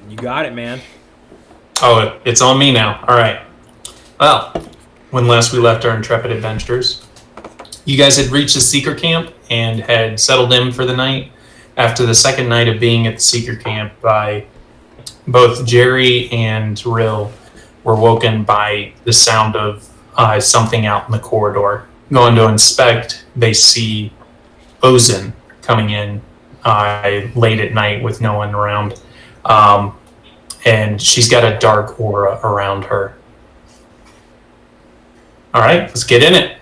You got it, man. Oh, it's on me now. All right. Well, when last we left our intrepid adventurers, you guys had reached the Seeker Camp and had settled in for the night. After the second night of being at the Seeker Camp, by both Jerry and Rill were woken by the sound of something out in the corridor. Going to inspect, they see Ozen coming in late at night with no one around. And she's got a dark aura around her. All right, let's get in it.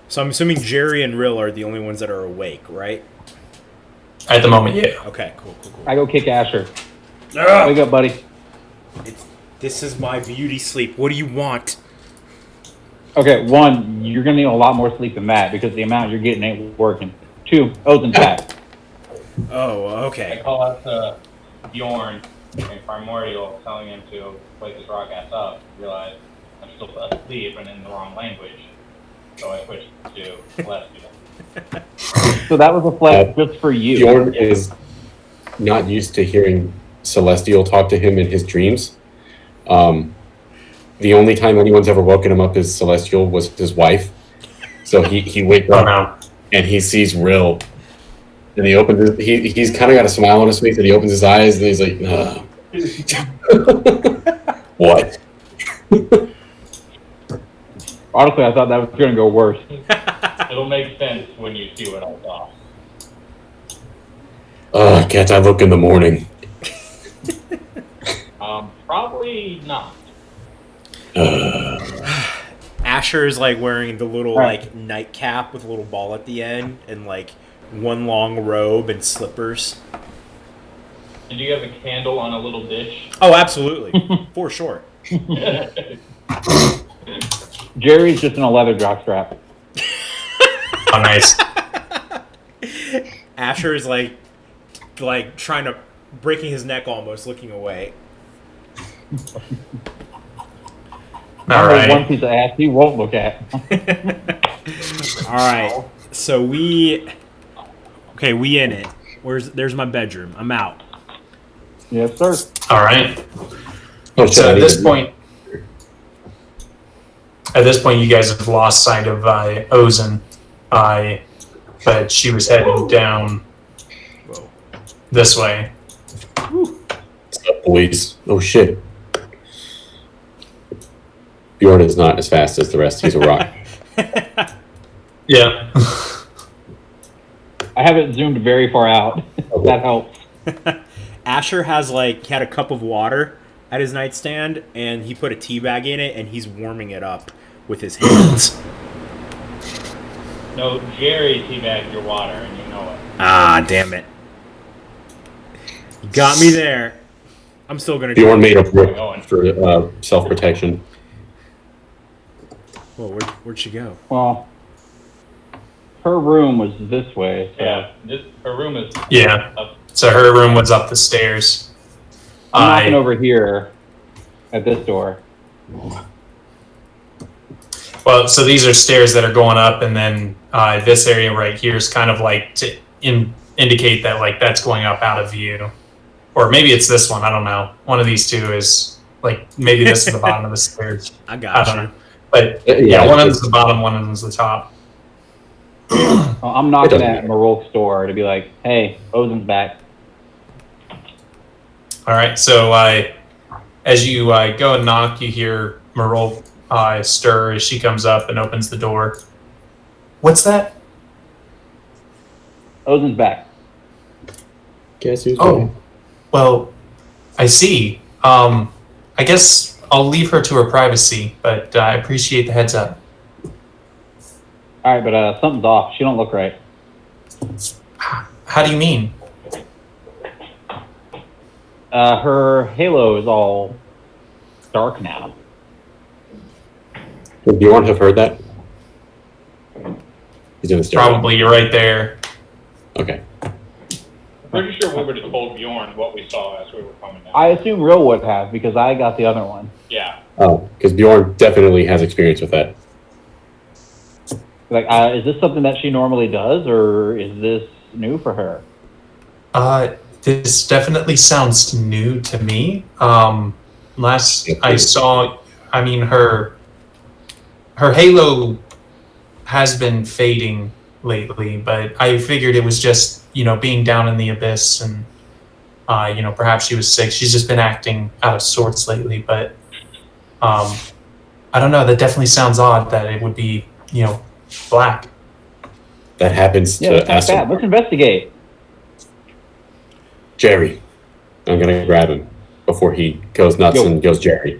So I'm assuming Jerry and Rill are the only ones that are awake, right? At the moment, yeah. Okay, cool. I go kick Asher. Ugh! Wake up, buddy. This is my beauty sleep. What do you want? Okay, one, you're going to need a lot more sleep than that because the amount you're getting ain't working. Two, Ozen's back. Oh, I okay. call out to Bjorn in Primordial, telling him to wake his rock ass up. Realize I'm still asleep and in the wrong language, so I switched to Celestial. So that was a flex just for you. Bjorn is not used to hearing Celestial talk to him in his dreams. The only time anyone's ever woken him up as Celestial was his wife. So he wakes up and he sees Rill. And he opens he's kind of got a smile on his face and he opens his eyes and he's like, what? Honestly, I thought that was going to go worse. It'll make sense when you see what I saw. Can't I look in the morning? Probably not. Asher is like wearing the little like nightcap with a little ball at the end and like one long robe and slippers. And do you have a candle on a little dish? Oh, absolutely. For sure. Jerry's just in a leather jockstrap. Oh, nice. Asher is like trying to breaking his neck almost, looking away. All right. One piece of ass he won't look at. All right. So we in it. There's my bedroom. I'm out. Yes, sir. All right. Oh, So at this point, you guys have lost sight of Ozen. But she was heading down this way. What's up, boys? Oh shit. Bjorn is not as fast as the rest. He's a rock. Yeah. I have it zoomed very far out. Okay. That helps. Asher had a cup of water at his nightstand, and he put a tea bag in it, and he's warming it up with his hands. No, Jerry teabagged your water, and you know it. Ah, damn it! You got me there. I'm still gonna. Bjorn made a brick for self-protection. Well, where'd she go? Well, her room was this way. So Yeah, her room is Yeah. up. So her room was up the stairs. I'm knocking over here at this door. Well, so these are stairs that are going up, and then this area right here is kind of like to indicate that like that's going up out of view. Or maybe it's this one. I don't know. One of these two is like maybe this is the bottom of the stairs. I got don't you. know. But yeah, one of them's the bottom, one of them's the top. Well, I'm knocking at Marolk's door to be like, "Hey, Ozen's back." All right. So as you go and knock, you hear Merle stir as she comes up and opens the door. What's that? Ozen's back. Guess who's Oh, well, I see. I guess I'll leave her to her privacy, but I appreciate the heads up. All right, but something's off. She don't look right. How do you mean? Her halo is all dark now. Would Bjorn have heard that? He's in the stairwell. Probably you're right there. Okay. Pretty sure we would have told Bjorn what we saw as we were coming down. I assume Rill would have because I got the other one. Yeah. Oh, because Bjorn definitely has experience with that. Like, is this something that she normally does, or is this new for her? This definitely sounds new to me. Last I saw, I mean, her halo has been fading lately, but I figured it was just, being down in the abyss and, perhaps she was sick. She's just been acting out of sorts lately, but I don't know. That definitely sounds odd that it would be, black. That happens Yeah, to that's not Asa. bad. Let's investigate. Jerry. I'm going to grab him before he goes nuts Yo. and goes Jerry.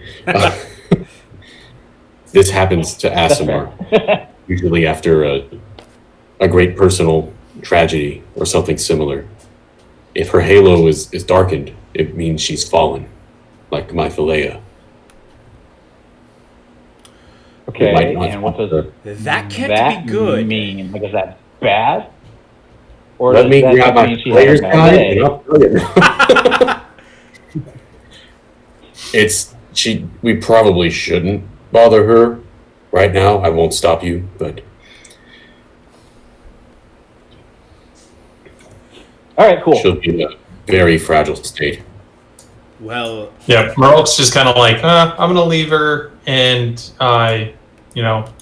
This happens to Asimar, usually after a great personal tragedy or something similar. If her halo is darkened, it means she's fallen, like my Philea. Okay, It might not and what does That can't that be good. mean? Like, is that bad? Or Let does me that grab just my mean she had a player's bad guide day? and I'll tell you. We probably shouldn't bother her right now. I won't stop you, but All right, cool. she'll be in a very fragile state. Well, Yeah, Merle's just kind of like, I'm going to leave her. And,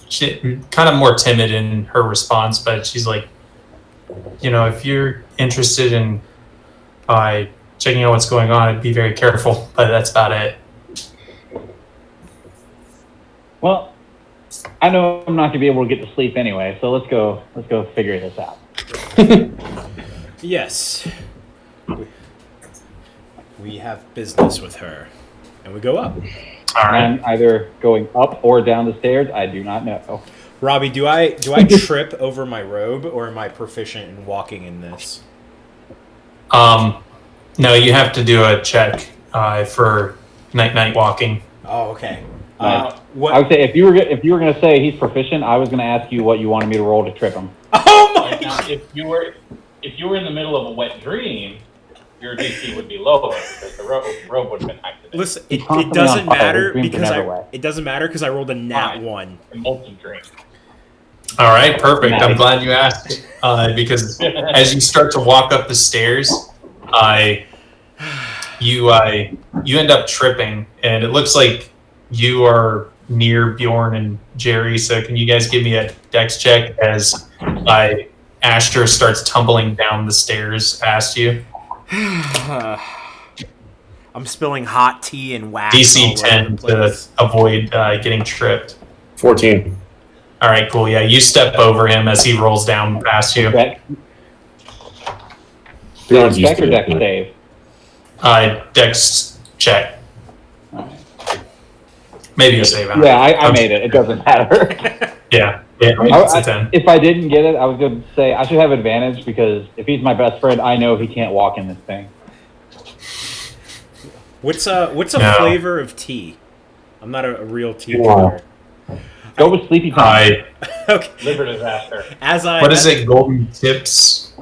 she kind of more timid in her response, but she's like, if you're interested in checking out what's going on, I'd be very careful, but that's about it. Well, I know I'm not gonna be able to get to sleep anyway, so let's go figure this out. yes. We have business with her. And we go up. All right. I'm either going up or down the stairs. I do not know. Robbie, do I trip over my robe, or am I proficient in walking in this? No, you have to do a check for night walking. Oh, okay. Nice. I What? would say if you were gonna say he's proficient, I was gonna ask you what you wanted me to roll to trip him. Oh my! Right now, if you were in the middle of a wet dream, your DC would be lower because the robe would have been activated. Listen, He's it constantly doesn't on fire. matter His dreams are because never wet. it doesn't matter because I rolled a nat Fine. 1. A multi-dream. All right, perfect. I'm Nice. glad you asked because as you start to walk up the stairs, you end up tripping, and it looks like you are near Bjorn and Jerry. So can you guys give me a dex check as Asher starts tumbling down the stairs past you? I'm spilling hot tea and wax. DC all over 10 the place. to avoid getting tripped. 14. All right, cool. Yeah, you step over him as he rolls down past you. Dex Bjorn's used check to or dex it. save? Dex check. Alright. Maybe a save. Yeah, I made it. It doesn't matter. Yeah, it's a 10. If I didn't get it, I was going to say I should have advantage because if he's my best friend, I know he can't walk in this thing. What's a No. flavor of tea? I'm not a real tea Wow. drinker. Go with sleepy time. Okay. Liver disaster. What is it? Golden tips?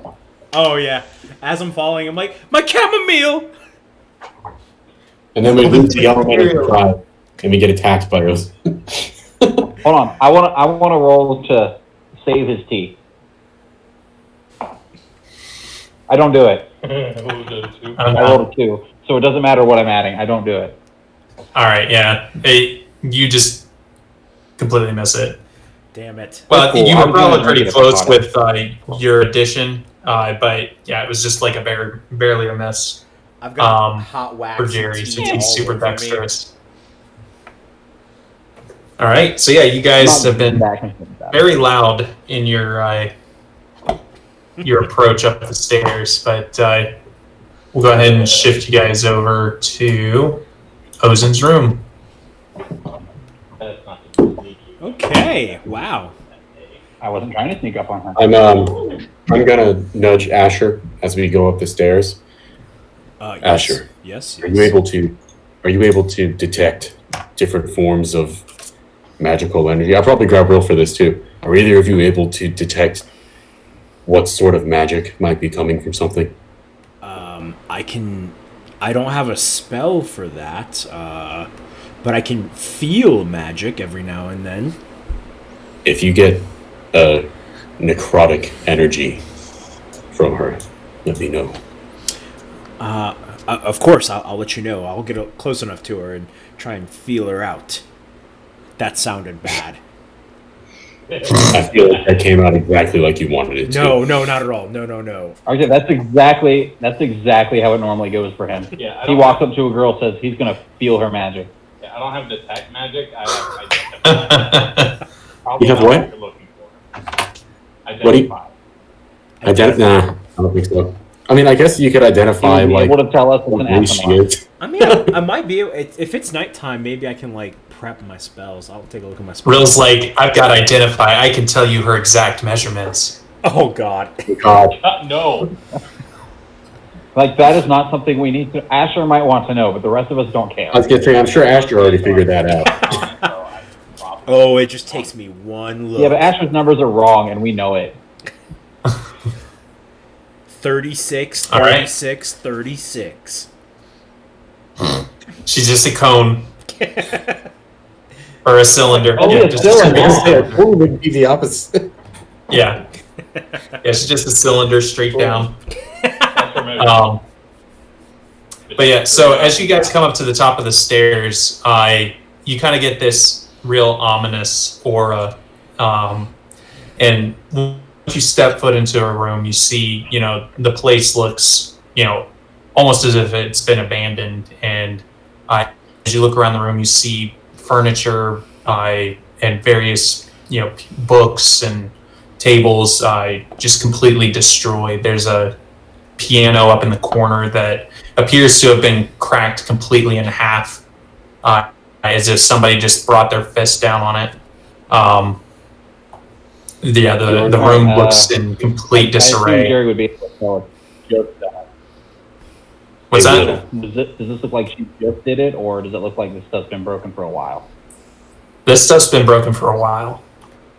Oh yeah. As I'm falling, I'm like, my chamomile. And then we lose the elemental drive, and we get attacked by those. Hold on. I want to roll to save his tea. I don't do it. I rolled a 2, so it doesn't matter what I'm adding. I don't do it. All right, yeah. You just completely miss it. Damn it. Well, Cool. you I were was gonna probably pretty read if I close caught with your addition, but yeah, it was just like barely a miss I've got um, hot wax for and Jerry tea since all he's super over me. dexterous. All right, so yeah, you guys have been very loud in your approach up the stairs, but we'll go ahead and shift you guys over to Ozen's room. That's not sneaky. Okay. Wow. I wasn't trying to sneak up on her. I'm gonna nudge Asher as we go up the stairs. Yes. Asher. Yes. Are you able to detect different forms of magical energy? I'll probably grab Rill for this too. Are either of you able to detect what sort of magic might be coming from something? I don't have a spell for that, but I can feel magic every now and then. If you get a necrotic energy from her, let me know. Of course, I'll let you know. I'll get close enough to her and try and feel her out. That sounded bad. I feel like that came out exactly like you wanted it to. No, not at all. No. Okay, that's exactly how it normally goes for him. Yeah, He walks up to a girl, says he's gonna feel her magic. Yeah, I don't have detect magic. I You have not what? you're looking for. What do you- Identify. Nah, I don't think so. I mean, I guess you could He identify would be like able to tell us it's what an race she Asimov. is. I mean, I might be able, if it's nighttime, maybe I can like prep my spells. I'll take a look at my spells. Rill's like, I've got identify. I can tell you her exact measurements. Oh God. God, No. Like, that is not something we need to. Asher might want to know, but the rest of us don't care. I was gonna say, I'm sure Asher already figured that out. Oh, it just takes me one look. Yeah, but Asher's numbers are wrong, and we know it. 36, All right. 36, 36. She's just a cone. Or a cylinder. Oh, yeah, just cylinder. I was gonna say, it totally would be the opposite. Yeah. Yeah, she's just a cylinder straight down. But yeah, so as you guys come up to the top of the stairs, you kind of get this real ominous aura. And once you step foot into a room, you see, the place looks, almost as if it's been abandoned. And as you look around the room, you see furniture and various, books and tables just completely destroyed. There's a piano up in the corner that appears to have been cracked completely in half, as if somebody just brought their fist down on it. The room looks in complete I assume disarray. Jerry would be able to tell us just that. What's Hey, that? Will. Does this look like she just did it, or does it look like this stuff's been broken for a while? This stuff's been broken for a while.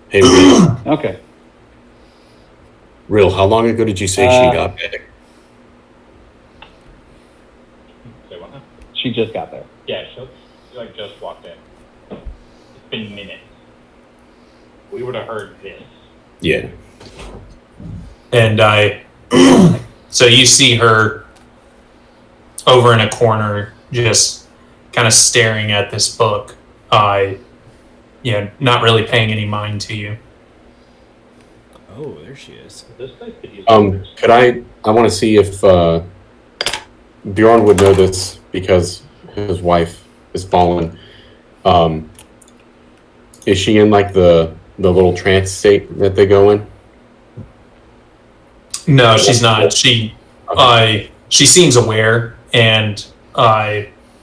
Hey, Will, Okay. Rill, how long ago did you say she got back? Say what now? She just got there. Yeah, she just walked in. It's been minutes. We would have heard this. Yeah. And so you see her over in a corner, just kind of staring at this book, not really paying any mind to you. Oh, there she is. This place could use Could I want to see if Bjorn would know this because his wife is fallen. Is she in like the little trance state that they go in? No, she's not. She seems aware, and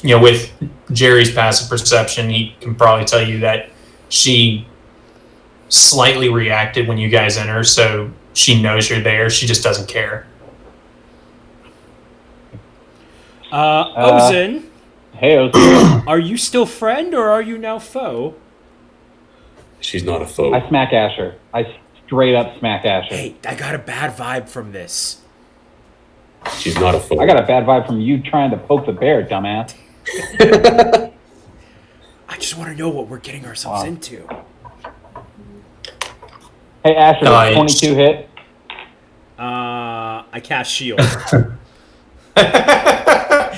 with Jerry's passive perception, he can probably tell you that she slightly reacted when you guys enter, so she knows you're there. She just doesn't care. Ozen, Hey, Oz. are you still friend or are you now foe? She's not a foe. I smack Asher. I straight up smack Asher. Hey, I got a bad vibe from this. She's not a foe. I got a bad vibe from you trying to poke the bear, dumbass. I just want to know what we're getting ourselves Wow. into. Hey, Asher, Nice. 22 hit. I cast shield.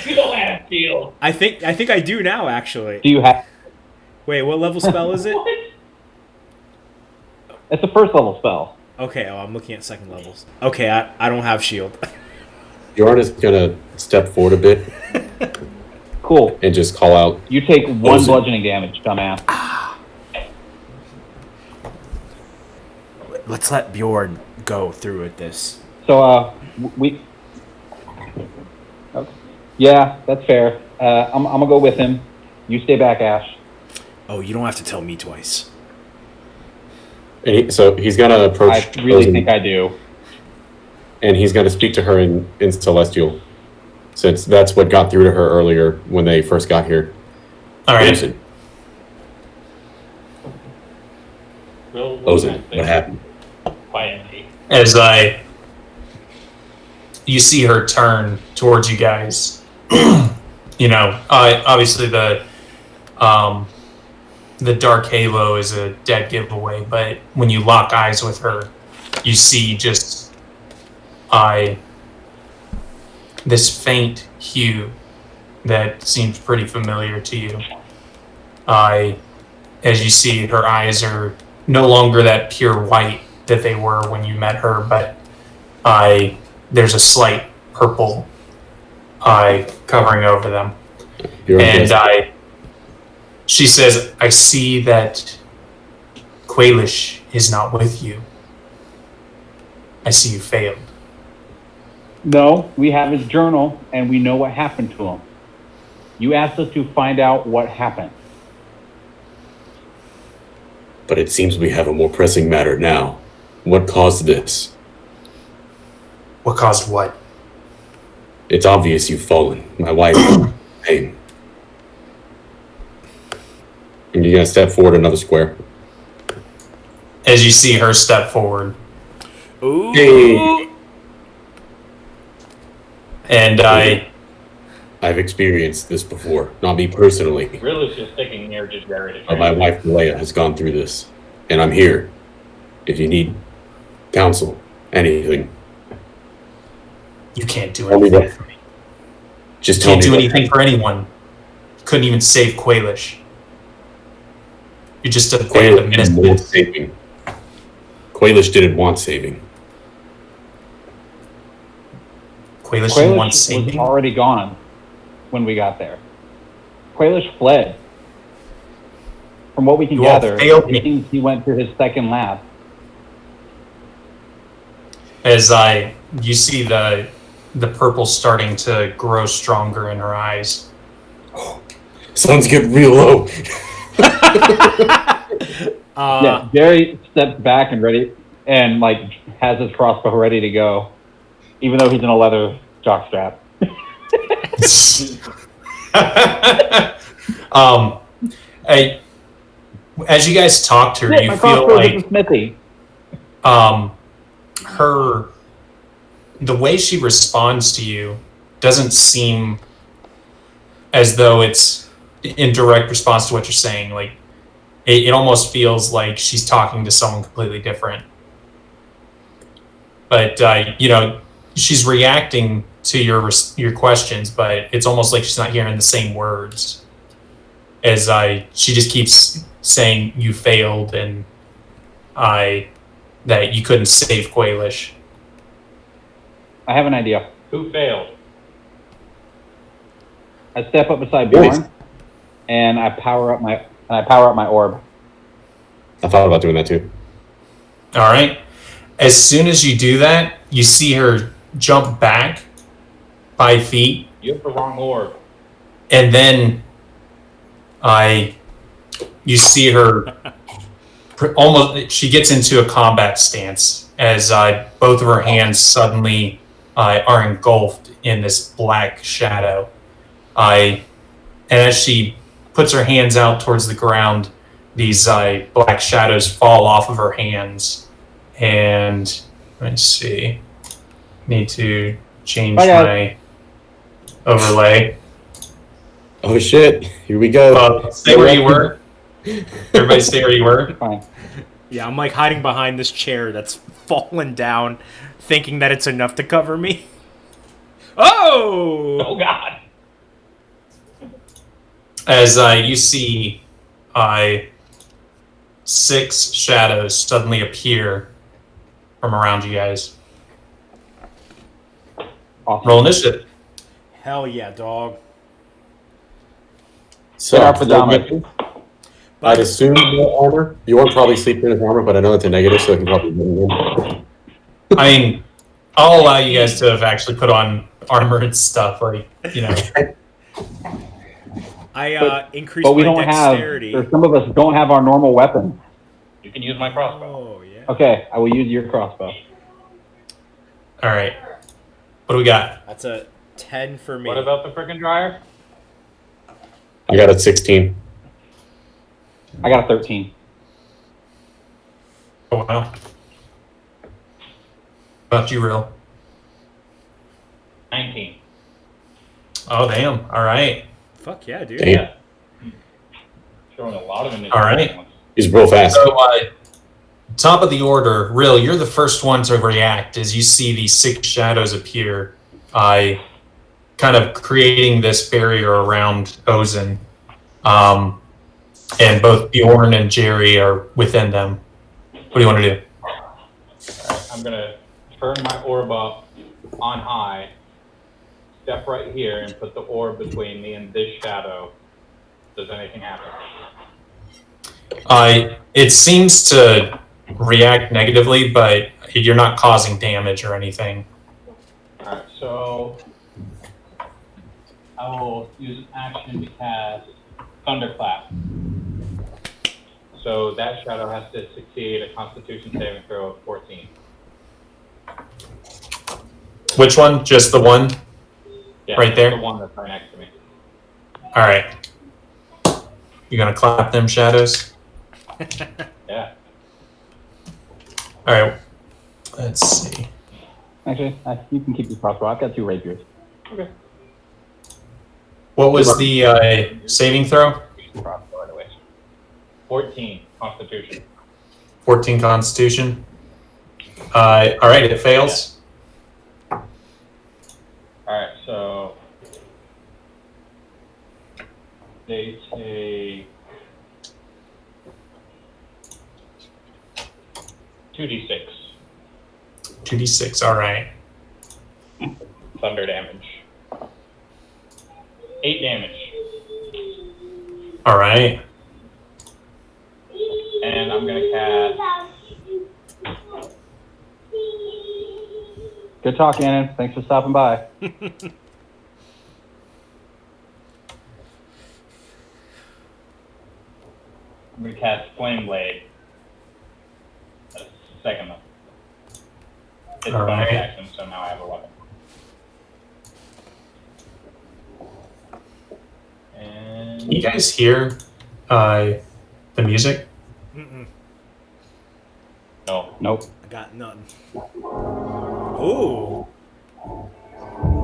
You don't have shield. I think I do now, actually. Do you have? Wait, what level spell is it? It's a first level spell. Okay, I'm looking at second levels. Okay, I don't have shield. Bjorn is gonna step forward a bit Cool. and just call out. You take one Ozen. bludgeoning damage, dumbass. Let's let Bjorn go through with this. So, we. Okay. Yeah, that's fair. I'm gonna go with him. You stay back, Ash. Oh, you don't have to tell me twice. And so he's gonna approach. I really Ozen, think I do. and he's gonna speak to her in Celestial, since that's what got through to her earlier when they first got here. All right. Ozen, Real Ozen, what happened? Quietly. As you see her turn towards you guys, obviously the dark halo is a dead giveaway, but when you lock eyes with her, you see just this faint hue that seems pretty familiar to you. As you see, her eyes are no longer that pure white that they were when you met her, but there's a slight purple covering over them. She says, I see that Qualish is not with you. I see you failed. No, we have his journal, and we know what happened to him. You asked us to find out what happened. But it seems we have a more pressing matter now. What caused this? What caused what? It's obvious you've fallen. My wife, pain. And you're gonna step forward another square. As you see her step forward. Ooh. Hey. And I've experienced this before. Not me personally. Rill is just sticking near to Jerry to But my wife, Leia, has gone through this. And I'm here. If you need counsel, anything. you can't do Tell me anything what- for me. Just tell Can't me do what anything for anyone. Couldn't even save Qualish. You're just a band of Qualish didn't want ministers. saving. Qualish didn't want saving. Qualish didn't want Qualish was saving. already gone when we got there. Qualish fled. From what we can You all gather, failed it me. seems he went to his second lab. As you see the purple starting to grow stronger in her eyes. Sun's getting real low. Yeah, Jerry steps back and has his crossbow ready to go, even though he's in a leather jockstrap. As you guys talk to her, Shit, you my feel crossbow's like in the smithy. the way she responds to you doesn't seem as though it's in direct response to what you're saying. Like it almost feels like she's talking to someone completely different. But she's reacting to your questions, but it's almost like she's not hearing the same words. As she just keeps saying you failed and that you couldn't save Qualish. I have an idea. Who failed? I step up beside Nice. Bjorn, and I power up my orb. I thought about doing that too. All right. As soon as you do that, you see her jump back 5 feet, You have the wrong orb. and then you see her she gets into a combat stance as both of her hands suddenly are engulfed in this black shadow. And as she puts her hands out towards the ground, these black shadows fall off of her hands. And let me see. Need to change Bye, guys. my overlay. Oh shit! Here we go. Stay where you were. Everybody stay where you were. Fine. Yeah, I'm like hiding behind this chair that's fallen down, thinking that it's enough to cover me. Oh! Oh God! As you see 6 shadows suddenly appear from around you guys. Awesome. Roll initiative. Hell yeah, dog. So, Get our pajamas. I'd assume no armor. Bjorn probably sleeps in his armor, but I know it's a negative, so he can probably get it in. I mean, I'll allow you guys to have actually put on armor and stuff, like, I increased But we my don't dexterity. have, or some of us don't have our normal weapons. You can use my crossbow. Oh, yeah. Okay, I will use your crossbow. All right. What do we got? That's a 10 for me. What about the frickin' dryer? I got a 16. I got a 13. Oh, wow. About you, Rill? 19. Oh, damn. All right. Fuck yeah, dude. Damn. Yeah. Showing a lot of initiative. All right. He's real fast. So, top of the order, Rill, you're the first one to react as you see these 6 shadows appear. kind of creating this barrier around Ozen. And both Bjorn and Jerry are within them. What do you want to do? Alright, I'm gonna turn my orb up on high, step right here, and put the orb between me and this shadow. Does anything happen? It seems to react negatively, but you're not causing damage or anything. Alright, so I will use an action to cast Thunderclap. So that shadow has to succeed a Constitution saving throw of 14. Which one? Just the one? Yeah, Right there? The one that's right next to me. All right. You gonna clap them shadows? Yeah. All right. Let's see. Actually, you can keep this crossbow. I've got 2 rapiers. Okay. What was the saving throw? Crossbow, anyways. 14 Constitution. 14 Constitution. All right, it fails. Alright, so they take 2d6 2d6. All right. thunder damage. 8 damage. All right. And I'm gonna cast Good talk, Annan. Thanks for stopping by. I'm gonna cast Flame Blade. That's the second one. It's a bonus Alright. action, so now I have a weapon. And Can you guys hear the music? Mm-mm. no. Nope. I got nothing. Ooh,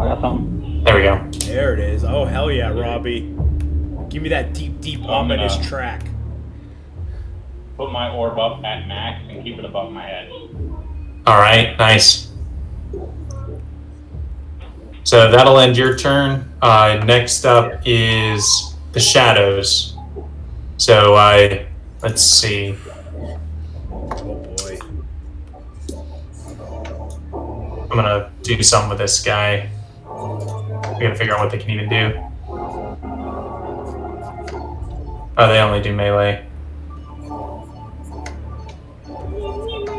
I got something. There we go. there it is. Oh, hell yeah, Robbie. Give me that deep, deep, ominous track. Put my orb up at max and keep it above my head. All right, nice. So that'll end your turn. Next up is the shadows. So let's see. Oh boy. I'm gonna do something with this guy. We gotta figure out what they can even do. Oh, they only do melee.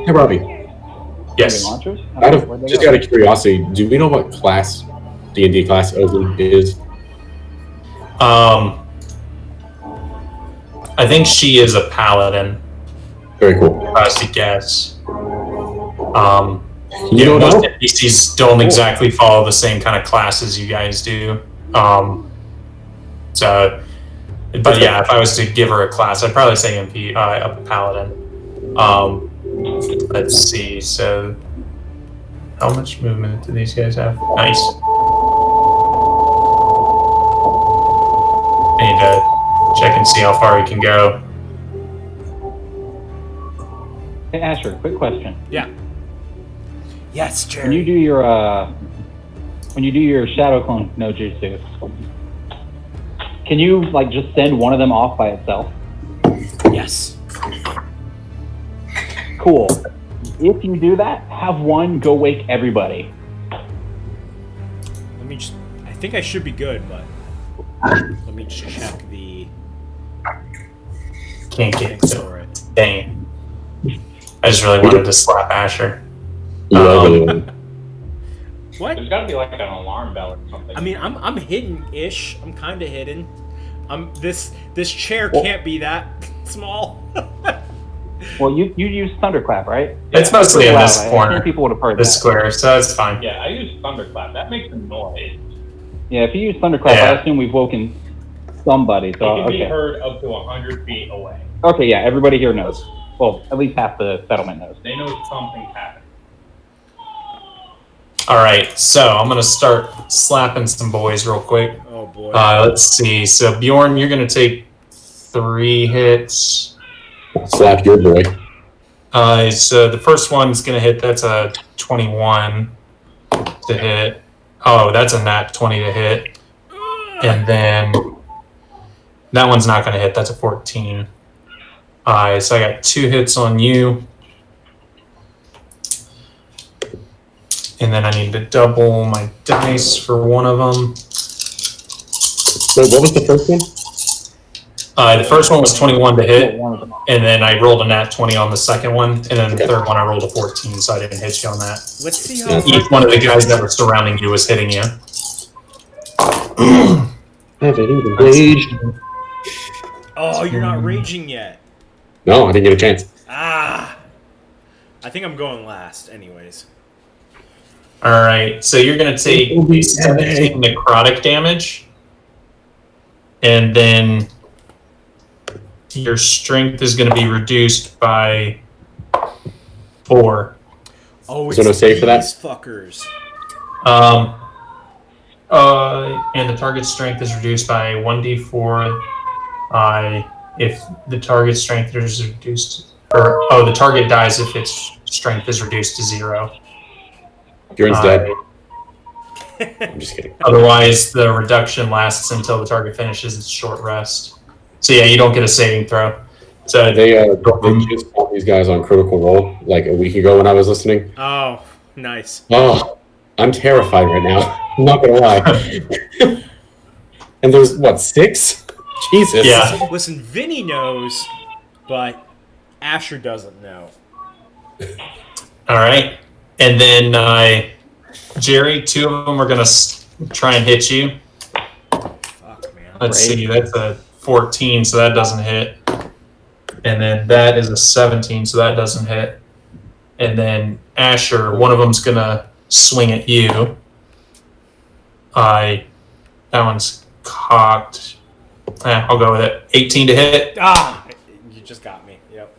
Hey, Robbie. Yes. Launchers? Out Where'd they out go? of curiosity, do we know what class D&D class Ozen is? I think she is a paladin. Very cool. If I was to guess. You don't most know? NPCs don't exactly follow the same kind of classes you guys do. So, but yeah, if I was to give her a class, I'd probably say MP, a paladin. Let's see. So, how much movement do these guys have? Nice. I need to check and see how far he can go. Hey, Asher, quick question. Yeah. Yes, Jerry. When you do your shadow clone no jutsu, can you like just send one of them off by itself? Yes. Cool. If you do that, have one go wake everybody. Let me just. I think I should be good, but let me just check the Can't get things to for it. it. Dang. I just really wanted to slap Asher. Yeah, I really want- What? There's gotta be like an alarm bell or something. I mean, I'm hidden-ish. I'm kind of hidden. This chair can't be that small. Well, you use thunderclap, right? It's mostly in Wow, this I corner, think people would have heard this that. square, so it's fine. yeah, I use Thunderclap. That makes a noise. Yeah, if you use thunderclap, Yeah. I assume we've woken somebody. It So can be okay, heard up to 100 feet away. okay, yeah, everybody here knows. Well, at least half the settlement knows. They know something's happening. All right, so I'm gonna start slapping some boys real quick. Oh boy. Let's see. So Bjorn, you're gonna take 3 hits. Slap your boy. So the first one's gonna hit. That's a 21 to hit. Oh, that's a nat 20 to hit. And then that one's not going to hit. That's a 14. So I got 2 hits on you. And then I need to double my dice for one of them. Wait, what was the first one? The first one was 21 to hit, and then I rolled a nat 20 on the second one, and then the third one I rolled a 14, so I didn't hit you on that. Let's see how Each one of the guys that were surrounding you was hitting you. Oh, you're not raging yet. No, I didn't get a chance. Ah. I think I'm going last, anyways. All right, so you're going to take 17 necrotic damage, and then your strength is going to be reduced by 4. Oh, Is it's there no save for that? these fuckers. And the target's strength is reduced by 1d4. If the target's strength is reduced, the target dies if its strength is reduced to 0. Bjorn's dead. I'm just kidding. Otherwise, the reduction lasts until the target finishes its short rest. So yeah, you don't get a saving throw. So They just put these guys on Critical Role like a week ago when I was listening. Oh, nice. Oh, I'm terrified right now. I'm not gonna lie. And there's what, 6? Jesus. Yeah. Listen, Vinny knows, but Asher doesn't know. all right, and then Jerry, 2 of them are gonna try and hit you. Fuck, man. Let's see, that's a 14, so that doesn't hit. And then that is a 17, so that doesn't hit. And then Asher, one of them's gonna swing at you. That one's cocked. I'll go with it. 18 to hit. Ah! You just got me. Yep.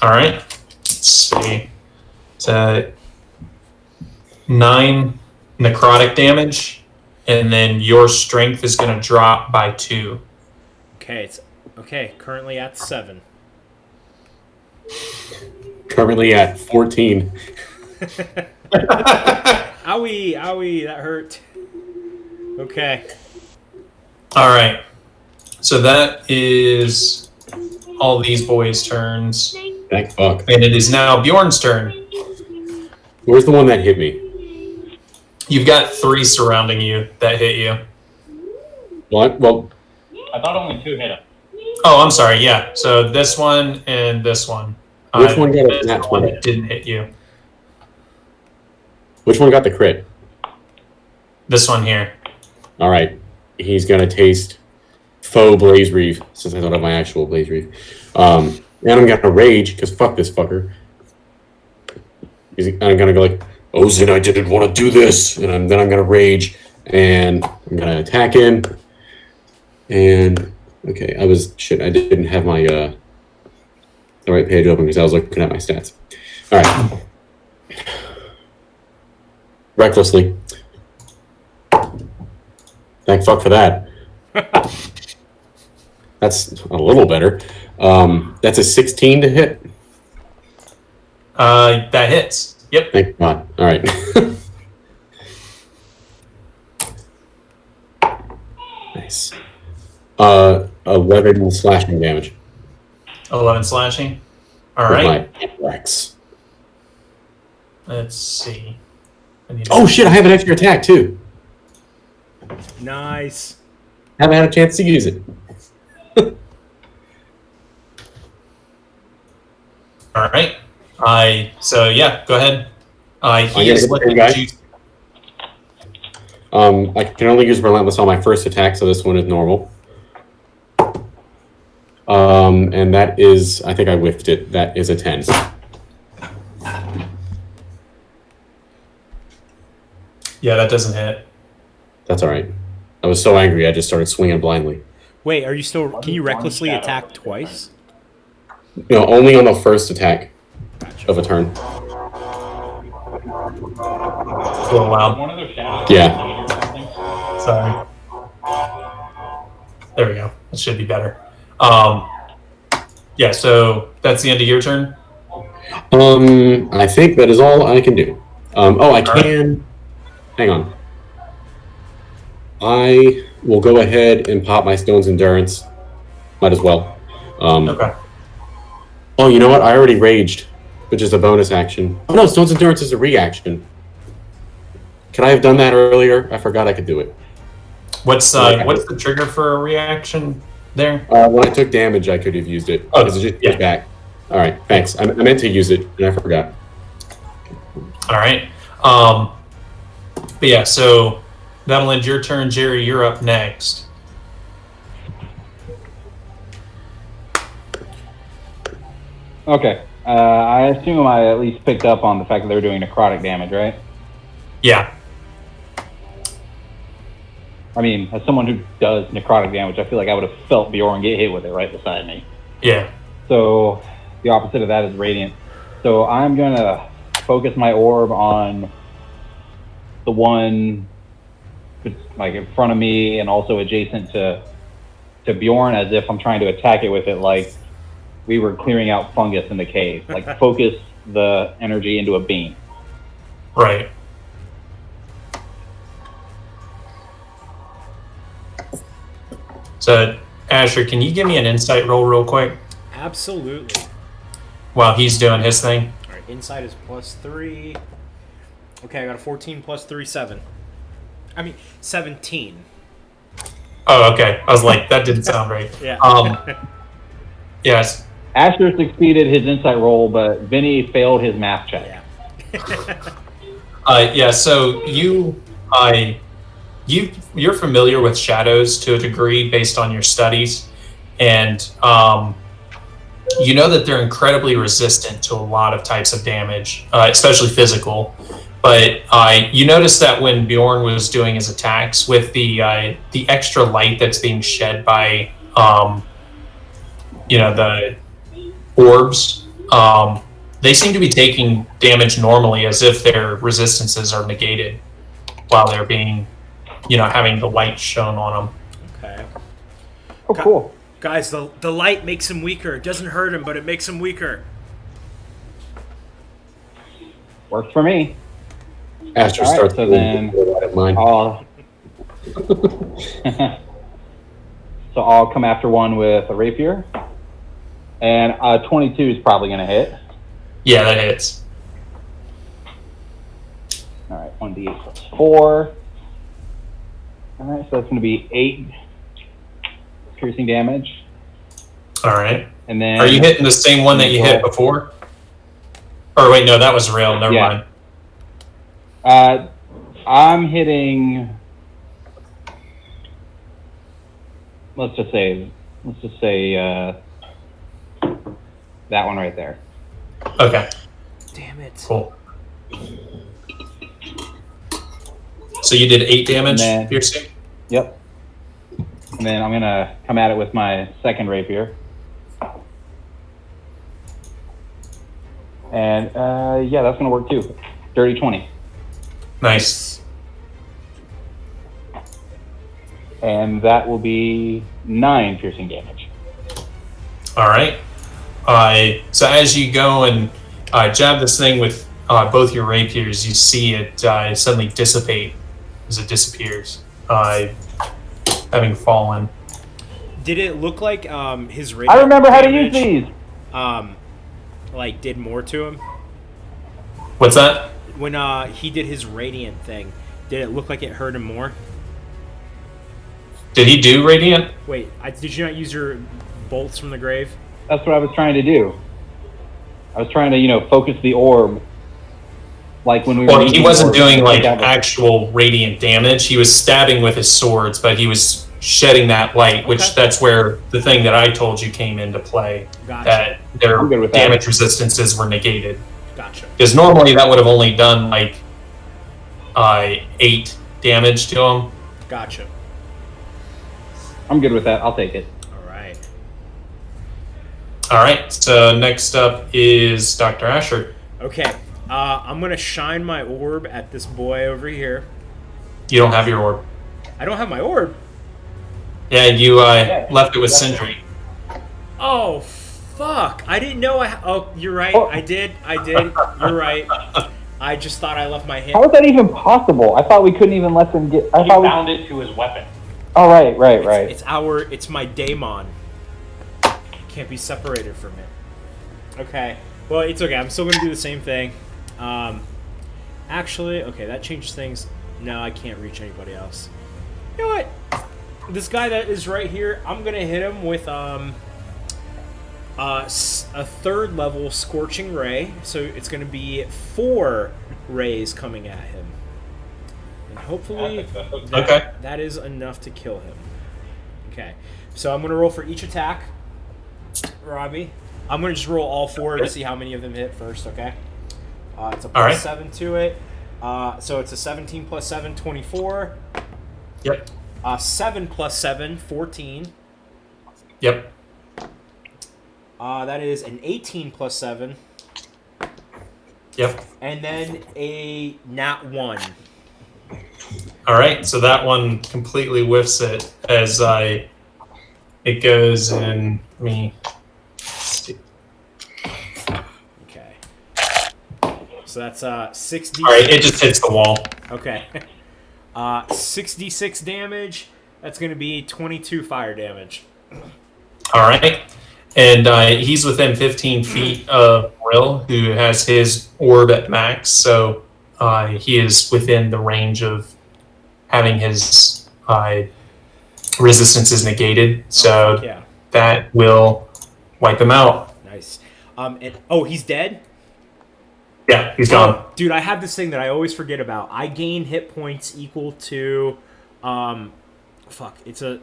All right. Let's see. It's 9 necrotic damage, and then your strength is going to drop by 2. Okay, currently at 7. Currently at 14. Owie, that hurt. Okay. All right. So that is all these boys' turns, Thank fuck. and it is now Bjorn's turn. Where's the one that hit me? You've got 3 surrounding you that hit you. Well, I thought only 2 hit him. Oh, I'm sorry. Yeah. So this one and this one. Which one got a This nat one 20? didn't hit you. which one got the crit? This one here. All right. He's going to taste faux Blaze Reeve, since I don't have my actual Blaze Reeve. And I'm going to rage, because fuck this fucker. I'm going to go like, Ozin, I didn't want to do this. And then I'm going to rage, and I'm going to attack him. And, okay, I didn't have my, the right page open because I was looking at my stats. All right. Recklessly. Thank fuck for that. That's a little better. That's a 16 to hit. That hits. Yep. Thank God. All right. Nice. 11 slashing damage. 11 slashing. All with right. my Rex. Let's see. Oh shit! I have an extra attack too. Nice. Haven't had a chance to use it. All right. So yeah, go ahead. He gonna is hit the looking guy. at you. I can only use Relentless on my first attack, so this one is normal. And that is, I think I whiffed it. That is a 10. Yeah, that doesn't hit. That's all right. I was so angry, I just started swinging blindly. Wait, are you still? Can you recklessly attack twice? No, only on the first attack of a turn. It's a little loud. One of those shadows. Yeah. Or something. Sorry. There we go. That should be better. Yeah, so that's the end of your turn. I think that is all I can do. I Hang on. I will go ahead and pop my Stone's Endurance. Might as well. Okay. Oh, you know what? I already raged, which is a bonus action. Oh no, Stone's Endurance is a reaction. Could I have done that earlier? I forgot I could do it. What's the trigger for a reaction there? When I took damage, I could have used it. Oh, Because it just yeah. goes back. All right, thanks. I meant to use it, and I forgot. All right. But yeah, so that'll end your turn, Jerry. You're up next. Okay. I assume I at least picked up on the fact that they were doing necrotic damage, right? Yeah. I mean, as someone who does necrotic damage, I feel like I would have felt Bjorn get hit with it right beside me. Yeah. So the opposite of that is radiant. So I'm going to focus my orb on the one like in front of me and also adjacent to Bjorn, as if I'm trying to attack it with it like we were clearing out fungus in the cave. Like focus the energy into a beam. Right. So, Asher, can you give me an insight roll real quick Absolutely. while he's doing his thing? All right, insight is +3. Okay, I got a 14 plus 3, 7. I mean, 17. Oh, okay. I was like, that didn't sound right. Yeah. Yes. Asher succeeded his insight roll, but Vinny failed his math check. Yeah. Yeah. So you're familiar with shadows to a degree based on your studies, and you know that they're incredibly resistant to a lot of types of damage, especially physical. But you notice that when Bjorn was doing his attacks with the extra light that's being shed by the orbs, they seem to be taking damage normally, as if their resistances are negated while they're being, having the light shown on them. Okay. Oh, cool. Guys, the light makes him weaker. It doesn't hurt him, but it makes him weaker. Works for me. Asher All right, starts so doing then out of mine. So I'll come after one with a rapier. And 22 is probably going to hit. Yeah, that hits. All right, 1d8 plus 4. All right, so that's going to be 8 piercing damage. All right. And then Are you hitting the same one that you hit before? Or wait, no, that was Rill. Never mind. I'm hitting. Let's just say that one right there. Okay. Damn it. Cool. So you did 8 damage then- piercing? Yep. And then I'm gonna come at it with my second rapier. And yeah, that's gonna work too. Dirty 20. Nice. And that will be 9 piercing damage. All right. So as you go and jab this thing with both your rapiers, you see it suddenly dissipate as it disappears, having fallen. Did it look like his radiant I remember how to use damage, these. did more to him? What's that? When he did his radiant thing, did it look like it hurt him more? Did he do radiant? Wait, did you not use your bolts from the grave? That's what I was trying to do. I was trying to, focus the orb. Like when we were. Well, he wasn't doing like Yeah, actual radiant damage. He was stabbing with his swords, but he was shedding that light, which Okay. that's where the thing that I told you came into play. Gotcha. That their I'm good with that. damage resistances were negated. Gotcha. Because normally that would have only done like 8 damage to him. Gotcha. I'm good with that. I'll take it. All right. All right. So next up is Dr. Asher. Okay. I'm gonna shine my orb at this boy over here. You don't have your orb. I don't have my orb. Yeah, you left it with Sindri. Oh, fuck! I didn't know. Oh, you're right. Oh. I did. You're right. I just thought I left my hit. How is that even possible? I thought we couldn't even let them get. I He thought bound it to his weapon. Oh, right. It's my daemon. Can't be separated from it. Okay. Well, it's okay. I'm still gonna do the same thing. Actually, okay, that changes things. No, I can't reach anybody else. You know what? This guy that is right here, I'm gonna hit him with a 3rd level Scorching Ray. So it's gonna be 4 rays coming at him, and hopefully that is enough to kill him. Okay, so I'm gonna roll for each attack, Robbie. I'm gonna just roll all 4 to see how many of them hit first. Okay. It's a plus 7 to it. So it's a 17 plus 7, 24. Yep. 7 plus 7, 14. Yep. That is an 18 plus 7. Yep. And then a nat 1. All right, so that one completely whiffs it as it goes in me. Okay. So that's 6d. All right, it just hits the wall. Okay. 6d6 damage. That's going to be 22 fire damage. All right. And he's within 15 feet of Rill, who has his orb at max. So he is within the range of having his resistances negated. So yeah. That will wipe him out. Nice. He's dead? Yeah, he's gone. Dude, I have this thing that I always forget about. I gain hit points equal to... it's a...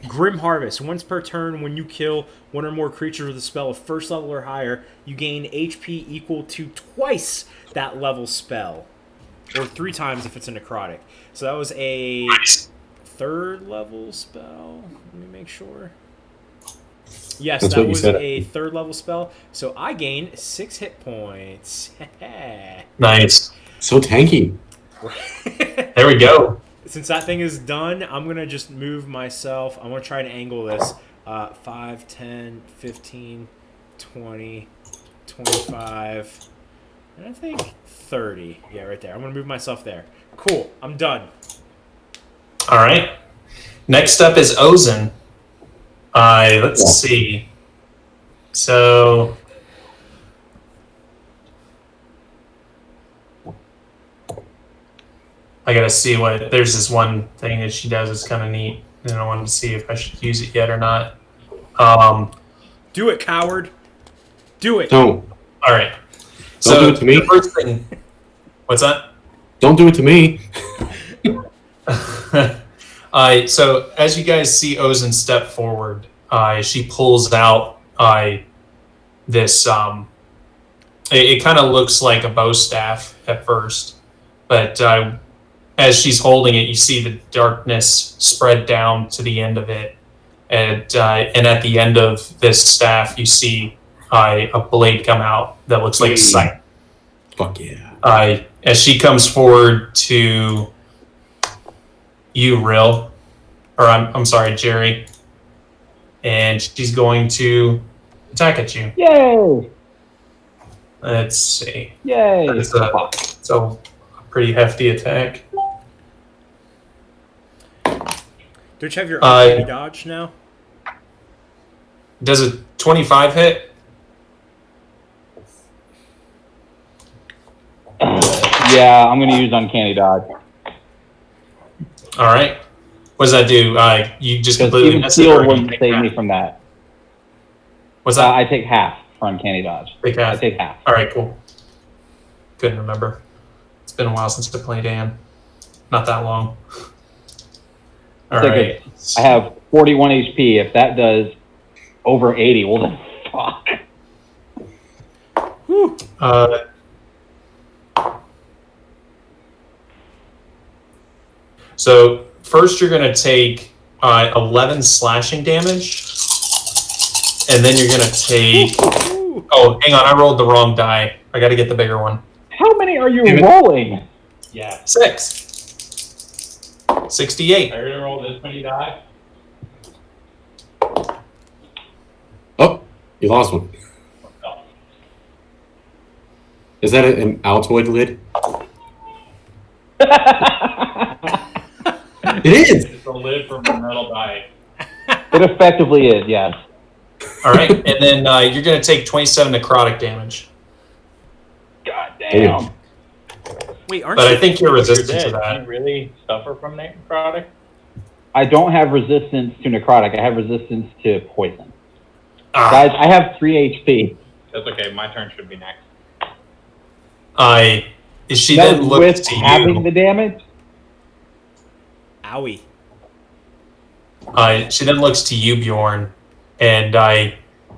Grim Harvest. Once per turn, when you kill one or more creatures with a spell of 1st level or higher, you gain HP equal to twice that level spell. Or 3 times if it's a necrotic. So that was a 3rd level spell. Let me make sure. Yes, That's that what you was said. a 3rd level spell. So I gain 6 hit points. Nice. So tanky. There we go. Since that thing is done, I'm going to just move myself. I'm going to try to angle this. 5, 10, 15, 20, 25, and I think 30. Yeah, right there. I'm going to move myself there. Cool. I'm done. All right. Next up is Ozen. Let's see. So... I gotta see what. There's this one thing that she does that's kind of neat, and I wanted to see if I should use it yet or not. Do it, coward. Do it. Don't. All right. Don't do it to me. The first thing. What's that? Don't do it to me. So as you guys see Ozen step forward, she pulls out this. It kind of looks like a bow staff at first, but as she's holding it, you see the darkness spread down to the end of it, and at the end of this staff, you see a blade come out that looks like a scythe. Fuck yeah. As she comes forward to you, Rill, or I'm sorry, Jerry, and she's going to attack at you. Yay! Let's see. Yay! It's a pretty hefty attack. Don't you have your uncanny dodge now? Does a 25 hit? Yeah, I'm going to use Uncanny Dodge. All right. What does that do? You just Because completely even miss it, Steel or you wouldn't take save half? me from that. What's that? I take half for Uncanny Dodge. Take half. I take half. All right, cool. Couldn't remember. It's been a while since I played Dan. Not that long. All right. I have 41 HP. If that does over 80, well then, fuck. So first you're going to take 11 slashing damage, and then you're going to take... Oh, hang on, I rolled the wrong die. I got to get the bigger one. How many are you rolling? Yeah. 6. 68. I already rolled this many die. Oh, you lost one. Oh. Is that an Altoid lid? It is! It's a lid from a metal die. It effectively is, yes. Alright, and then you're going to take 27 necrotic damage. God damn. Wait, aren't But you? I think you're resistant to Do that. you really suffer from necrotic? I don't have resistance to necrotic. I have resistance to poison. Ah. Guys, I have 3 HP. That's okay. My turn should be next. She That then was looks with to having you. the damage? Owie. She then looks to you, Bjorn, and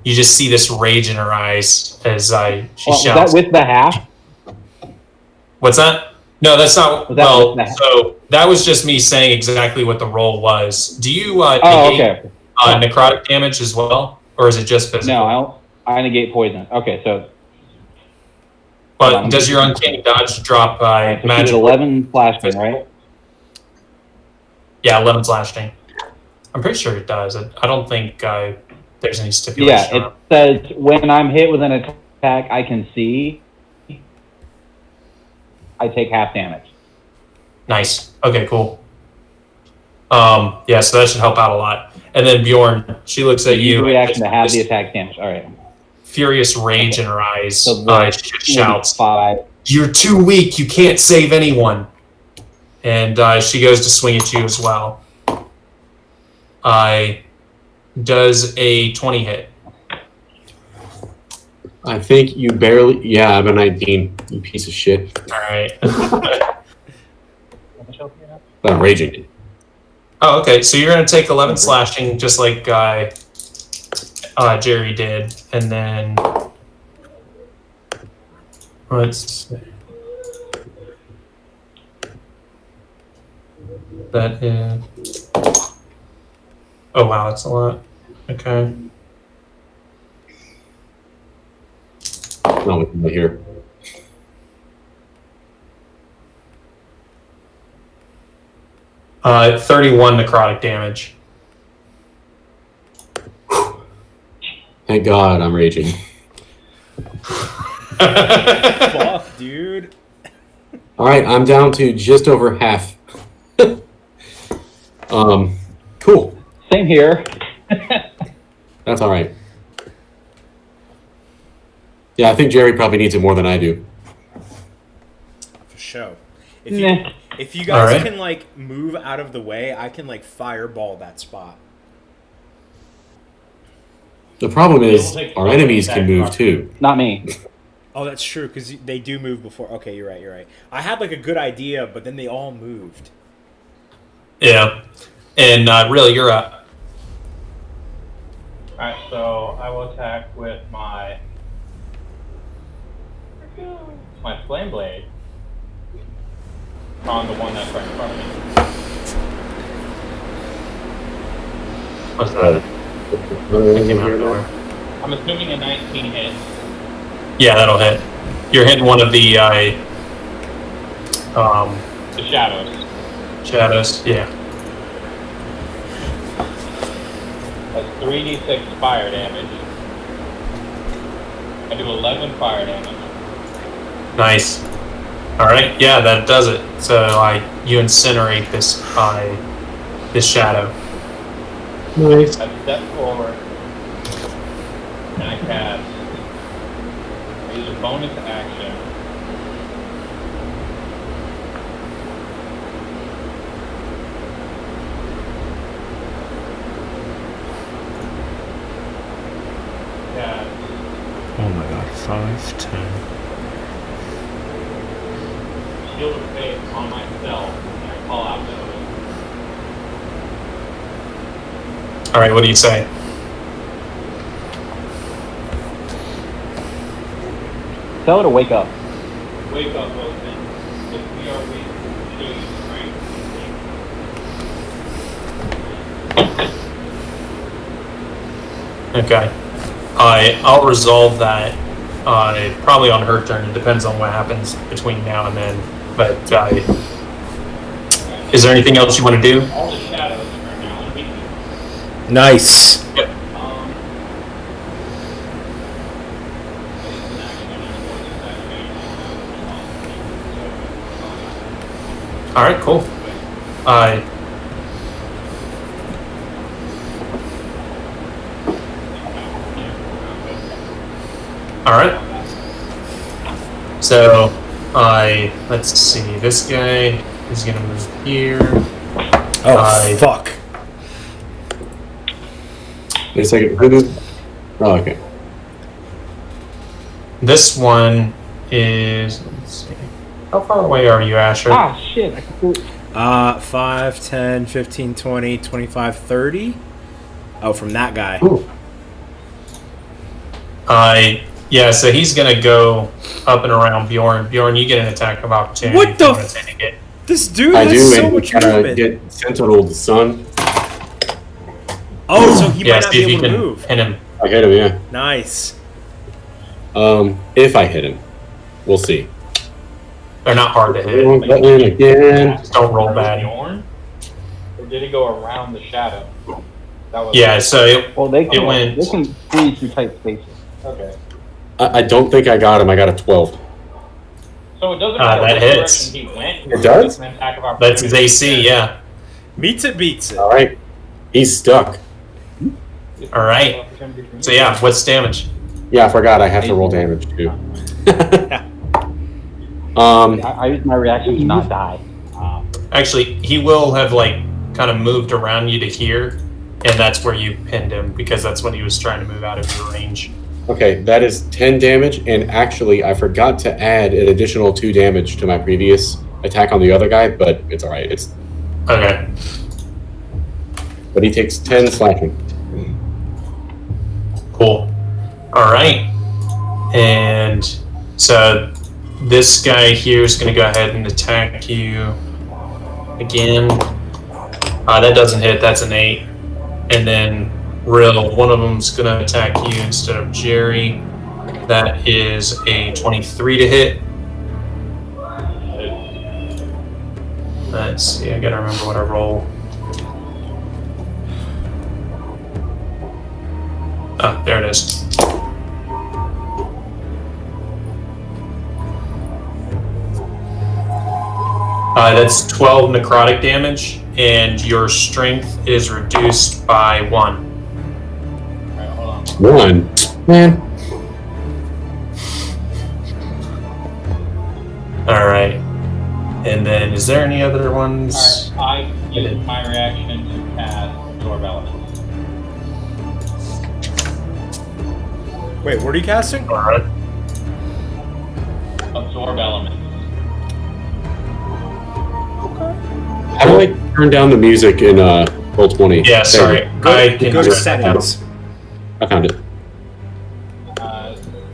you just see this rage in her eyes as she Was shouts. that with the half? What's that? No, that's not. Was that Well, with that? so that was just me saying exactly what the roll was. Do you Oh, negate okay. necrotic damage as well, or is it just physical? No, I don't. I negate poison. Okay, so. But does your uncanny dodge drop So she did magic? 11 slashing, right? Yeah, 11 slashing. I'm pretty sure it does. I don't think there's any stipulation. Yeah, it says when I'm hit with an attack I can see, I take half damage. Nice. Okay, cool. Yeah, so that should help out a lot. And then Bjorn, she looks at you. Reaction to have this the attack damage. All right. furious rage in her eyes. So She just shouts, 5. "You're too weak. You can't save anyone." And she goes to swing at you as well. Does a 20 hit? I think you barely. Yeah, I have a 19. You piece of shit. All right. But I'm raging. Oh, okay. So you're going to take 11 slashing, just like Jerry did, and then let's see. That is. Oh wow, that's a lot. Okay. Not with me here. Uh, 31 necrotic damage. Thank God I'm raging. Fuck, dude. All right, I'm down to just over half. Cool. Same here. That's all right. Yeah, I think Jerry probably needs it more than I do. For sure. Nah. If you guys Alright. can like move out of the way, I can like fireball that spot. The problem is our enemies can move too. Not me. Oh, that's true because they do move before. Okay, you're right. You're right. I had like a good idea, but then they all moved. Yeah. And Rill, you're up. Alright, so I will attack with my flame blade on the one that's right in front of me. What's that? Came out of nowhere. I'm assuming a 19 hit. Yeah, that'll hit. You're hitting one of the The shadows. shadows. Yeah. That's 3d6 fire damage. I do 11 fire damage. Nice. All right. Yeah, that does it. So you incinerate this this shadow. Nice. I step forward and I cast. I use a bonus action. Cast Oh my god, 5, 10. Shield of Faith on myself and I call out to others. All right. What do you say? Tell her to wake up. Wake up, Open. If we are weak, show you strength. Okay. I'll resolve that probably on her turn. It depends on what happens between now and then. But is there anything else you want to do? All the shadows are now in weakness. Nice. Yep. All right, cool. All right. So, let's see. This guy is gonna move here. Oh, fuck. Wait a second. Who does? Oh, okay. This one is. Let's see. How far away are you, Asher? Ah, shit. I completely... 5, 10, 15, 20, 25, 30. Oh, from that guy. Ooh. Yeah, so he's gonna go up and around Bjorn. Bjorn, you get an attack of opportunity. What the? This dude I has do, so and much kind of movement. get Sentinel the Sun. Oh, so he Yeah, might not see if be you able to can move. pin him. I hit him, yeah. Nice. If I hit him, we'll see. They're not hard to hit. Button again. Just don't roll bad. Bjorn? Or did it go around the shadow? That was Yeah, so Well, they can squeeze through tight spaces. Okay. I don't think I got him. I got a 12. So it doesn't matter that which hits. direction he went. It does? An attack of That's his AC, yeah. Meets it, beats it. All right. He's stuck. All right. So yeah, what's damage? Yeah, I forgot. I have to roll damage too. I used my reaction to not die. Actually, he will have kind of moved around you to here, and that's where you pinned him because that's when he was trying to move out of your range. Okay, that is 10 damage, and actually, I forgot to add an additional 2 damage to my previous attack on the other guy, but it's alright. It's Okay. But he takes 10 slashing. Cool. All right. And so this guy here is going to go ahead and attack you again. That doesn't hit. That's an 8. And then Rill, one of them's going to attack you instead of Jerry. That is a 23 to hit. Let's see. I got to remember what I roll. Oh, there it is. That's 12 necrotic damage, and your strength is reduced by 1. Alright, hold on. 1? Man. Alright. And then, is there any other ones? Alright, I use my reaction to cast Absorb Elements. Wait, what are you casting? Alright. Absorb Elements. How do I turn down the music in Roll20? Yeah, sorry. I can Go to do it. settings. I found it.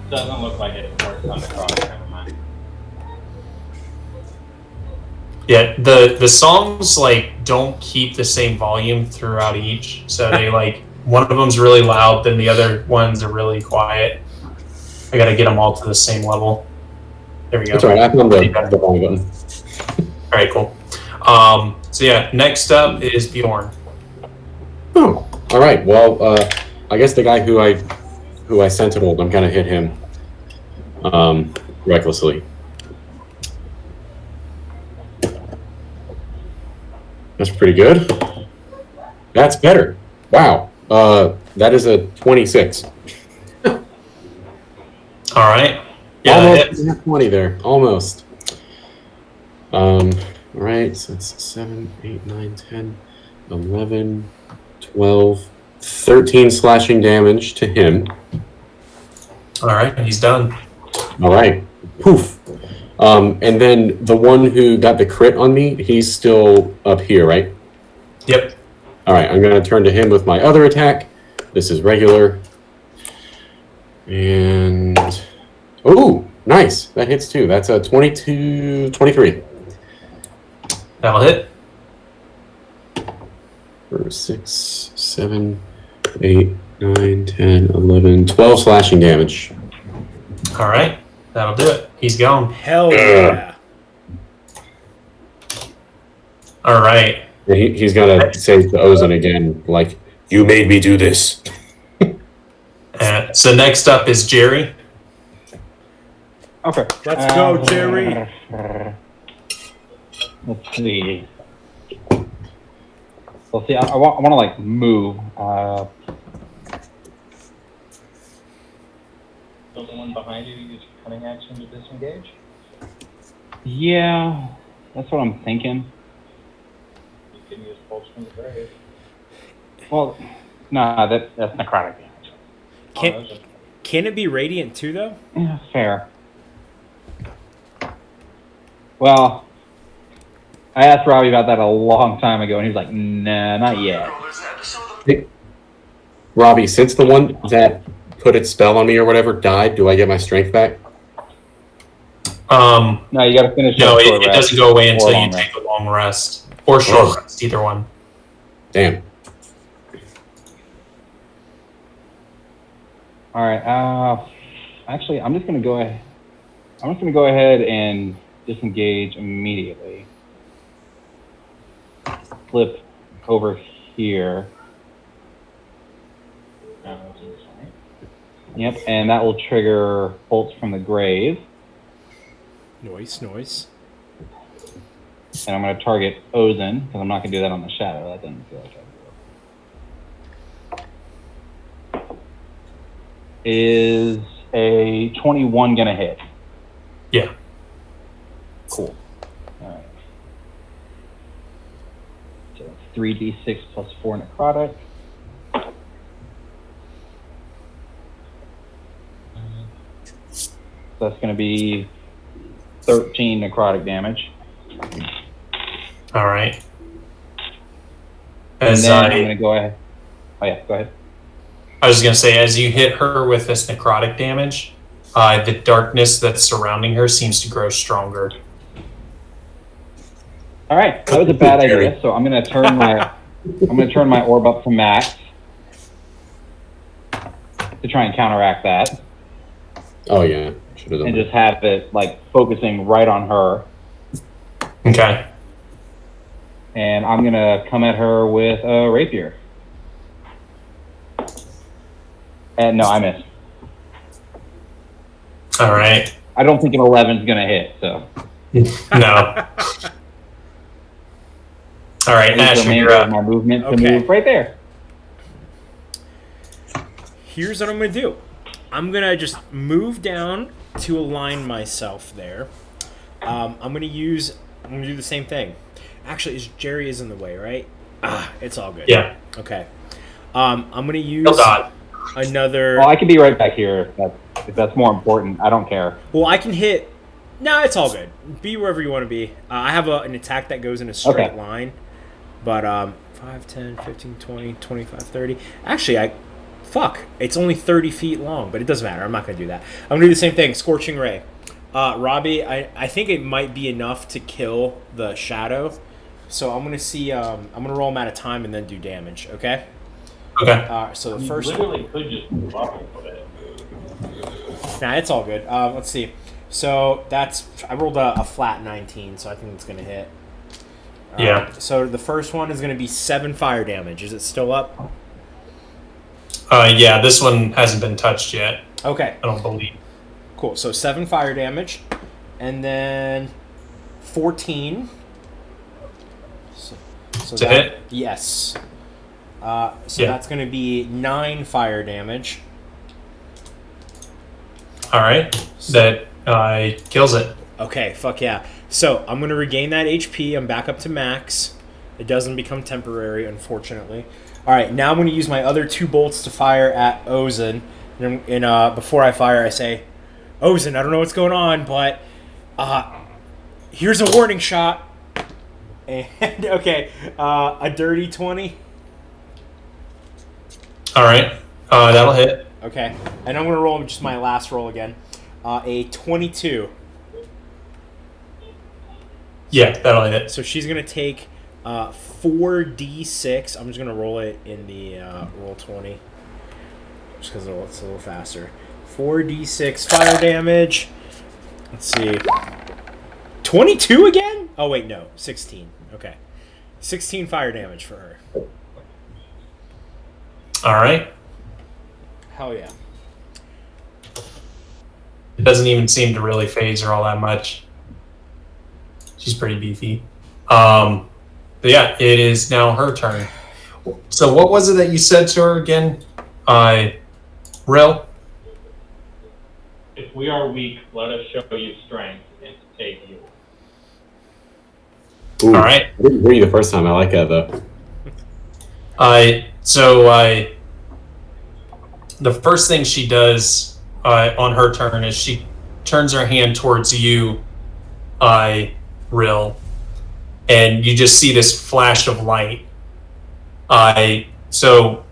Doesn't look like it works on the cross. Never mind. Yeah, the songs don't keep the same volume throughout each, so they one of them's really loud, then the other ones are really quiet. I gotta get them all to the same level. There we go. That's alright. I found the volume button. All right, cool. So yeah, next up is Bjorn. Oh, all right. Well, I guess the guy who I sentineled, I'm gonna hit him recklessly. That's pretty good. That's better. Wow. That is a 26. All right. Yeah, Almost 20 there. Almost. All right, so it's 7, 8, 9, 10, 11, 12, 13 slashing damage to him. all right, he's done. All right. Poof. And then the one who got the crit on me, he's still up here, right? Yep. All right, I'm going to turn to him with my other attack. This is regular. And... oh, nice. That hits too. That's a 23. That'll hit. 6, 7, 8, 9, 10, 11, 12 slashing damage. All right, that'll do it. He's gone. Hell yeah. All right. He's going to say to Ozan again, like, you made me do this. So next up is Jerry. Okay. Let's go, Jerry. Let's see. Let's see. I want to like move. So the one behind you use cunning action to disengage? Yeah, that's what I'm thinking. You can use pulse from the grave. Well, no, that's necrotic damage. Can it be radiant too, though? Yeah, fair. Well, I asked Robbie about that a long time ago, and he was like, "Nah, not yet." Hey, Robbie, since the one that put its spell on me or whatever died, do I get my strength back? No, you got to finish. No, it doesn't go away until you take a long rest or short rest, either one. Damn. All right. Actually, I'm just gonna go ahead. I'm just gonna go ahead and disengage immediately. Flip over here. Yep, and that will trigger bolts from the grave. Noise. And I'm going to target Ozen, because I'm not going to do that on the shadow. That doesn't feel like I do. Is a 21 going to hit? Yeah. Cool. All right. So 3d6 plus 4 necrotic. So that's going to be 13 necrotic damage. All right. And then I'm going to go ahead. Oh, yeah, go ahead. I was going to say, as you hit her with this necrotic damage, the darkness that's surrounding her seems to grow stronger. All right, that was a bad idea. So I'm going to turn my orb up to max to try and counteract that. Oh yeah, should have done and that. just have it like focusing right on her. Okay. And I'm gonna come at her with a rapier. And no, I missed. All right. I don't think an 11 is gonna hit. So. No. All right, Ash, you're up. My movement to move right there. Here's what I'm gonna do. I'm gonna just move down to align myself there. I'm gonna do the same thing. Actually, Jerry is in the way, right? It's all good. Yeah. Okay. I'm gonna use another. Well, I can be right back here if that's more important. I don't care. Well, I can hit. No, it's all good. Be wherever you want to be. I have an attack that goes in a straight line. But 5, 10, 15, 20, 25, 30. Actually, it's only 30 feet long, but it doesn't matter. I'm not going to do that. I'm going to do the same thing. Scorching Ray. Robbie, I think it might be enough to kill the shadow. So I'm going to see. I'm going to roll them out of time and then do damage. Okay. Okay. So the first. You literally could just move up a little bit. Nah, it's all good. Let's see. So I rolled a flat 19, so I think it's going to hit. Yeah. So the first one is going to be 7 fire damage. Is it still up? Yeah, this one hasn't been touched yet. Okay. I don't believe. Cool. So 7 fire damage, and then 14. So to hit? Yes. That's going to be 9 fire damage. All right. That kills it. Okay. Fuck yeah. So I'm going to regain that HP. I'm back up to max. It doesn't become temporary, unfortunately. All right. Now I'm going to use my other 2 bolts to fire at Ozen. And before I fire, I say, Ozen, I don't know what's going on, but here's a warning shot. And, okay, a dirty 20. All right. That'll hit. Okay. And I'm going to roll just my last roll again. A 22. Yeah, that'll hit. So she's going to take 4d6. I'm just going to roll it in the roll 20. Just because it's a little faster. 4d6 fire damage. Let's see. 22 again? Oh, wait, no. 16. Okay. 16 fire damage for her. All right. Hell yeah. It doesn't even seem to really phase her all that much. She's pretty beefy. But yeah, it is now her turn. So what was it that you said to her again? Rill? If we are weak, let us show you strength and take you. Ooh, all right. I didn't hear you the first time. I like that, though. The first thing she does on her turn is she turns her hand towards you, Rill, and you just see this flash of light. So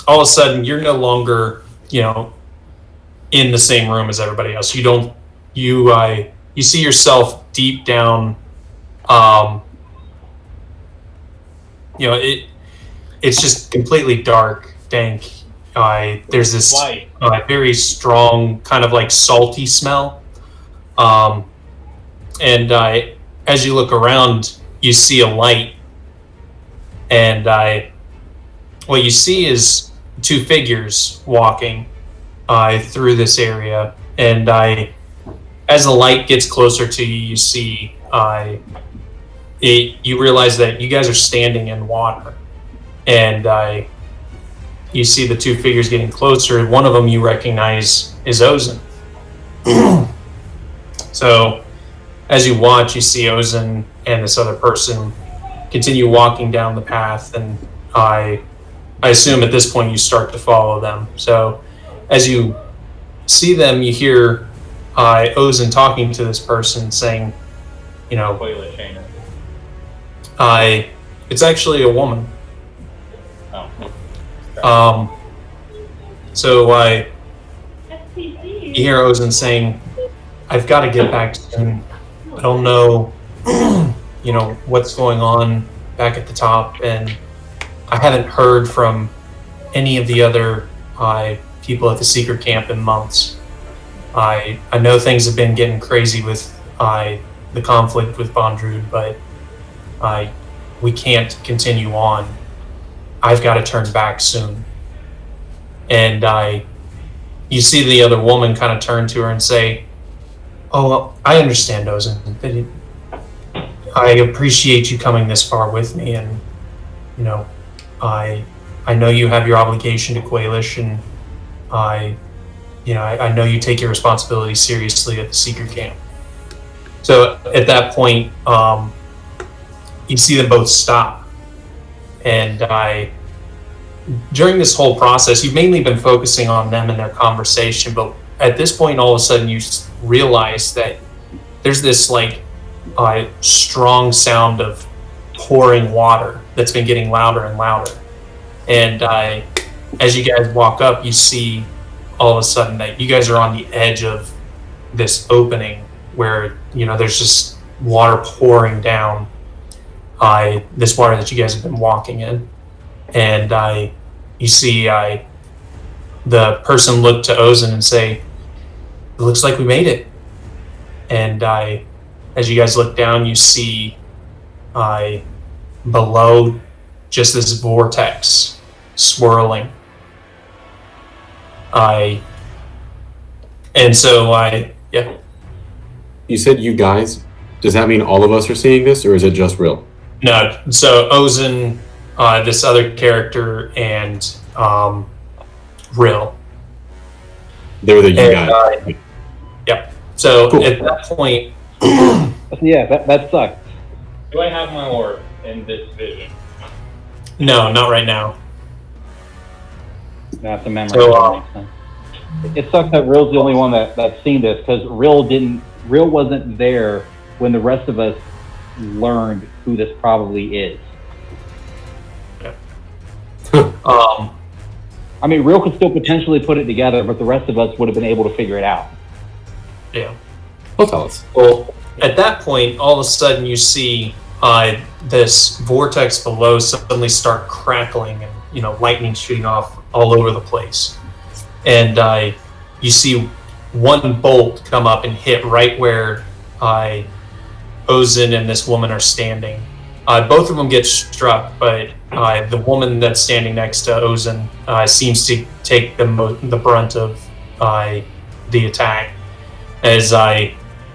all of a sudden, you're no longer, in the same room as everybody else. You see yourself deep down. It's just completely dark, dank. There's this very strong kind of like salty smell. And as you look around, you see a light. And what you see is two figures walking through this area. And as the light gets closer to you, you see you realize that you guys are standing in water. And you see the two figures getting closer. One of them you recognize is Ozen. So as you watch, you see Ozen and this other person continue walking down the path, and I assume at this point you start to follow them. So as you see them, you hear Ozen talking to this person saying, it's actually a woman. So you hear Ozen saying, I've got to get back soon. I don't know, what's going on back at the top, and I haven't heard from any of the other people at the secret camp in months. I know things have been getting crazy with the conflict with Bondrewd, but we can't continue on. I've got to turn back soon. And you see the other woman kind of turn to her and say, oh, well, I understand, Ozen. I appreciate you coming this far with me, and I know you have your obligation to Quailish, and I know you take your responsibility seriously at the secret camp. So at that point, you see them both stop, and during this whole process, you've mainly been focusing on them and their conversation, but at this point, all of a sudden, you realize that there's this strong sound of pouring water that's been getting louder and louder. And as you guys walk up, you see all of a sudden that you guys are on the edge of this opening where, there's just water pouring down this water that you guys have been walking in. And you see the person look to Ozen and say, it looks like we made it. And as you guys look down, you see below just this vortex swirling. Yeah. You said you guys. Does that mean all of us are seeing this, or is it just Rill? No. So Ozen, this other character, and Rill. They were the you guys. Yep. So cool. At that point, yeah, that sucks. Do I have my orb in this vision? No, not right now. That's a memory. So, it sucks that Rill's the only one that's seen this, because Rill wasn't there when the rest of us learned who this probably is. Yeah. I mean, Rill could still potentially put it together, but the rest of us would have been able to figure it out. Yeah. Well, tell us. Well, at that point, all of a sudden you see this vortex below suddenly start crackling, and lightning shooting off all over the place. And you see one bolt come up and hit right where Ozen and this woman are standing. Both of them get struck, but the woman that's standing next to Ozen seems to take the brunt of the attack. As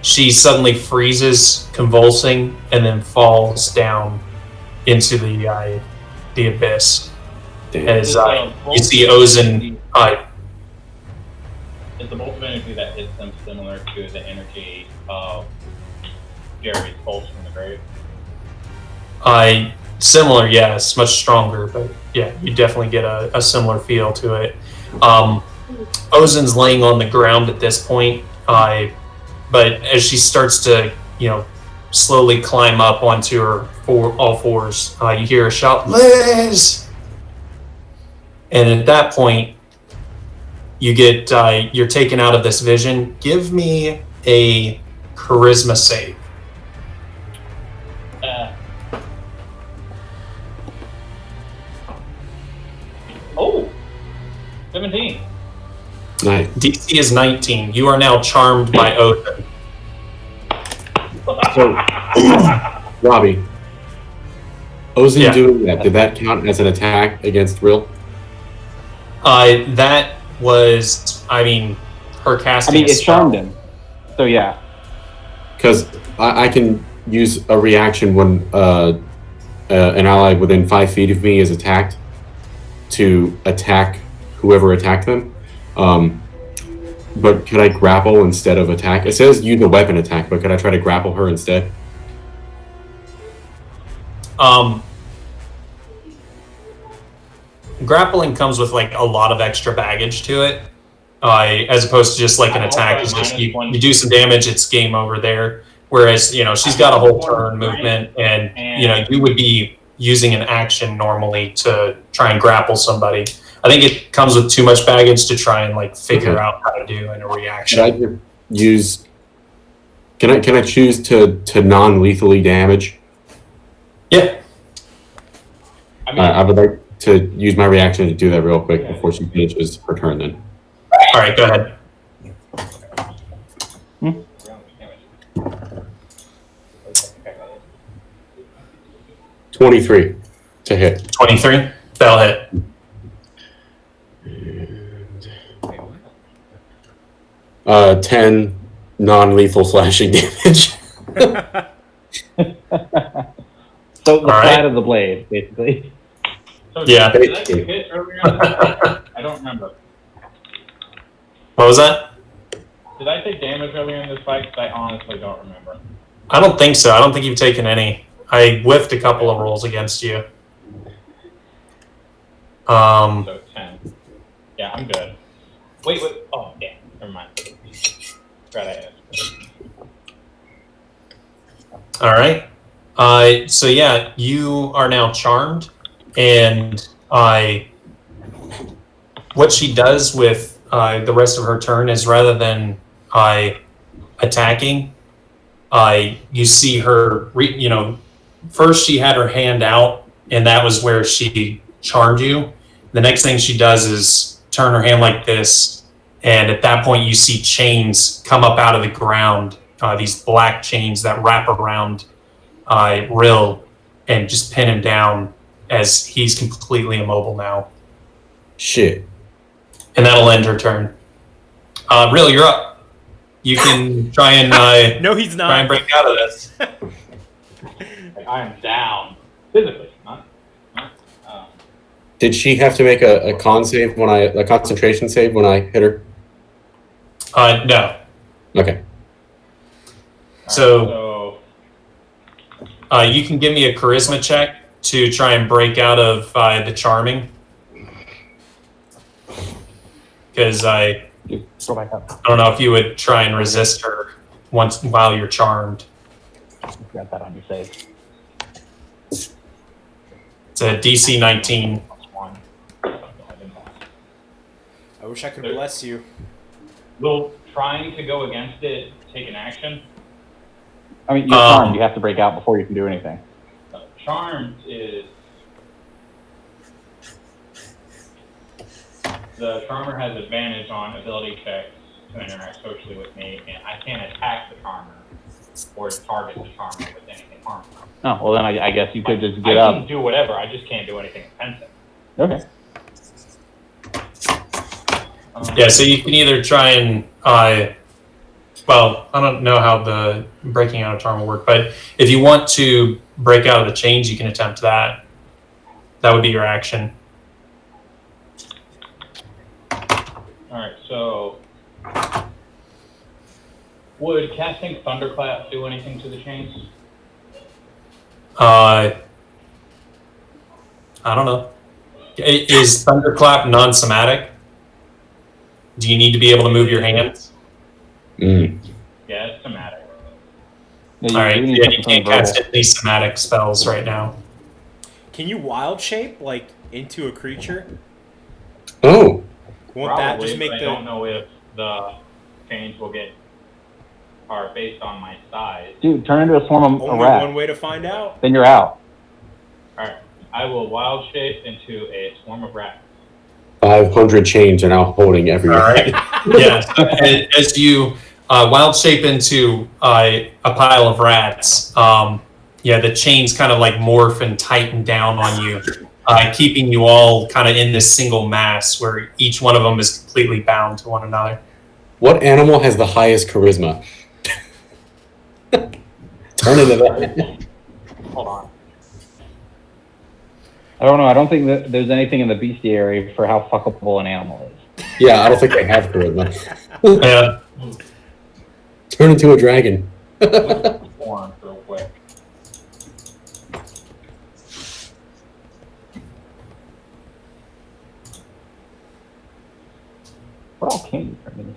she suddenly freezes, convulsing, and then falls down into the abyss. Damn. As you see Ozen. Is the bolt of energy that hits them similar to the energy of Jerry's pulse from the grave? Similar, yes, much stronger, but yeah, you definitely get a similar feel to it. Ozen's laying on the ground at this point, but as she starts to, slowly climb up onto her all fours, you hear her shout, "Liz!" And at that point, you get you're taken out of this vision. Give me a charisma save. 17. Nice. DC is 19. You are now charmed by Ozen. So, Robbie, Ozen Yeah. doing that, did that count as an attack against Rill? That was, her casting. it charmed him. So yeah. Because I can use a reaction when an ally within 5 feet of me is attacked to attack whoever attacked them. But could I grapple instead of attack? It says use a weapon attack, but could I try to grapple her instead? Grappling comes with a lot of extra baggage to it, as opposed to just an attack. It's just you do some damage, it's game over there. Whereas she's got a whole turn movement, and you would be using an action normally to try and grapple somebody. I think it comes with too much baggage to try and figure out how to do in a reaction. Can I use? Can I choose to non-lethally damage? Yeah. I would like to use my reaction to do that real quick before she finishes her turn. Then. All right, go ahead. 23 to hit. 23. That'll hit. And 10 non-lethal slashing damage. So the flat right. of the blade, basically. So Yeah. Did I get hit earlier in the fight? I don't remember. What was that? Did I take damage earlier in this fight? Because I honestly don't remember. I don't think so. I don't think you've taken any. I whiffed a couple of rolls against you. So 10. Yeah, I'm good. Wait. Oh, damn. Never mind. Forgot I asked. All right. So yeah, you are now charmed, and what she does with the rest of her turn is rather than attacking, you see her. First she had her hand out, and that was where she charmed you. The next thing she does is turn her hand like this, and at that point you see chains come up out of the ground. These black chains that wrap around Rill and just pin him down as he's completely immobile now. Shit. And that'll end her turn. Rill, you're up. You can try and No, he's try and not. break out of this. I am down. Physically, not Did she have to make a con save a concentration save when I hit her? No. Okay. So you can give me a charisma check to try and break out of the charming. Because I Go back up. don't know if you would try and resist her while you're charmed. Got that on your save. It's a DC 19. +1. I wish I could bless you. Will trying to go against it take an action? I mean, you're charmed. You have to break out before you can do anything. Charmed is... The Charmer has advantage on ability checks to interact socially with me, and I can't attack the Charmer or target the Charmer with anything harmful. Oh, well then I guess you could just get I can up. do whatever, I just can't do anything offensive. Okay. Yeah, so you can either try and well, I don't know how the breaking out of charm will work, but if you want to break out of the chains, you can attempt that. That would be your action. Alright, so would casting Thunderclap do anything to the chains? I don't know. Is Thunderclap non-somatic? Do you need to be able to move your hands? Mm. Yeah, it's somatic. Yeah, All right, need yeah, you something can't verbal. cast any somatic spells right now. Can you wild shape like into a creature? Oh, Won't that just Probably, make but the? I don't know if the chains will get are based on my size. Dude, turn into a swarm of Only rats. one way to find out. Then you're out. Alright, I will wild shape into a swarm of rats. 500 chains are now holding every All right. rat. Yeah. As you wild shape into a pile of rats, the chains kind of like morph and tighten down on you, keeping you all kind of in this single mass where each one of them is completely bound to one another. What animal has the highest charisma? Turn into that. Hold on. I don't know. I don't think that there's anything in the bestiary for how fuckable an animal is. Yeah, I don't think they have charisma. Yeah. Turn into a dragon. Form real quick. What all can you turn into?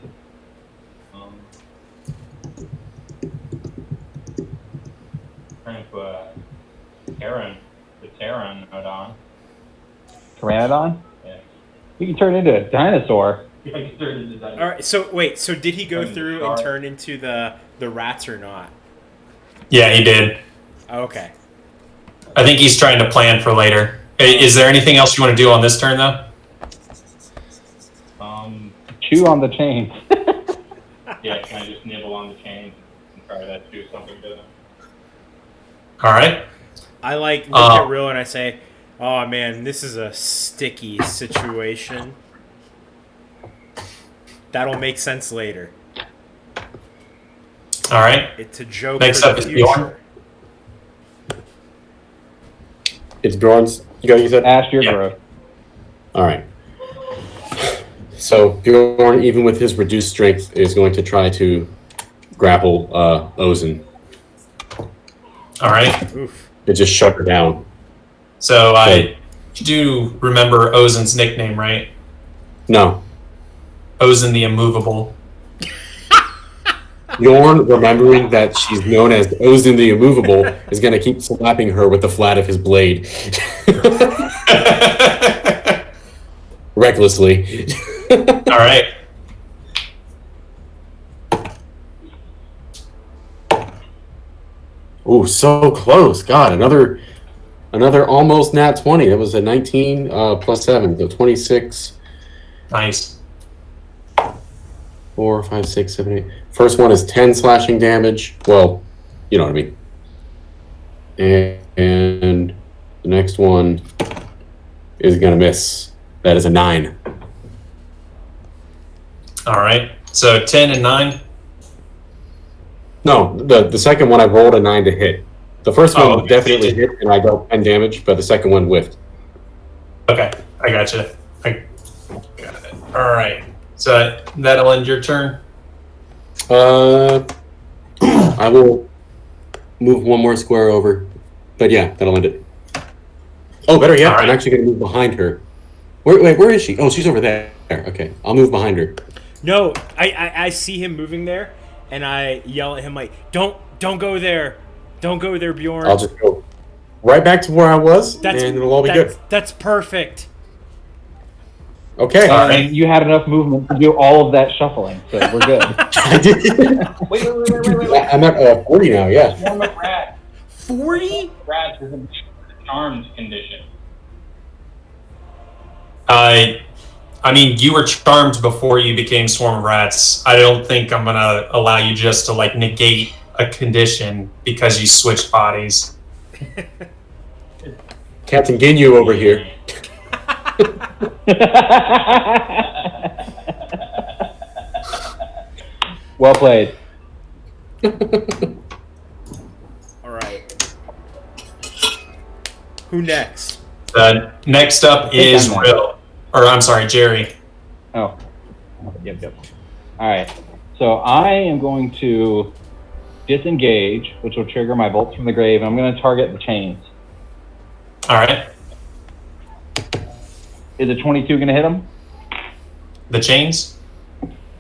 Turn into a Terran Odon. Pteranodon? Yeah. You can turn into a dinosaur. Yeah, I can turn into dinosaur. All right. So wait. So did he go Turn through into and shark. turn into the rats or not? Yeah, he did. Okay. I think he's trying to plan for later. Is there anything else you want to do on this turn, though? Chew on the chain. Yeah, can I just nibble on the chains and try to do something to them? All right. I like look at Rill and I say, "Oh man, this is a sticky situation. That'll make sense later. All right. It's a joke Next for up the is future." It's Bjorn's. You got your Ash your Yeah. growth. All right. So Bjorn, even with his reduced strength, is going to try to grapple Ozen. All right. Oof. To just shut her down. So you do remember Ozen's nickname, right? No. Ozen the Immovable. Bjorn, remembering that she's known as Ozen the Immovable, is going to keep slapping her with the flat of his blade. Recklessly. All right. Ooh, so close. God, another almost nat 20. That was a 19 plus 7, so 26. Nice. 4, 5, 6, 7, 8. First one is 10 slashing damage. Well, you know what I mean. And the next one is going to miss. That is a 9. All right. So 10 and 9. No, the second one I rolled a 9 to hit. The first one okay. definitely hit, and I got 10 damage, but the second one whiffed. Okay, I gotcha. I got it. All right. So that'll end your turn. I will move one more square over. But yeah, that'll end it. Oh, better yet, All right. I'm actually going to move behind her. Where is she? Oh, she's over there. Okay, I'll move behind her. No, I see him moving there, and I yell at him like, "Don't go there, don't go there, Bjorn." I'll just go right back to where I was, and it'll all be good. That's perfect. Okay. All right. And you had enough movement to do all of that shuffling, so we're good. I did. Wait. I'm at 40 now, yeah. Swarm of rats. 40? Rats is a charmed condition. I mean, you were charmed before you became Swarm of Rats. I don't think I'm gonna allow you just to like negate a condition because you switched bodies. Captain Ginyu over here. Well played. All right. Who next? Next up is Rill. Or, I'm sorry, Jerry. Oh. Yep. All right. So I am going to disengage, which will trigger my bolts from the grave, and I'm going to target the chains. All right. Is a 22 going to hit him? The chains?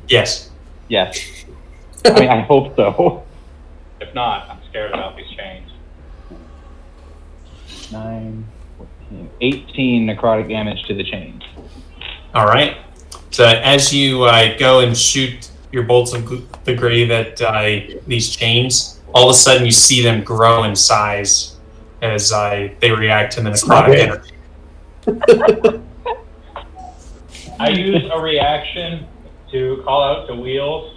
Yes. Yes. I mean, I hope so. If not, I'm scared about these chains. 9, 14, 18 necrotic damage to the chains. All right. So as you go and shoot your bolts of the grave at these chains, all of a sudden you see them grow in size as they react to the necrotic energy. I use a reaction to call out to Wheels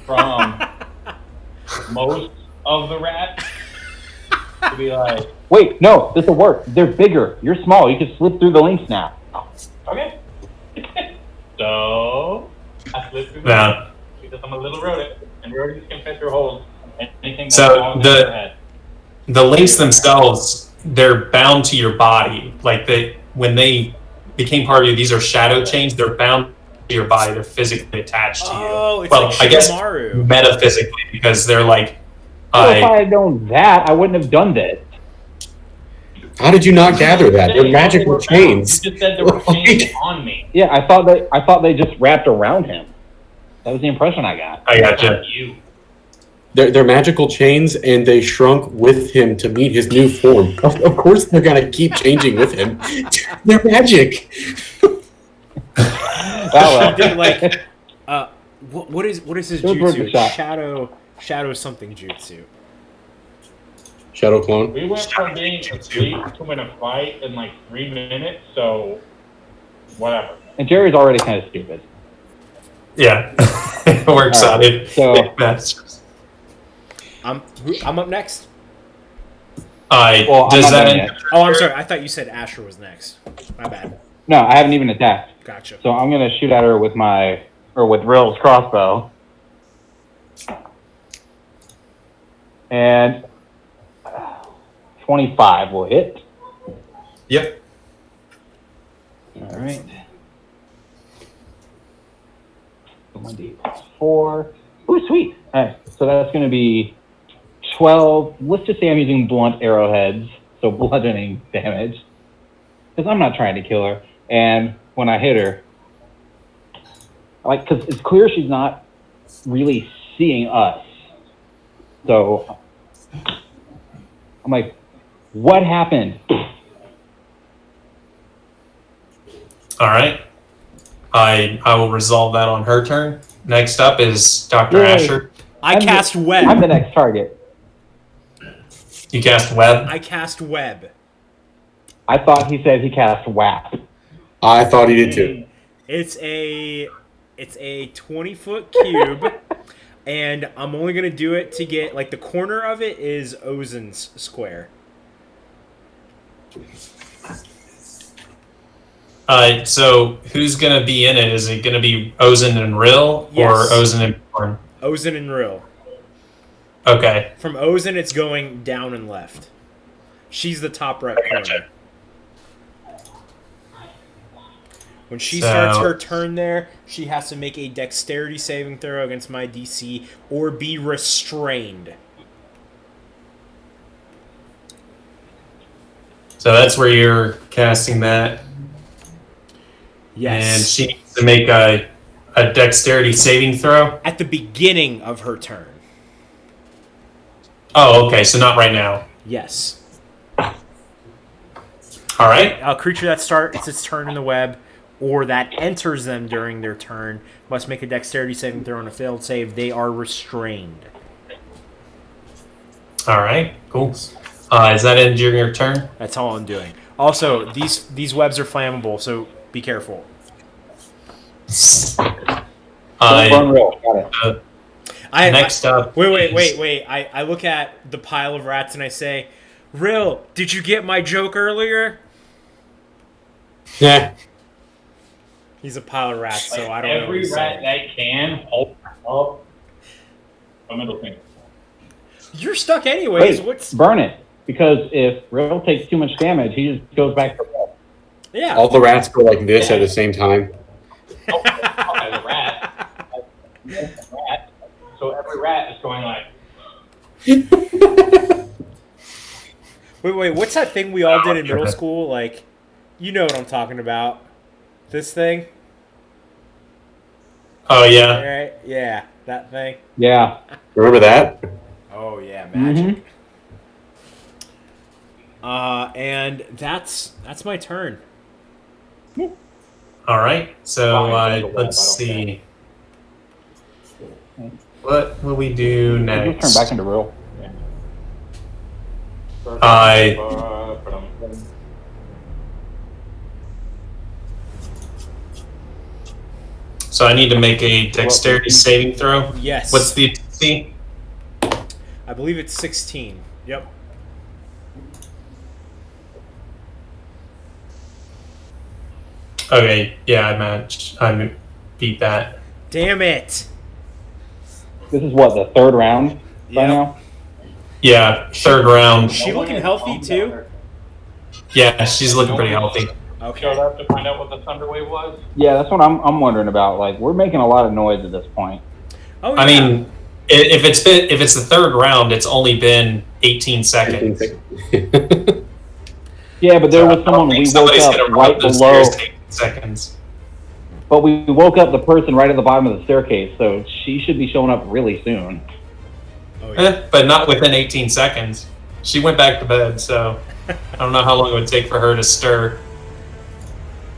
from most of the rats to be like, Wait, no, this will work. They're bigger. You're small. You can slip through the links now. okay. So I slip through the Yeah. because I'm a little rodent, and rodents can fit through holes. Anything that's So long in their head. the links themselves, they're bound to your body. Like when they became part of you, these are shadow chains. They're bound to your body. They're physically attached to you. Oh, it's well, like I guess Shikamaru. metaphysically, because they're like. Well, if I had known that, I wouldn't have done this. How did you not gather that? They're They magical were chains. bound. You just said there were chains on me. Yeah, I thought they just wrapped around him. That was the impression I got. I gotcha. Not you. They're magical chains, and they shrunk with him to meet his new form. Of course, they're gonna keep changing with him. They're magic. Well. Dude, like, what is his It was worth a jutsu? shot. Shadow something jutsu. Shadow clone. We went from being asleep to in a fight in like 3 minutes, so whatever. And Jerry's already kind of stupid. Yeah. We're excited. So- I'm up next. Well, I'm does not that done end? yet. Oh, I'm sorry. I thought you said Asher was next. My bad. No, I haven't even attacked. Gotcha. So I'm gonna shoot at her with with Rill's crossbow. And 25 will hit. Yep. All right. 1d4. Ooh, sweet. All right. So that's going to be 12. Let's just say I'm using blunt arrowheads, so bludgeoning damage. Because I'm not trying to kill her. And when I hit her, because it's clear she's not really seeing us. So I'm like, what happened? All right. I will resolve that on her turn. Next up is Dr. Yay. Asher. I cast web. I'm the next target. You cast web. I cast web. I thought he said he cast WAP. I thought he did too. It's a 20-foot cube, and I'm only gonna do it to get like the corner of it is Ozen's square. So who's gonna be in it? Is it gonna be Ozen and Rill Yes. or Ozen and Bjorn? Ozen and Rill. Okay. From Ozen, it's going down and left. She's the top right corner. When she starts her turn there, she has to make a dexterity saving throw against my DC or be restrained. So that's where you're casting that. Yes. And she needs to make a dexterity saving throw. At the beginning of her turn. Oh, okay. So not right now. Yes. All right. A creature that starts its turn in the web or that enters them during their turn must make a dexterity saving throw on a failed save. They are restrained. All right. Cool. Is that end during your turn? That's all I'm doing. Also, these webs are flammable, so be careful. Burn Rill. Got it. Next up. Wait. I look at the pile of rats and I say, Rill, did you get my joke earlier? Yeah. He's a pile of rats, so Like, I don't know. every rat that can hold up a middle finger. You're stuck anyways. Wait, burn it. Because if Rill takes too much damage, he just goes back to Rill. Yeah. All the rats go like this at the same time. As a rat. So every rat is going like. Wait, what's that thing we all did in middle school? Like, you know what I'm talking about. This thing? Oh, yeah. Right? Yeah, that thing. Yeah. Remember that? Oh, yeah, magic. And that's my turn. All right. So Fine, let's see. What will we do Just next? turn back into Rill. So I need to make a dexterity saving throw. Yes. What's the DC? I believe it's 16. Yep. Okay, yeah, I beat that. Damn it. This is what, the third round by Yep. now? Yeah, third round. Is she looking healthy too? Yeah, she's looking pretty healthy. Okay. Showed up to find out what the Thunderwave was. Yeah, that's what I'm wondering about. Like, we're making a lot of noise at this point. Oh, yeah. I mean, if it's the third round, it's only been 18 seconds. Yeah, but there was someone we woke up right below. Seconds. But we woke up the person right at the bottom of the staircase, so she should be showing up really soon. Oh, yeah. But not within 18 seconds. She went back to bed, so I don't know how long it would take for her to stir.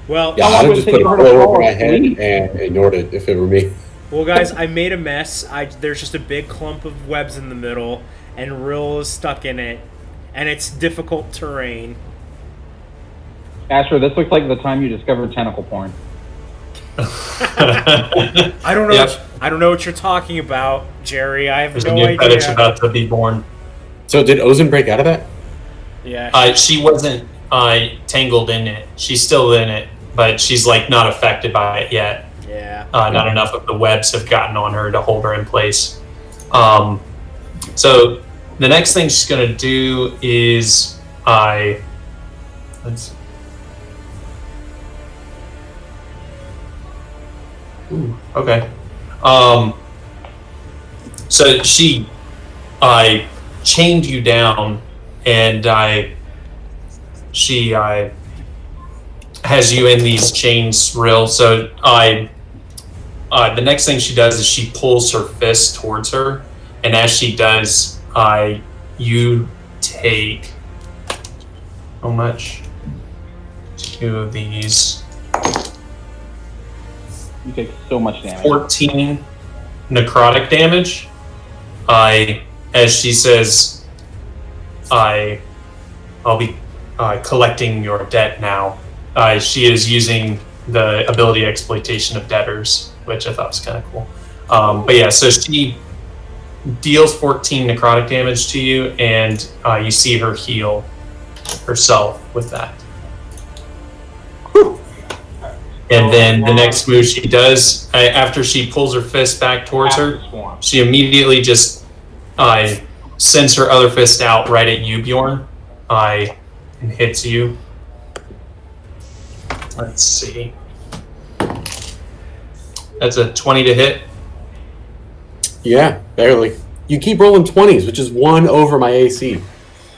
Well, Yeah, I would just put a pillow over my head and ignored it if it were me. well, guys, I made a mess. There's just a big clump of webs in the middle, and Rill is stuck in it, and it's difficult terrain. Asher, this looks like the time you discovered tentacle porn. I don't know. Yep. I don't know what you're talking about, Jerry. I have There's no a new fetish idea. about to be born. So did Ozen break out of that? Yeah. She wasn't tangled in it. She's still in it, but she's like not affected by it yet. Yeah. Not enough of the webs have gotten on her to hold her in place. So the next thing she's gonna do is let's see. Ooh, okay. So she chained you down, and she has you in these chains, Rill. So the next thing she does is she pulls her fist towards her, and as she does, you take how much? 2 of these. You take so much damage. 14 necrotic damage. As she says, I'll be collecting your debt now. She is using the ability exploitation of debtors, which I thought was kind of cool. But yeah, so she deals 14 necrotic damage to you, and you see her heal herself with that. And then the next move she does, after she pulls her fist back towards her, she immediately just sends her other fist out right at you, Bjorn, and hits you. Let's see. That's a 20 to hit. Yeah, barely. You keep rolling 20s, which is 1 over my AC.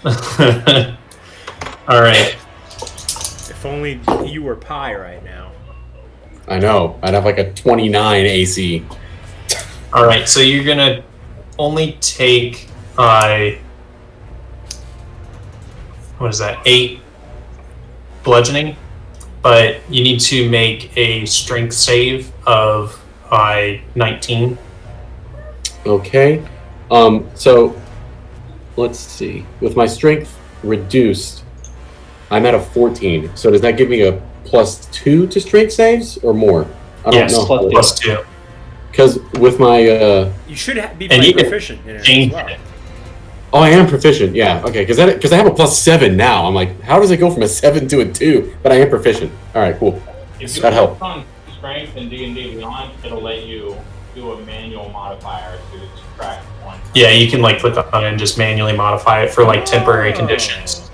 All right. If only you were Pi right now. I know. I'd have like a 29 AC. All right. So you're gonna only take what is that? 8 bludgeoning, but you need to make a strength save of 19. Okay. So let's see. With my strength reduced, I'm at a 14. So does that give me a +2 to strength saves or more? I don't know. +2. Because with my You should be And you can proficient in it as change well. it. oh, I am proficient. Yeah. Okay. Because I have a +7 now. I'm like, how does it go from a 7 to a 2? But I am proficient. All right. Cool. If you That helped. click on strength in D&D Beyond, it'll let you do a manual modifier to subtract points Yeah, you can like click on it and just manually modify it for like temporary conditions.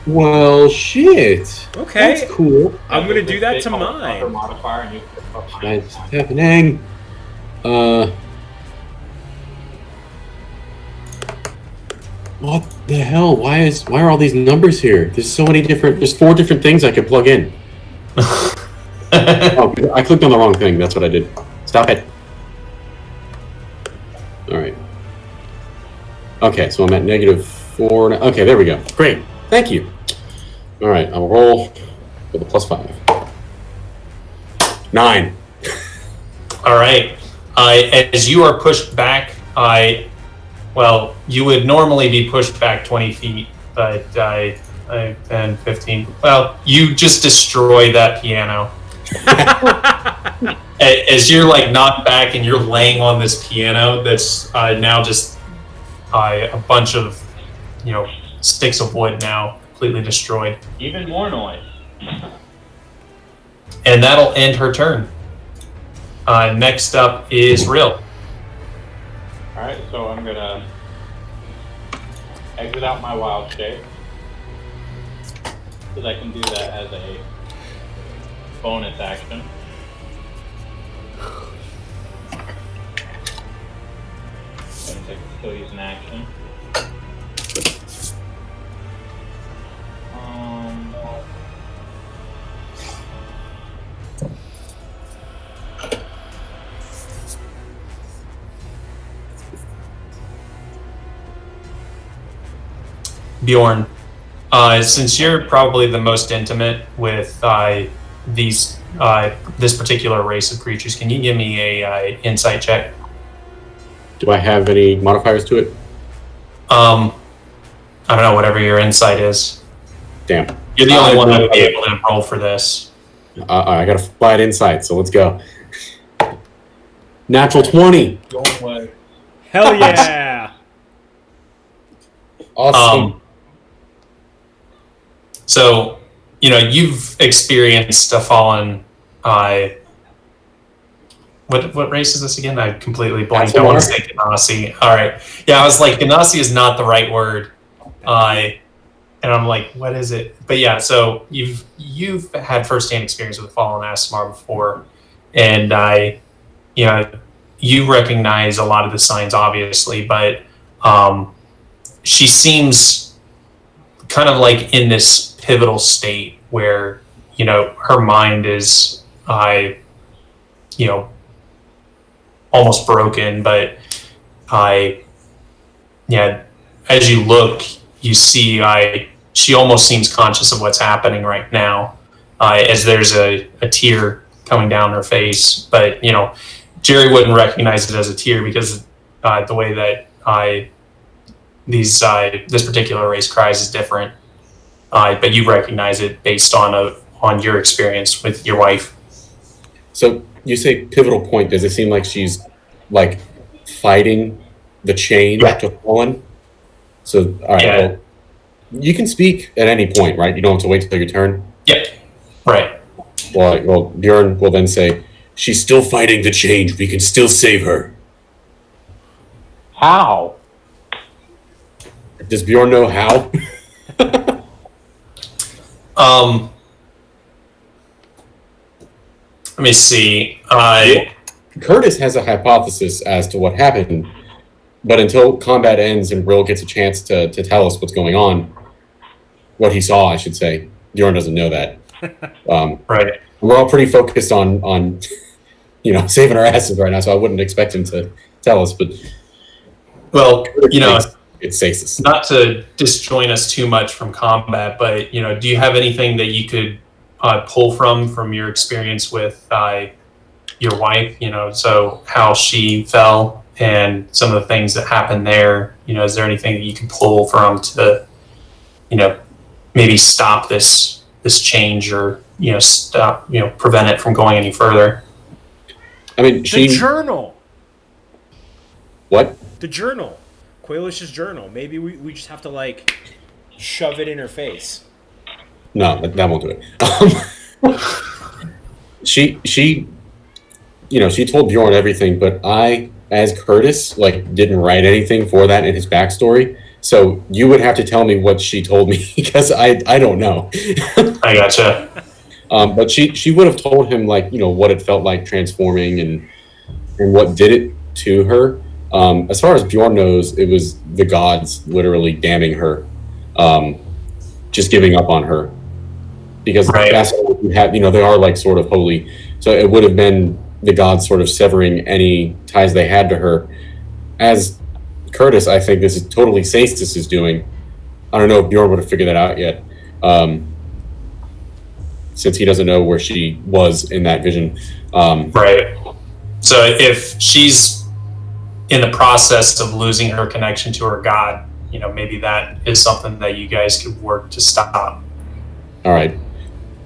Well, shit. Okay. That's cool. I'm gonna do that to mine. Modifier and you That's happening. What the hell? Why are all these numbers here? There's 4 different things I could plug in. Oh, I clicked on the wrong thing. That's what I did. Stop it. All right. Okay, so I'm at -4 now. Okay, there we go. Great. Thank you. All right, I'll roll with a +5. 9. All right. As you are pushed back, well, you would normally be pushed back 20 feet, but 10, 15. Well, you just destroy that piano. As you're like knocked back and you're laying on this piano that's now just a bunch of, sticks of wood now completely destroyed. Even more noise. And that'll end her turn. Next up is Rill. Alright, so I'm gonna exit out my wild shape. Because I can do that as a bonus action. And I can still use an action. Bjorn, since you're probably the most intimate with this particular race of creatures, can you give me a insight check? Do I have any modifiers to it? I don't know, whatever your insight is. Damn. You're the only one that would be able to roll for this. I got a flat insight, so let's go. Natural 20. Hell yeah! Awesome. So, you've experienced a fallen. What race is this again? I completely blanked. I want to say Genasi. All right. Yeah, I was like, Genasi is not the right word. And I'm like, what is it? But yeah, so you've had firsthand experience with fallen Aasimar before, and you recognize a lot of the signs, obviously, but she seems kind of like in this pivotal state where, her mind is, almost broken, but as you look, you see, she almost seems conscious of what's happening right now, as there's a tear coming down her face, but, Jerry wouldn't recognize it as a tear because the way that this particular race cries is different, but you recognize it based on your experience with your wife. So you say pivotal point. Does it seem like she's like fighting the change to Fallen? So all right, well, you can speak at any point, right? You don't have to wait till your turn. Yep. Right. Well, Bjorn will then say, "She's still fighting the change. We can still save her." How? Does Bjorn know how? Let me see. Curtis has a hypothesis as to what happened, but until combat ends and Rill gets a chance to tell us what's going on, what he saw, I should say, Bjorn doesn't know that. Right. We're all pretty focused on saving our asses right now, so I wouldn't expect him to tell us. But well, it's stasis. Not to disjoin us too much from combat, but do you have anything that you could pull from your experience with your wife? So how she fell and some of the things that happened there. Is there anything that you can pull from to, maybe stop this change or stop prevent it from going any further? I mean, the journal. What? The journal. Quailish's journal. Maybe we just have to shove it in her face. No, that won't do it. She told Bjorn everything, but I as Curtis, like, didn't write anything for that in his backstory. So you would have to tell me what she told me because I don't know. I gotcha. But she would have told him, like, what it felt like transforming and what did it to her. As far as Bjorn knows, it was the gods literally damning her, just giving up on her, because that's all you have. They are like sort of holy, so it would have been the gods sort of severing any ties they had to her. As Curtis, I think this is totally Saestus is doing. I don't know if Bjorn would have figured that out yet, since he doesn't know where she was in that vision. Right. So if she's in the process of losing her connection to her god, maybe that is something that you guys could work to stop. All right.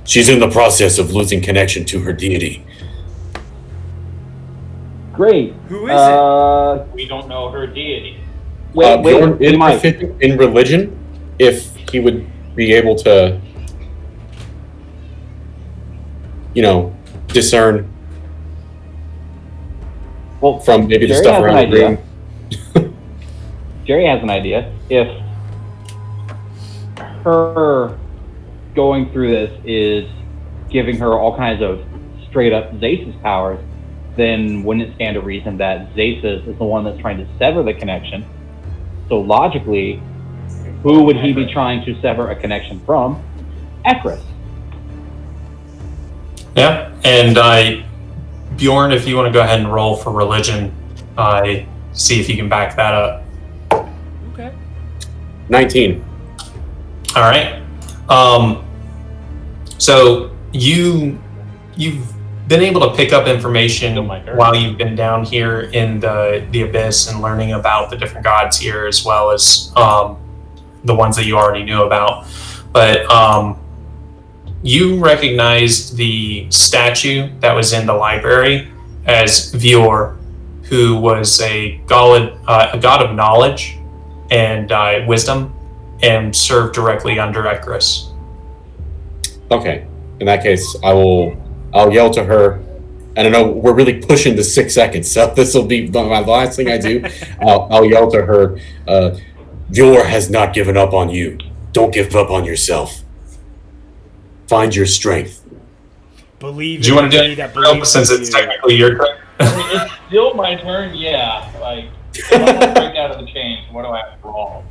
She's in the process of losing connection to her deity. Great. Who is it? We don't know her deity. Bjorn is proficient in religion, if he would be able to, discern from maybe the Jerry stuff around the room. Jerry has an idea. If her going through this is giving her all kinds of straight up Zace's powers, then wouldn't it stand to reason that Zace's is the one that's trying to sever the connection? So logically, who would he be trying to sever a connection from? Ekris. Yeah, and Bjorn, if you want to go ahead and roll for religion, see if you can back that up. Okay. 19. All right. So you've been able to pick up information while you've been down here in the abyss and learning about the different gods here, as well as the ones that you already knew about. But you recognized the statue that was in the library as Bjorn, who was a god of knowledge and wisdom, and served directly under Ekris. Okay. In that case, I'll yell to her. I don't know, we're really pushing the 6 seconds, so this will be my last thing I do. I'll yell to her, Bjorn has not given up on you. Don't give up on yourself. Find your strength. Believe. Do you want to do it since it's technically your turn? It's still my turn, yeah. Like, I'm gonna break out of the chains. What do I have to roll?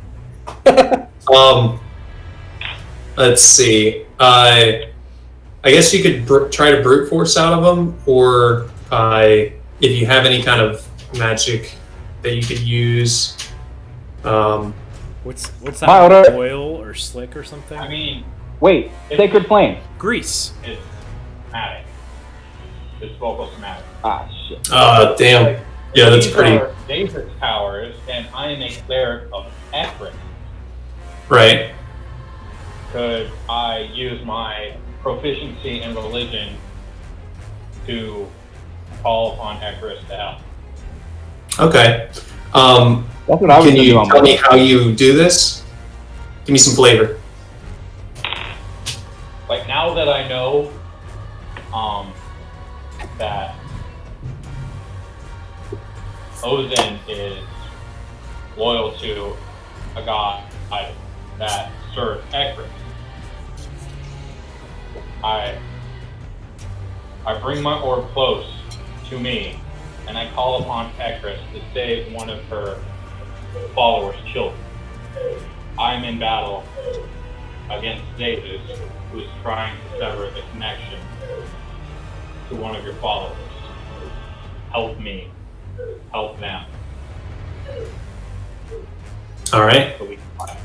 Let's see. I guess you could try to brute force out of them, or if you have any kind of magic that you could use. What's that? Oil or slick or something? I mean, wait, Sacred Flame. Grease. It's somatic. It's vocal somatic. Ah, shit. Damn. Yeah, that's pretty. David's powers, and I am a cleric of Ekris. Right. Could I use my proficiency in religion to call upon Ekris to help? Okay. That's what I was Can gonna you do on tell my me how you do this? Give me some flavor. Like, now that I know that Odin is loyal to a god that serves Ekris, I bring my orb close to me, and I call upon Ekris to save one of her followers' children. I'm in battle against David, who's trying to sever the connection to one of your followers. Help me. Help them. All right. So we can fight.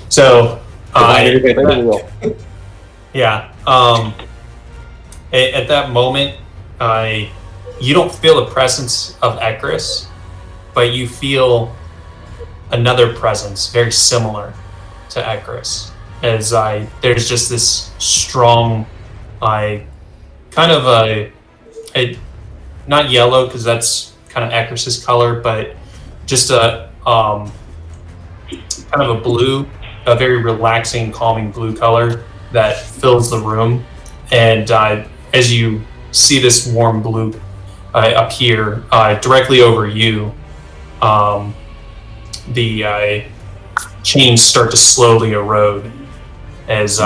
So, Yeah. At that moment, you don't feel the presence of Ekris, but you feel another presence very similar to Ekris. As there's just this strong, kind of a not yellow because that's kind of Ekris's color, but just a kind of a blue, a very relaxing, calming blue color that fills the room. And as you see this warm blue appear directly over you. The chains start to slowly erode as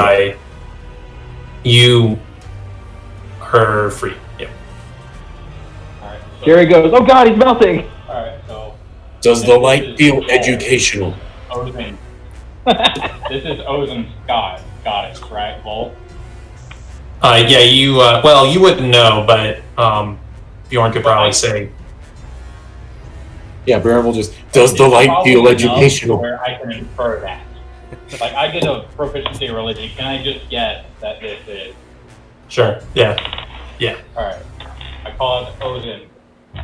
you are free. Yep. Alright, so, Jerry goes, oh god, he's melting! Alright, so... Does the light feel educational? Ozen. This is Ozen's goddess, right, Vol? Yeah, you, well, you wouldn't know, but Bjorn could probably say. Yeah, Bjorn will just, does the light feel educational? Where I can infer that. Like, I get a proficiency in religion. Can I just guess that this is? Sure, yeah. Alright. I call out Ozen.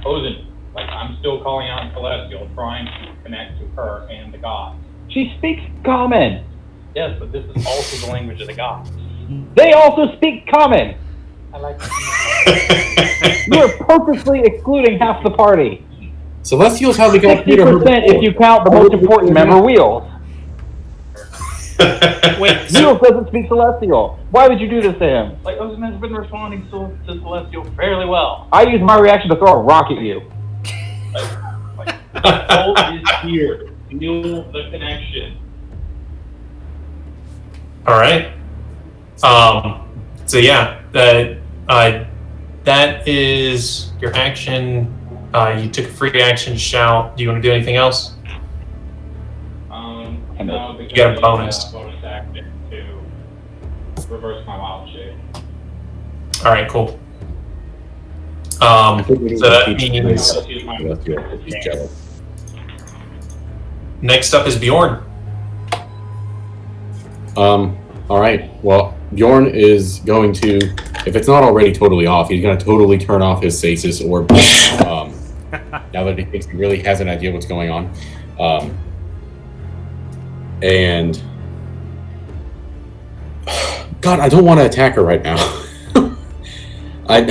Ozen, like, I'm still calling out Celestial, trying to connect to her and the gods. She speaks common! Yes, but this is also the language of the gods. They also speak common! I like You're purposely excluding half the party. Celestials have the 60% if you count the most important member, Wheels. Wait, Wheels doesn't speak Celestial. Why would you do this to him? Like, Ozen has been responding to Celestial fairly well. I used my reaction to throw a rock at you. Like the soul is here. Feel the connection. All right. So yeah, that is your action. You took a free action to shout. Do you want to do anything else? No, You get a bonus. Bonus action to reverse my wild shape. All right, cool. So that means He's jealous. next up is Bjorn. All right. Well, Bjorn is going to, if it's not already totally off, he's going to totally turn off his stasis orb. Now that he thinks he really has an idea what's going on. And God, I don't want to attack her right now. I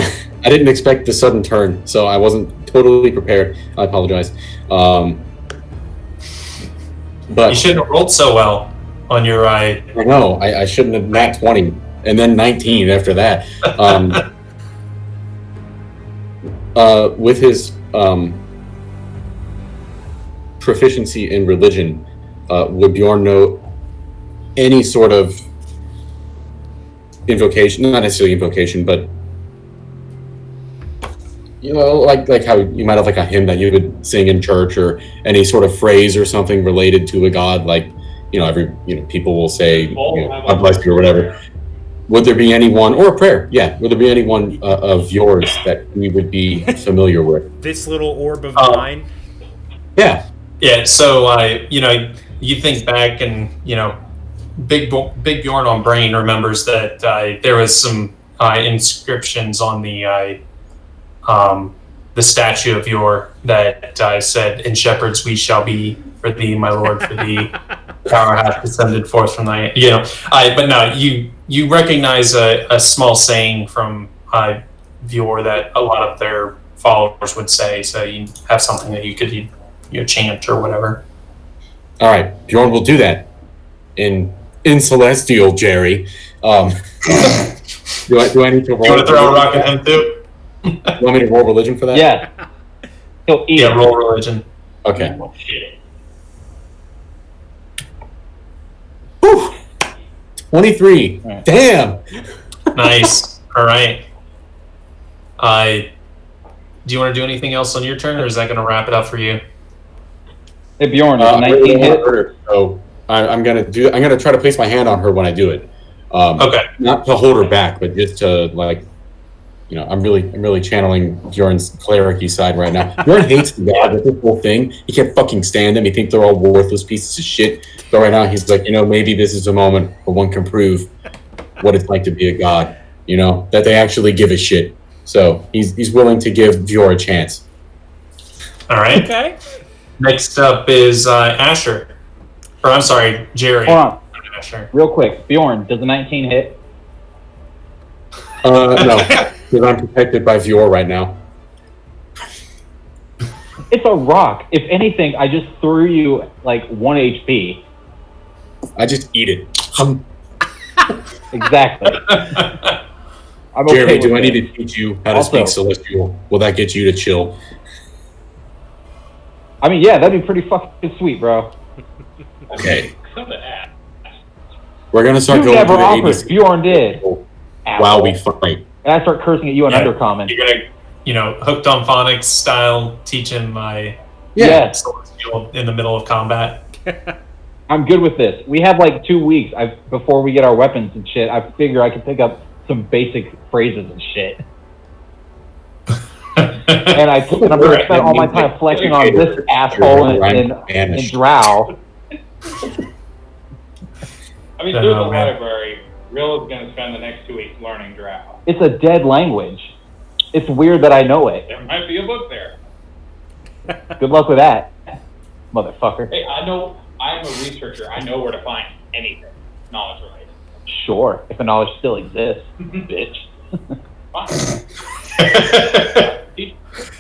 didn't expect the sudden turn, so I wasn't totally prepared. I apologize. But You shouldn't have rolled so well on your I know I shouldn't have nat 20 and then 19 after that. With his proficiency in religion, would Bjorn know any sort of invocation? Not necessarily invocation, but you know, like how you might have like a hymn that you would sing in church, or any sort of phrase or something related to a god, like people will say, God bless you or whatever. Would there be anyone, or a prayer? Yeah, would there be anyone of yours that we would be familiar with? This little orb of mine. Yeah. Yeah, so you think back, and Big Bjorn on Brain remembers that there was some inscriptions on the statue of yore that said, "In shepherds we shall be, for thee, my lord, for thee, power hath descended forth from thy." But no, you recognize a small saying from Bjorn that a lot of their followers would say. So you have something that you could chant or whatever. All right, Bjorn will do that in Celestial, Jerry. Do I need to roll? You want to throw a rock at him too? You want me to roll religion for that? Yeah. He'll eat it. Roll religion. Okay. Oh, shit. Whew. 23. Right. Damn. Nice. All right. Do you want to do anything else on your turn, or is that going to wrap it up for you? Hey Bjorn, I 19 really hit. want her, so I'm gonna try to place my hand on her when I do it. Okay. Not to hold her back, but just to I'm really channeling Bjorn's cleric-y side right now. Bjorn hates the god with this whole thing. He can't fucking stand them. He thinks they're all worthless pieces of shit. But right now he's like, maybe this is a moment where one can prove what it's like to be a god. That they actually give a shit. So he's willing to give Bjorn a chance. All right. Okay. Next up is Asher. Or I'm sorry, Jerry. Hold on, Asher. real quick. Bjorn, does the 19 hit? No, because I'm protected by Bjorn right now. It's a rock. If anything, I just threw you like 1 HP. I just eat it. Exactly. I'm Jerry, okay do I with need it. to teach you how to Also- speak Celestial? Will that get you to chill? I mean, yeah, that'd be pretty fucking sweet, bro. Okay. Something to add. We're gonna start You going never through the offered. ABC Bjorn did. while we fight. And I start cursing at you in Yeah. Undercommon. You're gonna, hooked on phonics style, teaching my Yes, celestial in the middle of combat. I'm good with this. We have like 2 weeks before we get our weapons and shit. I figure I can pick up some basic phrases and shit. And I'm going to spend all my time flexing on this asshole in Drow. I mean, through the library, Rill is going to spend the next 2 weeks learning Drow. It's a dead language. It's weird that I know it. There might be a book there. Good luck with that, motherfucker. Hey, I know. I'm a researcher. I know where to find anything knowledge related. Sure, if the knowledge still exists, bitch. Fine.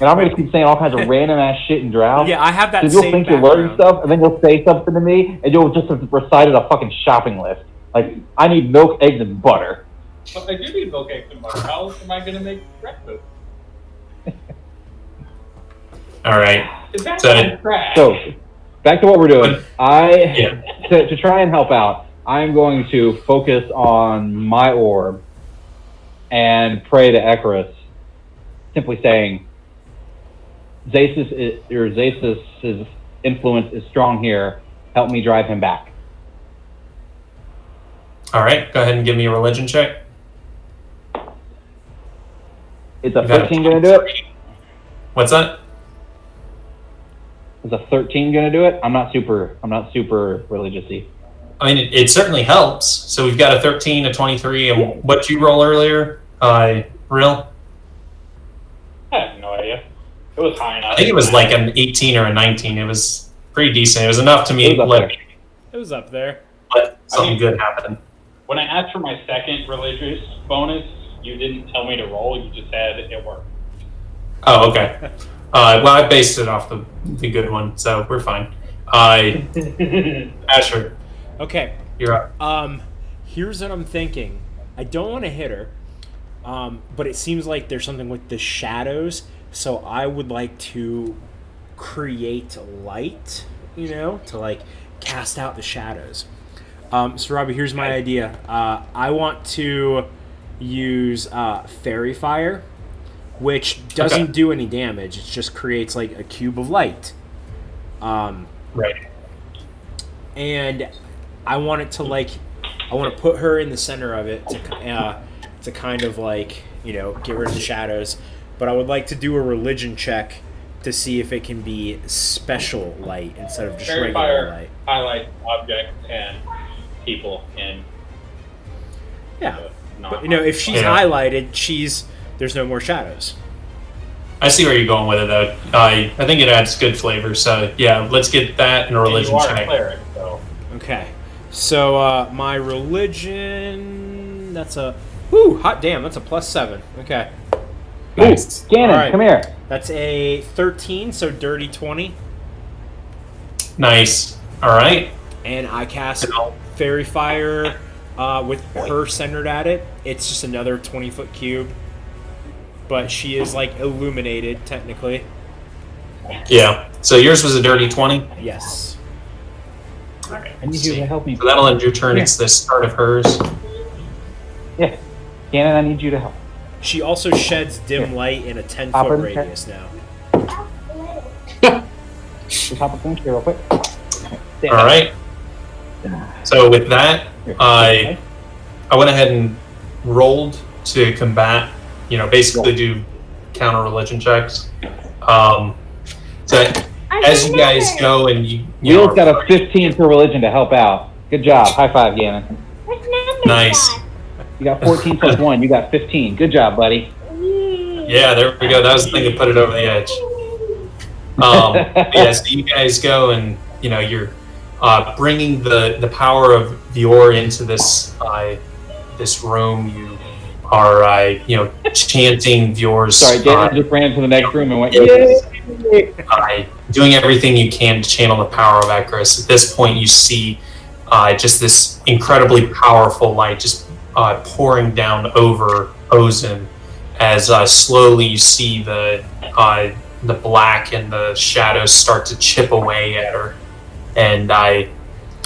And I'm going to keep saying all kinds of random ass shit in Drow. Yeah, I have that Because you'll same think you're learning stuff, and then you'll say something to me, and you'll just have recited a fucking shopping list. Like, I need milk, eggs, and butter. But I do need milk, eggs, and butter. How else am I going to make breakfast? All right. Is that So- trash? So, back to what we're doing. To try and help out, I'm going to focus on my orb and pray to Ekarus, simply saying, Zasus' influence is strong here. Help me drive him back. All right. Go ahead and give me a religion check. Is a You got 13 going to do it? What's that? Is a 13 going to do it? I'm not super religious-y. I mean, it certainly helps. So we've got a 13, a 23, and what did you roll earlier? Rill? I have no idea. It was high enough. I think it was like an 18 or a 19. It was pretty decent. It was enough to me It was up let, there. It was up there. let something good happen. When I asked for my second religious bonus, you didn't tell me to roll. You just said it worked. Oh, okay. Well, I based it off the good one, so we're fine. Asher, Okay. you're up. Here's what I'm thinking. I don't want to hit her, but it seems like there's something with the shadows, so I would like to create light, to like cast out the shadows. So Robbie, here's my idea. I want to use Fairy Fire, which doesn't do any damage. It just creates like a cube of light. Right. And I want it to I want to put her in the center of it to kind of like, get rid of the shadows. But I would like to do a religion check to see if it can be special light instead of just Fairy regular fire light. highlights objects and people in. Yeah. the But, if she's highlighted, there's no more shadows. I see where you're going with it, though. I think it adds good flavor. So yeah, let's get that in a religion you are check. a cleric, so. Okay. So my religion, that's a hot damn, that's a +7. Okay. Nice. Gannon, All right. come here. That's a 13, so dirty 20. Nice. All right. And I cast Fairy Fire with her centered at it. It's just another 20-foot cube. But she is, illuminated, technically. Yeah. So yours was a dirty 20. Yes. All right. I need you to help me. So that'll end your turn. It's the start of hers. Yeah. Gannon, I need you to help. She also sheds dim light in a 10-foot radius now. Just hop up in here real quick. All right. So with that, I went ahead and rolled to combat. Basically do counter religion checks. So as you guys go and you Wheel's got a 15 for religion to help out. Good job. High five, Gannon. nice. You got 14 plus 1. You got 15. Good job, buddy. Yeah, there we go. That was the thing that put it over the edge. So you guys go and you're bringing the power of Bjorn into this this room. You are chanting Bjorn's. Sorry, Gannon just ran to the next room and went, doing everything you can to channel the power of Ekarus. At this point, you see just this incredibly powerful light just pouring down over Ozen as slowly you see the black and the shadows start to chip away at her, and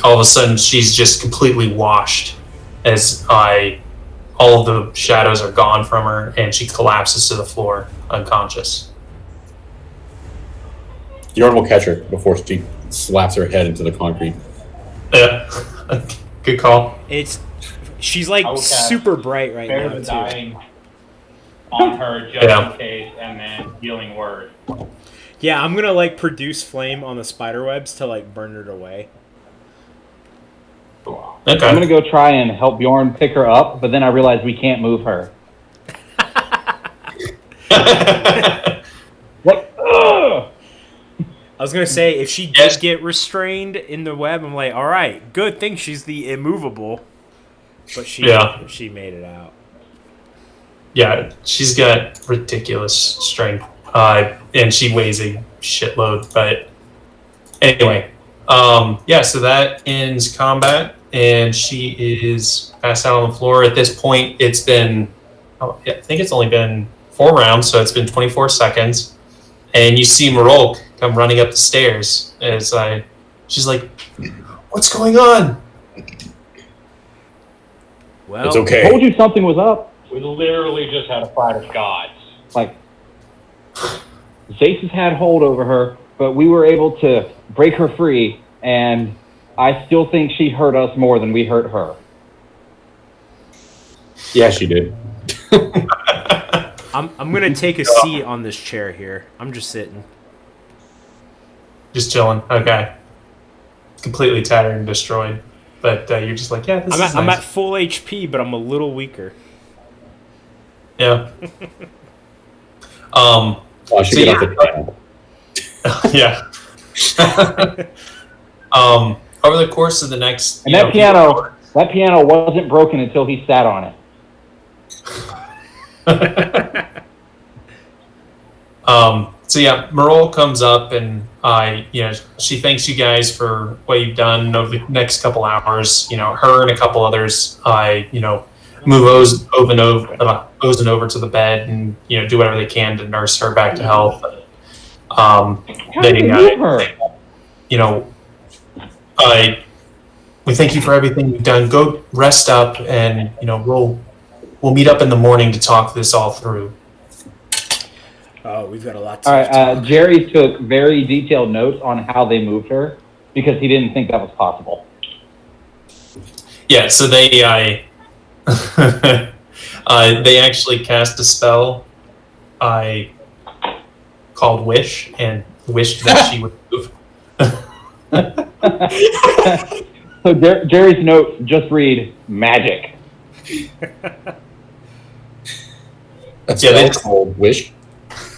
all of a sudden she's just completely washed as all of the shadows are gone from her, and she collapses to the floor unconscious. Bjorn will catch her before she slaps her head into the concrete. Yeah, good call. She's like super bright right now too. Dying on her just in case, and then healing word. Yeah, I'm gonna like produce flame on the spider webs to like burn it away. Okay. I'm gonna go try and help Bjorn pick her up, but then I realize we can't move her. What? Ugh! I was gonna say if she did get restrained in the web, I'm like, all right, good thing she's the immovable. But she made it out. Yeah, she's got ridiculous strength, and she weighs a shitload. But anyway, so that ends combat, and she is passed out on the floor. At this point, I think it's only been 4 rounds, so it's been 24 seconds. And you see Marolk come running up the stairs as she's like, "What's going on?" Well, it's okay. I told you something was up. We literally just had a fight of gods. Like, Zace has had hold over her, but we were able to break her free, and I still think she hurt us more than we hurt her. Yeah, she did. I'm gonna take a seat on this chair here. I'm just sitting. Just chilling. Okay. Completely tattered and destroyed. But you're just like, yeah, this is nice. I'm at full HP, but I'm a little weaker. Yeah. I should get off the piano. Yeah. Over the course of the next... And that piano wasn't broken until he sat on it. So yeah, Merle comes up and she thanks you guys for what you've done over the next couple hours. Her and a couple others, move Ozen over to the bed and do whatever they can to nurse her back to health. We thank you for everything you've done. Go rest up, and we'll meet up in the morning to talk this all through. Oh, we've got a lot to All right, Jerry took very detailed notes on how they moved her because he didn't think that was possible. Yeah, so they they actually cast a spell called Wish and wished that she would move. So Jerry's notes just read magic. That's they called Wish.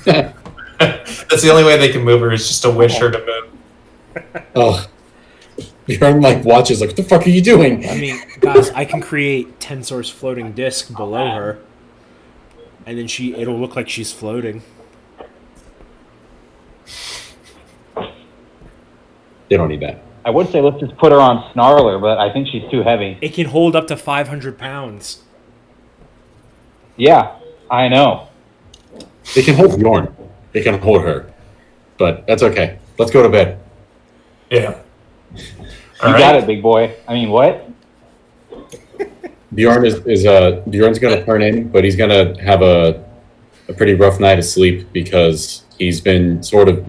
That's the only way they can move her is just to wish her to move. Oh, Bjorn watches what the fuck are you doing? I mean, guys, I can create Tensor's floating disc below her, and then it'll look like she's floating. They don't need that. I would say let's just put her on Snarler, but I think she's too heavy. It can hold up to 500 pounds. Yeah, I know. They can hold Bjorn. They can hold her. But that's okay. Let's go to bed. Yeah. You got it, big boy. I mean, what? Bjorn Bjorn's gonna turn in, but he's gonna have a pretty rough night of sleep because he's been sort of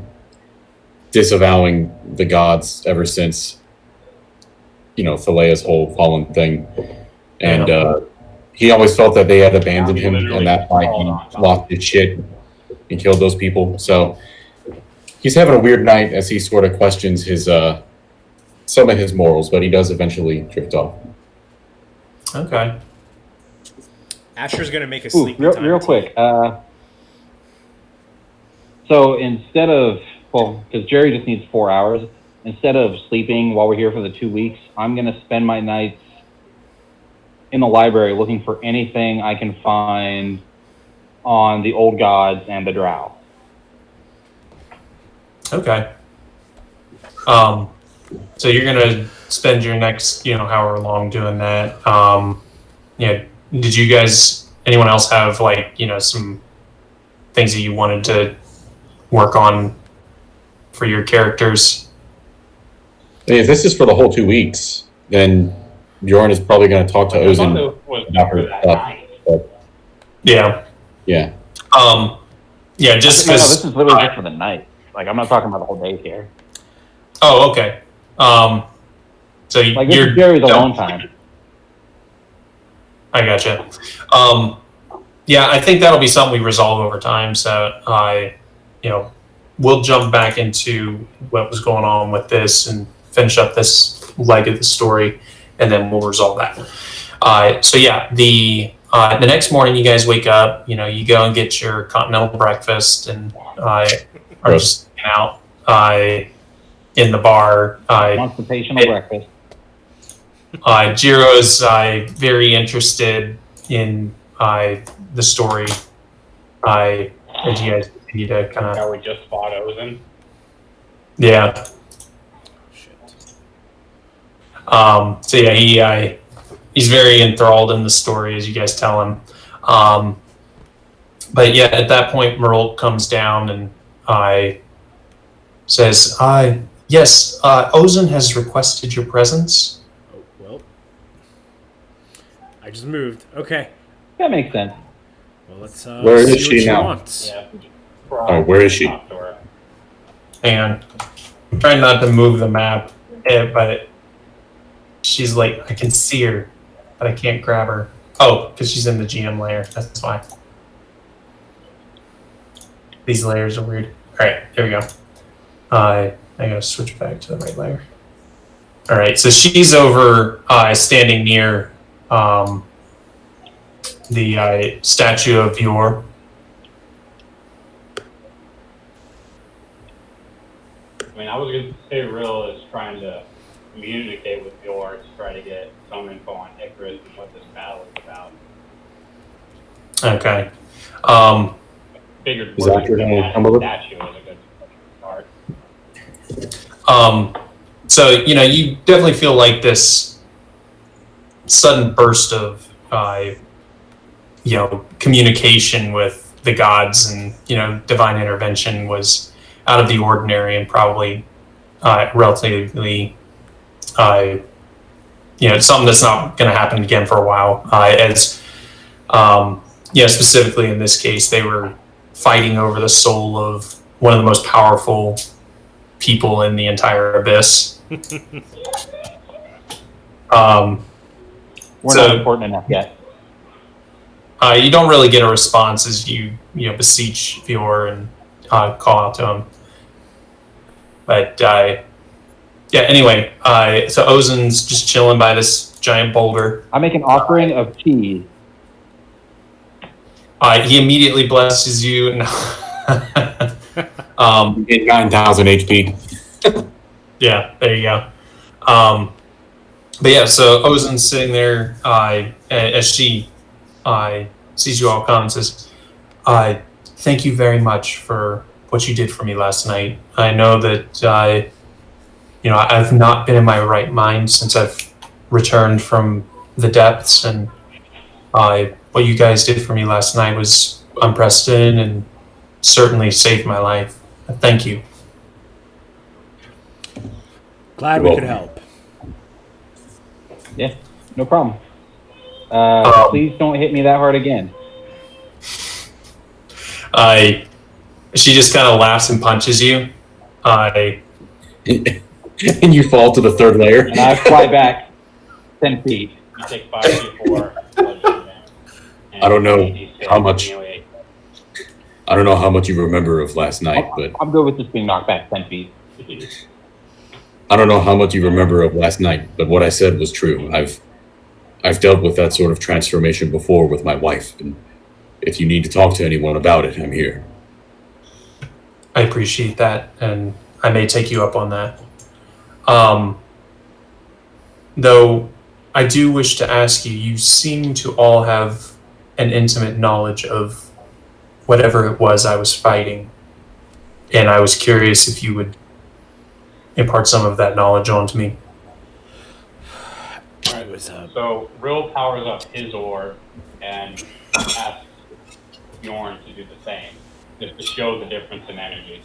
disavowing the gods ever since Thalea's whole fallen thing. And he always felt that they had abandoned him, and that's why he lost his shit and killed those people. So he's having a weird night as he sort of questions his some of his morals, but he does eventually drift off. Okay. Asher's gonna make a sleep real quick. So instead of because Jerry just needs 4 hours, instead of sleeping while we're here for the 2 weeks, I'm gonna spend my nights in the library looking for anything I can find on the old gods and the drow. Okay. So you're gonna spend your next, however long doing that. Did you guys anyone else have some things that you wanted to work on for your characters? If this is for the whole 2 weeks, then Bjorn is probably going to talk to Ozen about her stuff. Yeah. Yeah. Just No, because this is literally just for the night. Like, I'm not talking about the whole day here. Oh, okay. So Like, this you're is Jerry's alone time. I gotcha. Yeah, I think that'll be something we resolve over time. So we'll jump back into what was going on with this and finish up this leg of the story, and then we'll resolve that. The next morning you guys wake up. You go and get your continental breakfast, and are just hanging out in the bar. Constitutional breakfast. Jiro's very interested in the story. As you guys continue to kind of... How we just fought Ozen. Yeah. He's very enthralled in the story as you guys tell him. But yeah, at that point, Merle comes down and says, yes, Ozen has requested your presence. Oh, well. I just moved. Okay. That makes sense. Well, let's Where is see she what she now? wants. Yeah. Where is she? And I'm trying not to move the map, but she's like, I can see her, but I can't grab her. Oh, because she's in the GM layer. That's why. These layers are weird. All right, there we go. I gotta switch back to the right layer. All right, so she's over, standing near the statue of Bjorn. I mean, I was going to say Rill is trying to communicate with Bjorn to try to get some info on Icarus and what this battle is about. Okay. Figured Is that your name? statue was a good start. So, you definitely feel like this sudden burst of, communication with the gods and, divine intervention was out of the ordinary and probably relatively, something that's not going to happen again for a while. Specifically in this case, they were fighting over the soul of one of the most powerful people in the entire abyss. We're not important enough yet. You don't really get a response as you beseech Bjorn and call out to him. But anyway, so Ozen's just chilling by this giant boulder. I make an offering of cheese. He immediately blesses you and Get 9,000 HP. yeah, there you go. But yeah, so Ozen's sitting there as she sees you all come and says, thank you very much for what you did for me last night. I know that, I've not been in my right mind since I've returned from the depths, and what you guys did for me last night was unprecedented and certainly saved my life. Thank you. Glad we could help. Yeah, no problem. Please don't hit me that hard again. She just kind of laughs and punches you. And you fall to the third layer. And I fly back 10 feet. You take 5d4. I don't know how much. I don't know how much you remember of last night, but I'm good with just being knocked back 10 feet. I don't know how much you remember of last night, but what I said was true. I've dealt with that sort of transformation before with my wife, and if you need to talk to anyone about it, I'm here. I appreciate that, and I may take you up on that. Though I do wish to ask you, you seem to all have an intimate knowledge of whatever it was I was fighting, and I was curious if you would impart some of that knowledge onto me. was up. So Rill powers up his orb and asks Bjorn to do the same, just to show the difference in energy.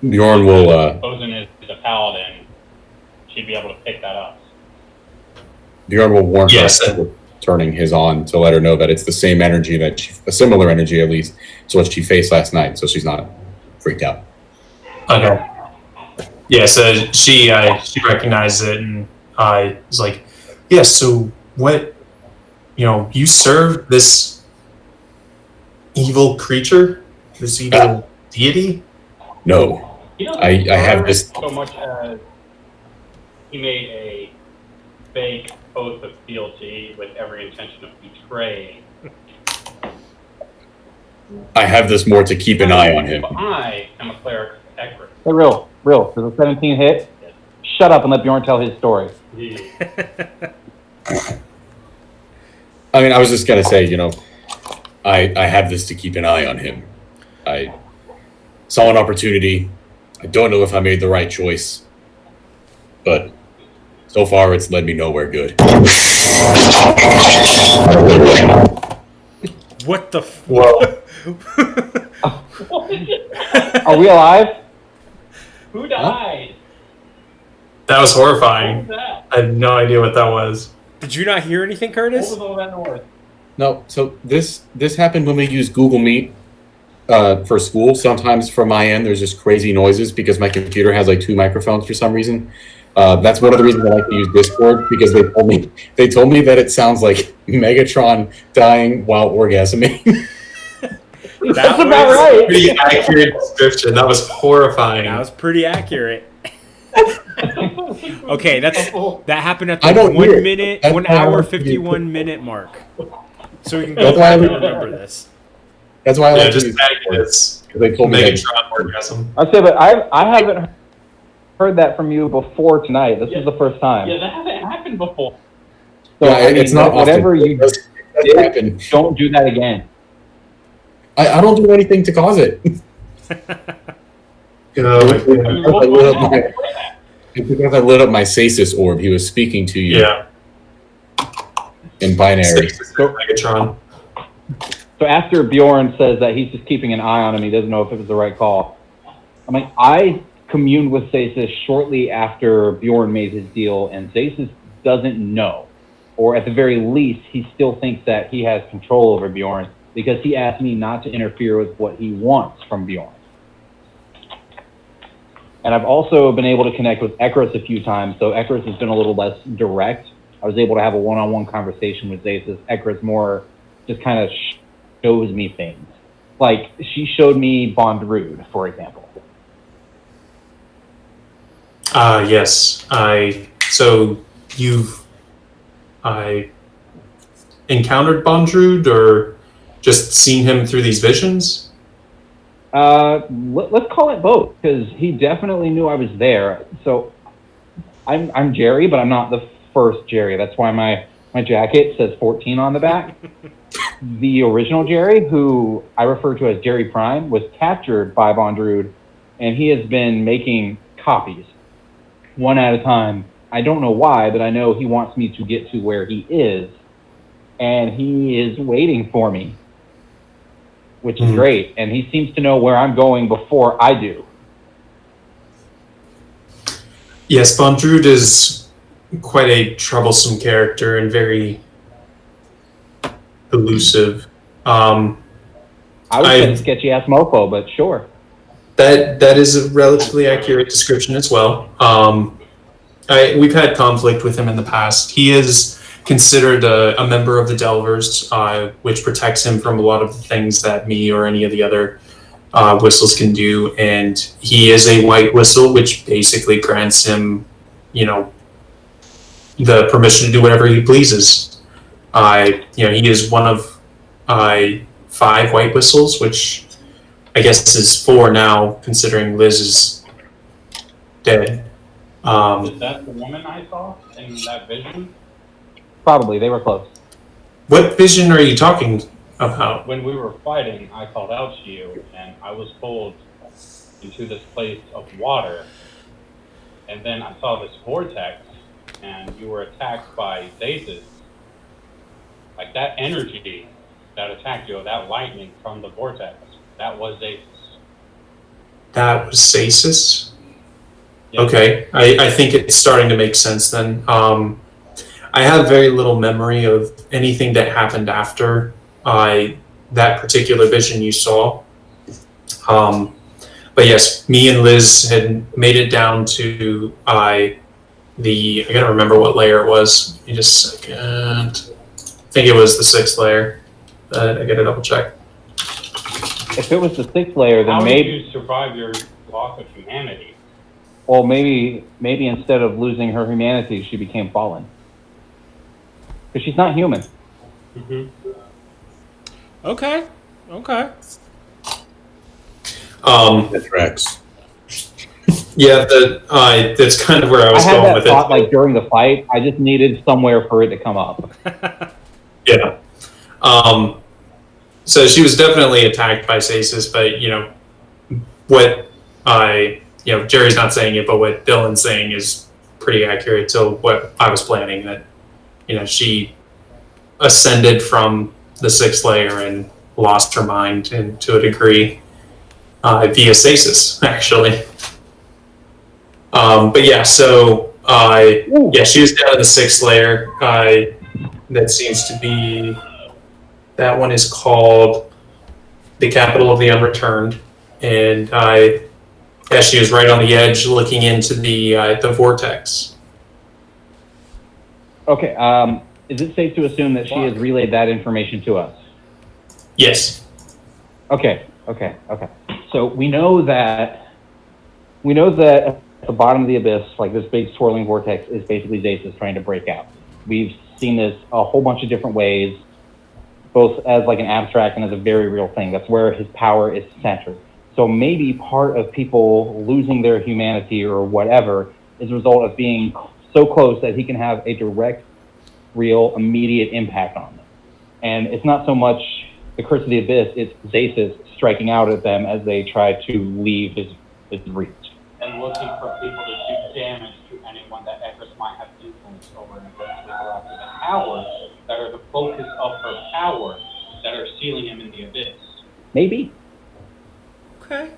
Bjorn will. Ozen is a paladin. She'd be able to pick that up. Bjorn will warn Yes. her turning his on to let her know that it's the same energy a similar energy at least, to what she faced last night, so she's not freaked out. Okay. Yeah, so she recognized it and was like, yeah, so what, you served this evil creature? This evil deity? No. I have this. So much as he made a fake oath of fealty with every intention of betraying. I have this more to keep an eye on him. I am a cleric expert. Hey, Rill, does a 17 hit? Shut up and let Bjorn tell his story. I mean, I was just gonna say, I have this to keep an eye on him. I saw an opportunity. I don't know if I made the right choice, but so far it's led me nowhere good. What the? Whoa. Are we alive? Who died? That was What horrifying. was that? I had no idea what that was. Did you not hear anything, What Curtis? was all that noise? No, so this happened when we used Google Meet for school. Sometimes from my end, there's just crazy noises because my computer has like 2 microphones for some reason. That's one of the reasons I like to use Discord, because they told me that it sounds like Megatron dying while orgasming. That's about right. Pretty accurate description. That was horrifying. That was pretty accurate. Okay, that happened at I the don't hear it. 1 minute, That's 1 why I hour, like to use 51 minute mark. So we can go That's why back I and like- remember this. That's why I Yeah, like to just use tag Discord, this 'cause they told me that Megatron orgasm. I'd say, but I haven't heard that from you before tonight. This is the first time. Yeah, that hasn't happened before. So, Yeah, I mean, it's not whatever often. you It does happen. don't do that again. I don't do anything to cause it. Oh, my It's goodness. because I lit up my Stasis orb. He was speaking to you Yeah. in binary. Megatron. So after Bjorn says that he's just keeping an eye on him, he doesn't know if it was the right call. I mean, I communed with Stasis shortly after Bjorn made his deal, and Stasis doesn't know. Or at the very least, he still thinks that he has control over Bjorn, because he asked me not to interfere with what he wants from Bjorn. And I've also been able to connect with Ekros a few times, so Ekros has been a little less direct. I was able to have a one-on-one conversation with Stasis. Ekros more just kind of shows me things. Like, she showed me Bond Druid, for example. Yes. So you've encountered Bondrud or just seen him through these visions? Let's call it both, because he definitely knew I was there. So I'm Jerry, but I'm not the first Jerry. That's why my jacket says 14 on the back. The original Jerry, who I refer to as Jerry Prime, was captured by Bondrud, and he has been making copies, one at a time. I don't know why, but I know he wants me to get to where he is, and he is waiting for me, which is great. And he seems to know where I'm going before I do. Yes, Bondrud is quite a troublesome character and very elusive. I would say sketchy ass mofo, but sure. That is a relatively accurate description as well. We've had conflict with him in the past. He is considered a member of the Delvers, which protects him from a lot of the things that me or any of the other whistles can do. And he is a white whistle, which basically grants him, the permission to do whatever he pleases. He is one of 5 white whistles, which I guess is 4 now, considering Liz is dead. Is that the woman I saw in that vision? Probably, they were close. What vision are you talking about? When we were fighting, I called out to you, and I was pulled into this place of water. And then I saw this vortex, and you were attacked by Zathis, like that energy that attacked you, that lightning from the vortex, that was Zathis. That was Zathis? Yeah. Okay, I think it's starting to make sense then. I have very little memory of anything that happened after that particular vision you saw. But yes, me and Liz had made it down to I gotta remember what layer it was. Give me just a second. I think it was the 6th layer. I gotta double check. If it was the 6th layer, then How maybe did you survive your loss of humanity? Well, maybe instead of losing her humanity, she became fallen. Because she's not human. Mm-hmm. Okay. That tracks. Yeah, that's kind of where I was had going that with thought, it. like during the fight. I just needed somewhere for it to come up. Yeah. So she was definitely attacked by Zathis, but Jerry's not saying it, but what Dylan's saying is pretty accurate to what I was planning. That she ascended from the 6th layer and lost her mind, and to a degree, via Zathis, actually. But yeah, so she was down in the 6th layer. That seems to be. That one is called the Capital of the Unreturned, and she was right on the edge, looking into the vortex. Okay. Is it safe to assume that she has relayed that information to us? Yes. Okay. So we know that at the bottom of the abyss, like this big swirling vortex, is basically Zathis trying to break out. We've seen this a whole bunch of different ways, both as like an abstract and as a very real thing. That's where his power is centered. So maybe part of people losing their humanity or whatever is a result of being so close that he can have a direct, real, immediate impact on them. And it's not so much the Curse of the Abyss, it's Zathis striking out at them as they try to leave his reach. And looking for people to do damage to anyone that Eris might have influence over, and eventually go after the powers that are the focus of her power that are sealing him in the abyss. Maybe. Okay.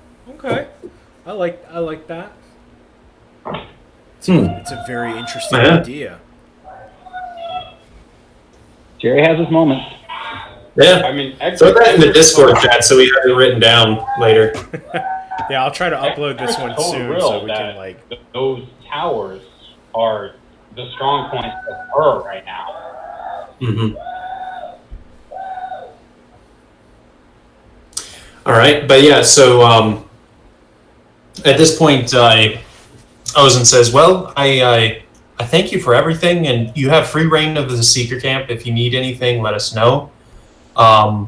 I like that. It's a very interesting idea. Jerry has his moments. Yeah. I mean, throw that in the Discord chat so we have it written down later. Yeah, I'll try to upload this one soon Rill so we can those towers are the strong points of her right now. Mm-hmm. All right, but yeah, so at this point, Ozen says, "Well, I thank you for everything, and you have free reign of the Seeker Camp. If you need anything, let us know." I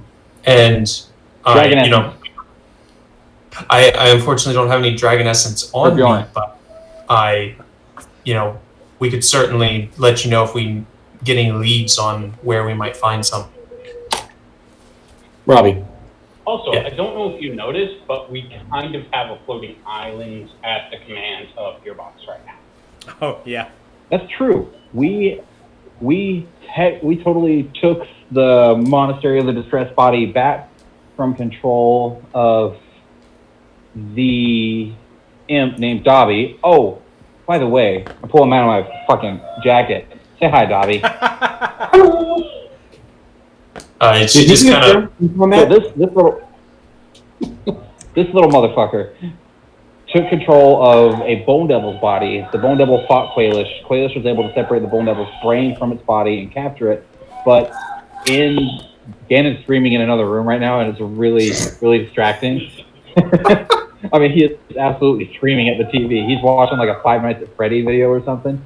unfortunately don't have any dragon essence on me, but we could certainly let you know if we get any leads on where we might find some. Robbie. Also, I don't know if you noticed, but we kind of have a floating island at the command of Gearbox right now. Oh, yeah. That's true. We totally took the Monastery of the Distressed Body back from control of the imp named Dobby. Oh, by the way, I'm pulling him out of my fucking jacket. Say hi, Dobby. She just kind of... So this little motherfucker took control of a Bone Devil's body. The Bone Devil fought Quailish. Quailish was able to separate the Bone Devil's brain from its body and capture it. But Ganon's streaming in another room right now, and it's really, really distracting. I mean, he is absolutely screaming at the TV. He's watching like a Five Nights at Freddy video or something,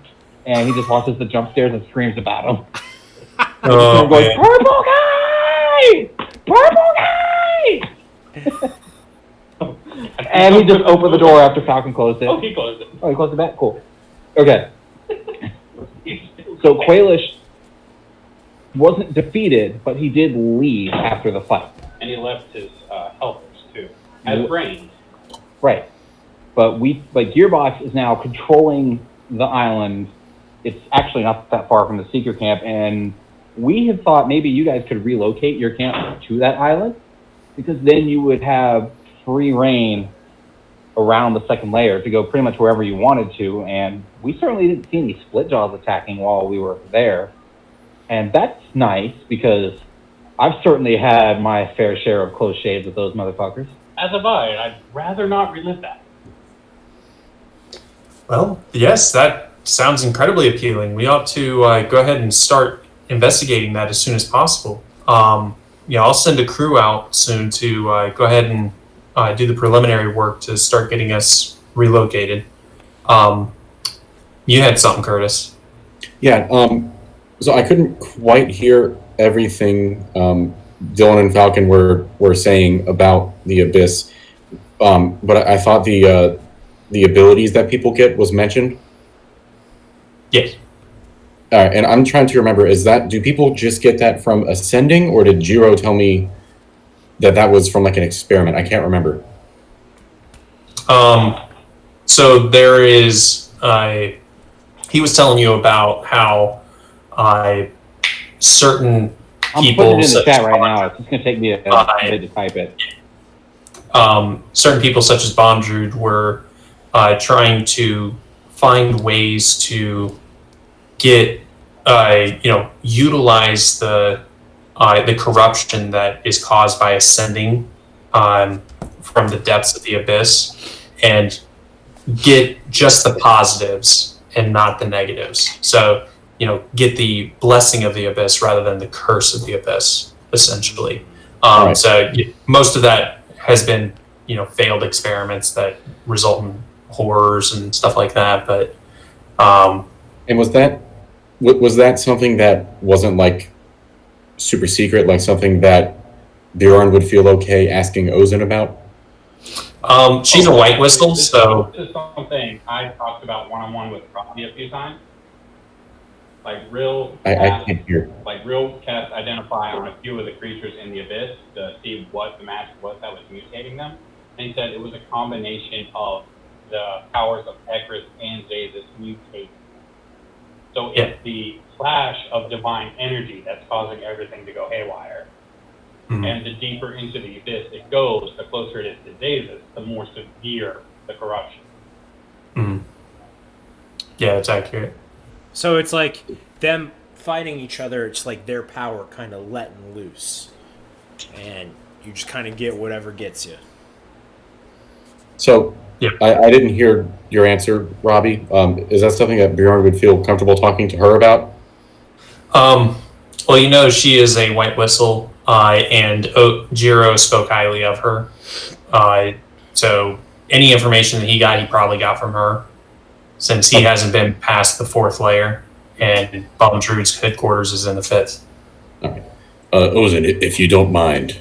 and he just watches the jump scares and screams about them. Oh, going, Purple guy! Purple guy! And he just opened the door after Falcon closed it. Oh, he closed it. Oh, he closed it back? Cool. Okay. So Quailish wasn't defeated, but he did leave after the fight. And he left his helpers, too, as brains. Right. But Gearbox is now controlling the island it's actually not that far from the Seeker camp, and we had thought maybe you guys could relocate your camp to that island, because then you would have free reign around the second layer to go pretty much wherever you wanted to, and we certainly didn't see any split jaws attacking while we were there. And that's nice, because I've certainly had my fair share of close shaves with those motherfuckers. As have I, and I'd rather not relive that. Well, yes, that sounds incredibly appealing. We ought to go ahead and start investigating that as soon as possible. I'll send a crew out soon to go ahead and do the preliminary work to start getting us relocated. You had something, Curtis. Yeah, so I couldn't quite hear everything Dylan and Falcon were saying about the Abyss, but I thought the abilities that people get was mentioned. Yes. All right, and I'm trying to remember, do people just get that from ascending, or did Jiro tell me that was from like an experiment? I can't remember. So there is, he was telling you about how certain people... I'm putting it in the chat right now. It's just going to take me a bit to type it. Certain people such as Druid were trying to find ways to get, utilize the corruption that is caused by ascending from the depths of the Abyss, and get just the positives and not the negatives. So, get the blessing of the Abyss rather than the curse of the Abyss, essentially. Right. So most of that has been, failed experiments that result in horrors and stuff like that. But and was that something that wasn't like super secret, like something that Bjorn would feel okay asking Ozen about? She's a white whistle, so... This is something I talked about one-on-one with Robbie a few times. Like, Rill cast Identify on a few of the creatures in the Abyss to see what the magic was that was mutating them. And he said it was a combination of the powers of Ekris and Zazus mutating. So it's the clash of divine energy that's causing everything to go haywire. Mm-hmm. And the deeper into the Abyss it goes, the closer it is to Zazus, the more severe the corruption. Mm-hmm. Yeah, it's accurate. So it's like them fighting each other, it's like their power kind of letting loose. And you just kind of get whatever gets you. So, yeah. I didn't hear your answer, Robbie. Is that something that Bjorn would feel comfortable talking to her about? Well, she is a white whistle, and Jiro spoke highly of her. So any information that he got, he probably got from her, since he hasn't been past the fourth layer, and Druid's headquarters is in the fifth. All right. Ozen, if you don't mind,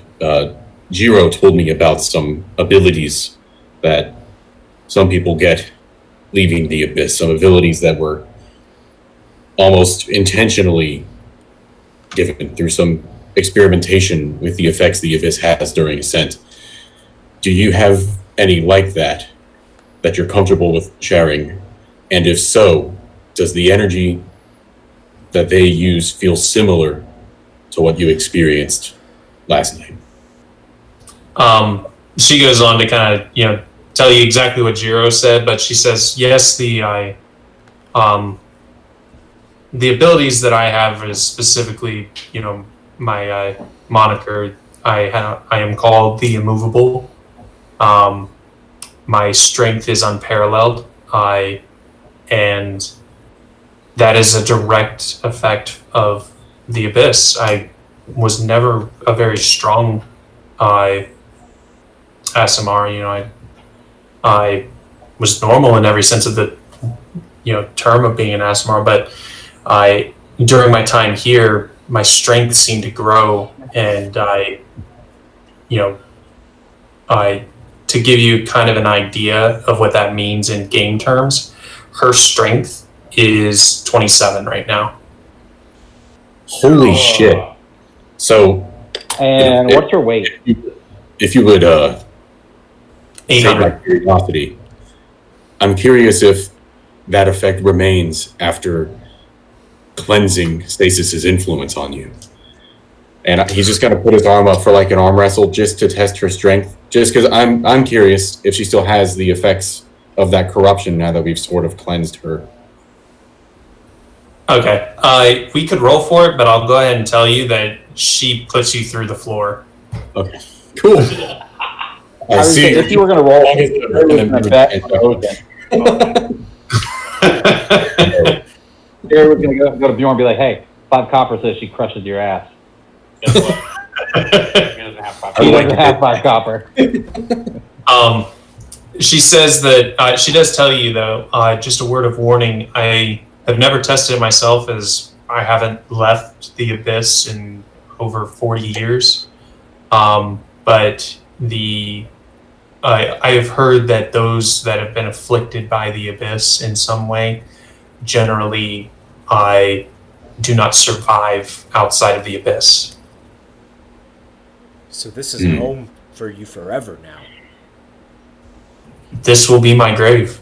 Jiro told me about some abilities that some people get leaving the Abyss, some abilities that were almost intentionally given through some experimentation with the effects the Abyss has during ascent. Do you have any like that you're comfortable with sharing? And if so, does the energy that they use feel similar to what you experienced last night? She goes on to kind of, tell you exactly what Jiro said, but she says, yes, the abilities that I have is specifically, my moniker. I am called the Immovable. My strength is unparalleled. And that is a direct effect of the Abyss. I was never a very strong SMR. I was normal in every sense of the term of being an SMR, but during my time here, my strength seemed to grow, and to give you kind of an idea of what that means in game terms, her strength is 27 right now. Holy shit. So... And what's her weight? If you would, 800. by curiosity, I'm curious if that effect remains after cleansing Stasis' influence on you. And he's just gonna put his arm up for like an arm wrestle just to test her strength. Just because I'm curious if she still has the effects of that corruption now that we've sort of cleansed her. Okay. We could roll for it, but I'll go ahead and tell you that she puts you through the floor. Okay. Cool. I see. If you were going to roll, Jerry was going to go to Bjorn and be like, "Hey, 5 copper says she crushes your ass." Guess what? He doesn't have 5 He doesn't have 5 copper. She says that she does tell you, though, just a word of warning. I have never tested it myself, as I haven't left the Abyss in over 40 years. But I have heard that those that have been afflicted by the Abyss in some way generally do not survive outside of the Abyss. So this is home for you forever now. This will be my grave.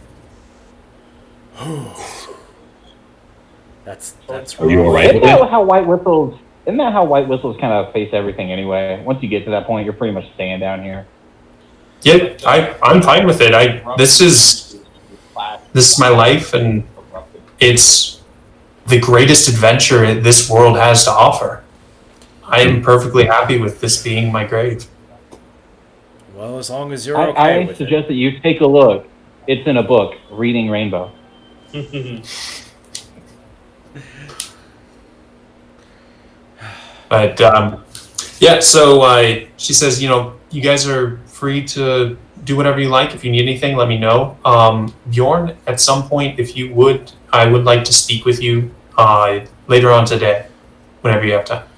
That's Are you alright Isn't with that it? how white whistles? Isn't that how white whistles kind of face everything anyway? Once you get to that point, you're pretty much staying down here. Yeah, I'm fine with it. This is my life, and it's the greatest adventure this world has to offer. I am perfectly happy with this being my grave. Well, as long as you're okay I with suggest that you take a look. It's in a book, Reading Rainbow. But yeah, so she says, you guys are free to do whatever you like. If you need anything, let me know. Bjorn, at some point, if you would, I would like to speak with you later on today, whenever you have time.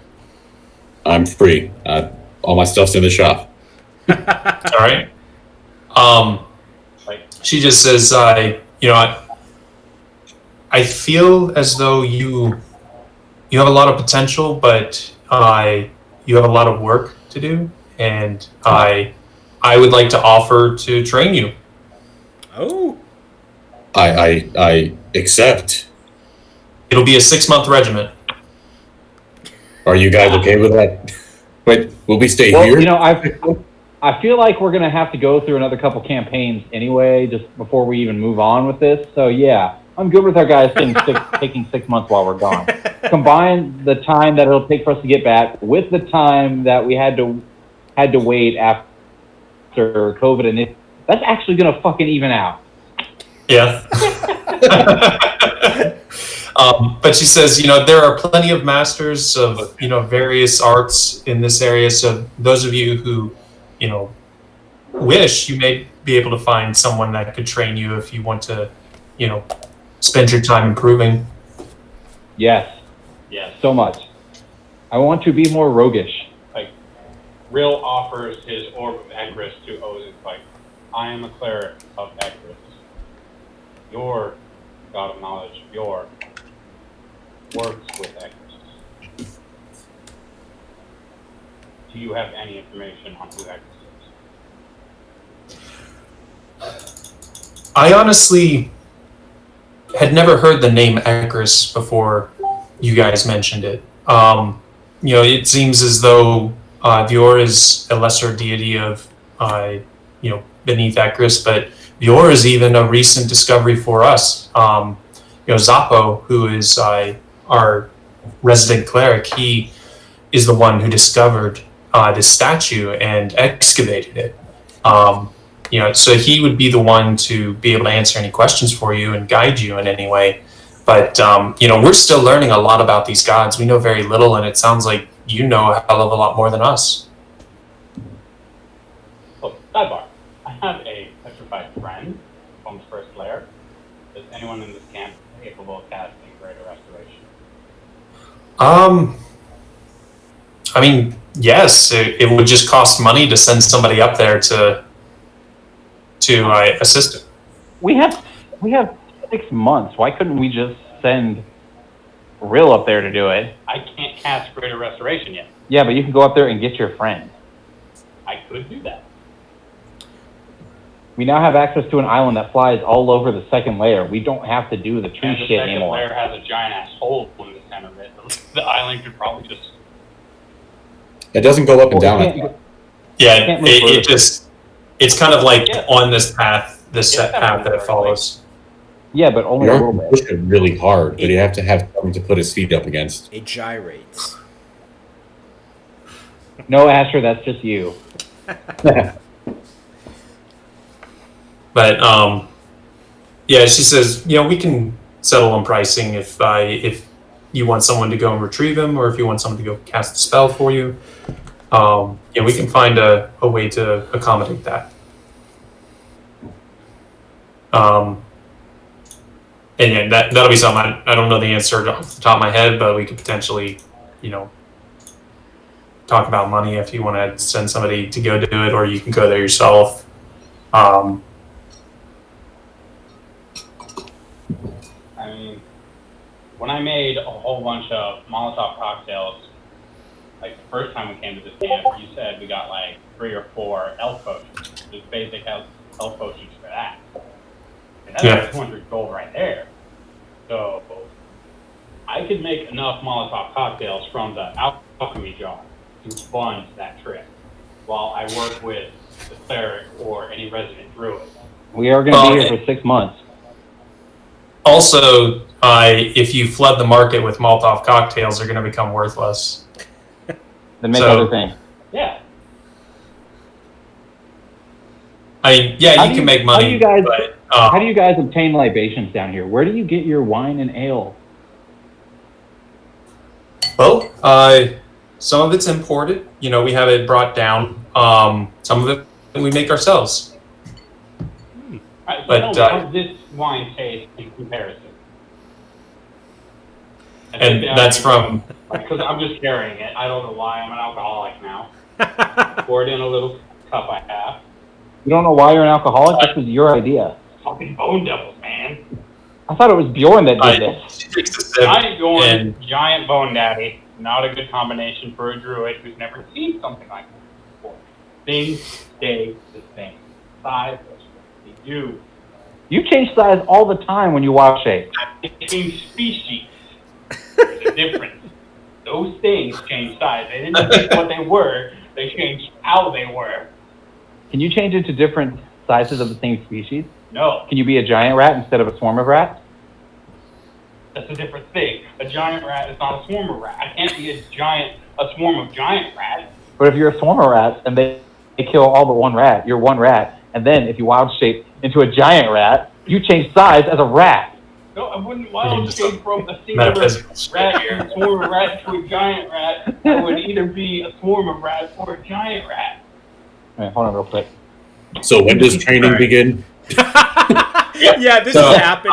I'm free. All my stuff's in the shop. All right. She just says, I feel as though you have a lot of potential, but you have a lot of work to do, and I would like to offer to train you. Oh. I accept. It'll be a 6-month regiment. Are you guys okay with that? Wait, will we stay Well, here? I feel like we're going to have to go through another couple campaigns anyway, just before we even move on with this. So yeah, I'm good with our guys taking 6 months while we're gone. Combine the time that it'll take for us to get back with the time that we had to wait after COVID, and that's actually going to fucking even out. Yeah. But she says, there are plenty of masters of, various arts in this area. So those of you who, wish, you may be able to find someone that could train you if you want to, spend your time improving. Yes. Yes. So much. I want to be more roguish. Like, Rill offers his Orb of Egris to Ozen. Like, I am a cleric of Egris. Your God of Knowledge, your works with Egris. Do you have any information on who Egris is? I honestly had never heard the name Egris before you guys mentioned it. It seems as though Bjorn is a lesser deity of, beneath Egris, but Bjorn is even a recent discovery for us. Zappo, who is our resident cleric, he is the one who discovered this statue and excavated it. So he would be the one to be able to answer any questions for you and guide you in any way. But, we're still learning a lot about these gods. We know very little, and it sounds like you know a hell of a lot more than us. Oh, sidebar. I have a petrified friend from the first layer. Is anyone in this camp capable of casting Greater Restoration? Yes, it would just cost money to send somebody up there to assist him. We have 6 months. Why couldn't we just send Rill up there to do it? I can't cast Greater Restoration yet. Yeah, but you can go up there and get your friend. I could do that. We now have access to an island that flies all over the second layer. We don't have to do the tree And the shit second anymore. layer has a giant ass hole in the content of it. The island could probably just... It doesn't go up and down. Yeah, it just, it's kind of like on this path, this set path that it follows. Yeah, but only You a don't little push bit. it really hard, but you have to have something to put his feet up against. It gyrates. No, Asher, that's just you. But yeah, she says, we can settle on pricing if you want someone to go and retrieve him, or if you want someone to go cast the spell for you. We can find a way to accommodate that. And yeah, that'll be something I don't know the answer off the top of my head, but we could potentially, talk about money if you want to send somebody to go do it, or you can go there yourself. I mean, when I made a whole bunch of Molotov cocktails, like the first time we came to this camp, you said we got like 3 or 4 elf potions. Just basic elf potions for that. And that's like 200 gold right there. So I could make enough Molotov cocktails from the alchemy jar to fund that trip while I work with the Cleric or any resident druid. We are going to be here for 6 months. Also, if you flood the market with Molotov cocktails, they're going to become worthless. Then make other things. Yeah. I mean, yeah, you can make money. How do you guys obtain libations down here? Where do you get your wine and ale? Well, some of it's imported. We have it brought down. Some of it we make ourselves. But how does this wine taste in comparison? And that's from... Because I'm just carrying it. I don't know why. I'm an alcoholic now. Pour it in a little cup I have. You don't know why you're an alcoholic? This was your idea. Fucking bone devils, man. I thought it was Bjorn that did this. Giant Bjorn, giant bone daddy. Not a good combination for a druid who's never seen something like this before. Things stay the same. Size, they do. You change size all the time when you wild shape. They change species. There's a difference. Those things change size. They didn't change what they were. They changed how they were. Can you change into different sizes of the same species? No. Can you be a giant rat instead of a swarm of rats? That's a different thing. A giant rat is not a swarm of rats. I can't be a swarm of giant rats. But if you're a swarm of rats and they kill all but one rat, you're one rat. And then if you wild shape into a giant rat, you change size as a rat. No, I wouldn't wild shape from a singular rat, a swarm of rats to a giant rat. I would either be a swarm of rats or a giant rat. All right, hold on real quick. So when does training begin? Yeah, this is happening.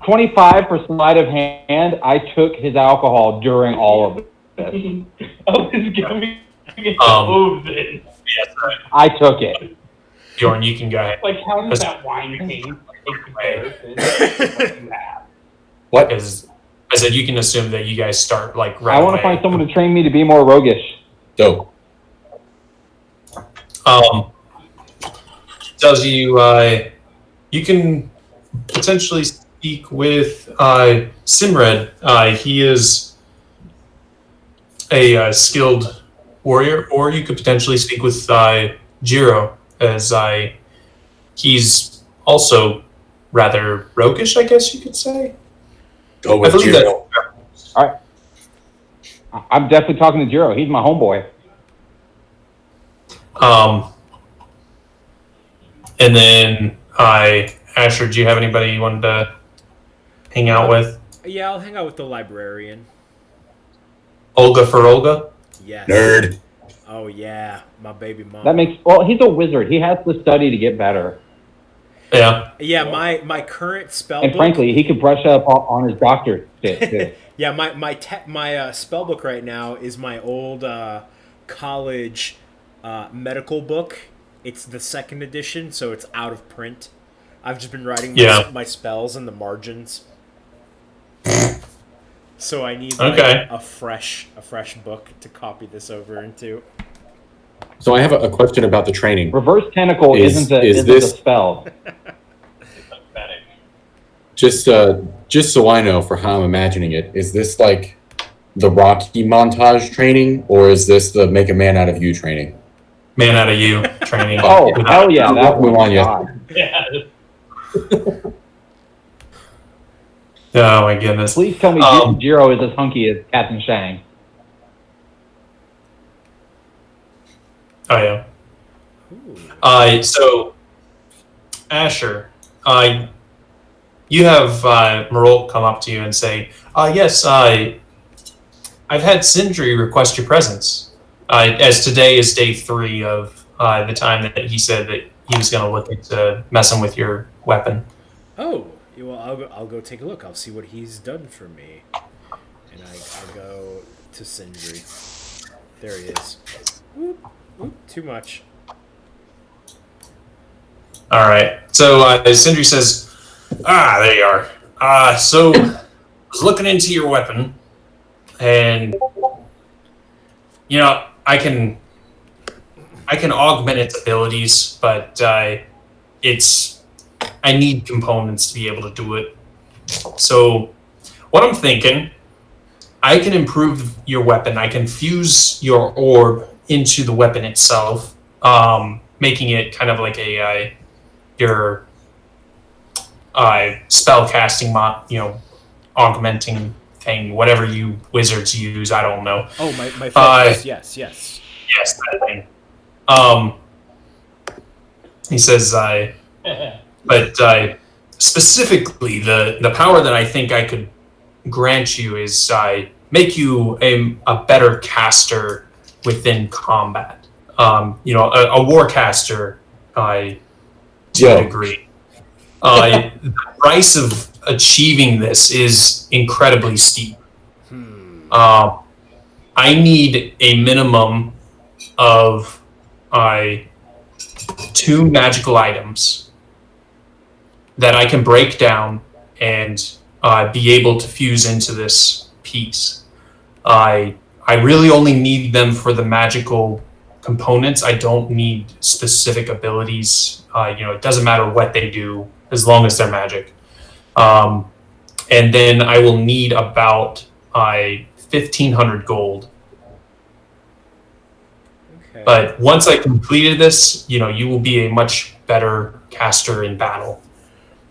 25 for sleight of hand. I took his alcohol during all of this. I was giving moves in. Yes, I took it. Bjorn, you can go ahead. Like, how does that wine taste in comparison to what you have? What? Because I said you can assume that you guys start like right I want to find someone to train me to be more roguish. Dope. Tells you you can potentially speak with Simred. He is a skilled warrior, or you could potentially speak with Jiro, as he's also rather roguish, I guess you could say. Go with Jiro. All right. I'm definitely talking to Jiro. He's my homeboy. And then Asher, do you have anybody you wanted to hang out with? Yeah, I'll hang out with the librarian. Olga for Olga? Yes. Nerd. Oh yeah, my baby mom. He's a wizard. He has to study to get better. Yeah. Yeah, my current spell And book, frankly, he could brush up on his doctor shit too. yeah, my spell book right now is my old college medical book. It's the 2nd edition, so it's out of print. I've just been writing my spells in the margins. So I need a fresh book to copy this over into. So I have a question about the training. Reverse tentacle isn't a spell. It's pathetic. Just so I know for how I'm imagining it, is this like the Rocky montage training, or is this the make a man out of you training? Man out of you training. Oh, hell yeah. That Move on, yes. God. Yeah. Oh my goodness. Please tell me Jiro is as hunky as Captain Shang. Oh yeah. So Asher, you have Marol come up to you and say, yes, I've had Sindri request your presence. As today is day 3 of the time that he said that he was going to look into messing with your weapon. Oh, well, I'll go take a look. I'll see what he's done for me. And I go to Sindri. There he is. Whoop, whoop, too much. All right. So Sindri says, there you are. So I was looking into your weapon, and I can augment its abilities, but I need components to be able to do it. So what I'm thinking, I can improve your weapon. I can fuse your orb into the weapon itself, making it kind of like your spell casting augmenting thing, whatever you wizards use, I don't know. Oh, my focus. Yes. Yes, that thing. He says, but specifically, the power that I think I could grant you is make you a better caster within combat. A warcaster to a degree. The price of achieving this is incredibly steep. I need a minimum of 2 magical items that I can break down and be able to fuse into this piece. I really only need them for the magical components. I don't need specific abilities. It doesn't matter what they do as long as they're magic. And then I will need about 1,500 gold. Okay. But once I completed this, you will be a much better caster in battle.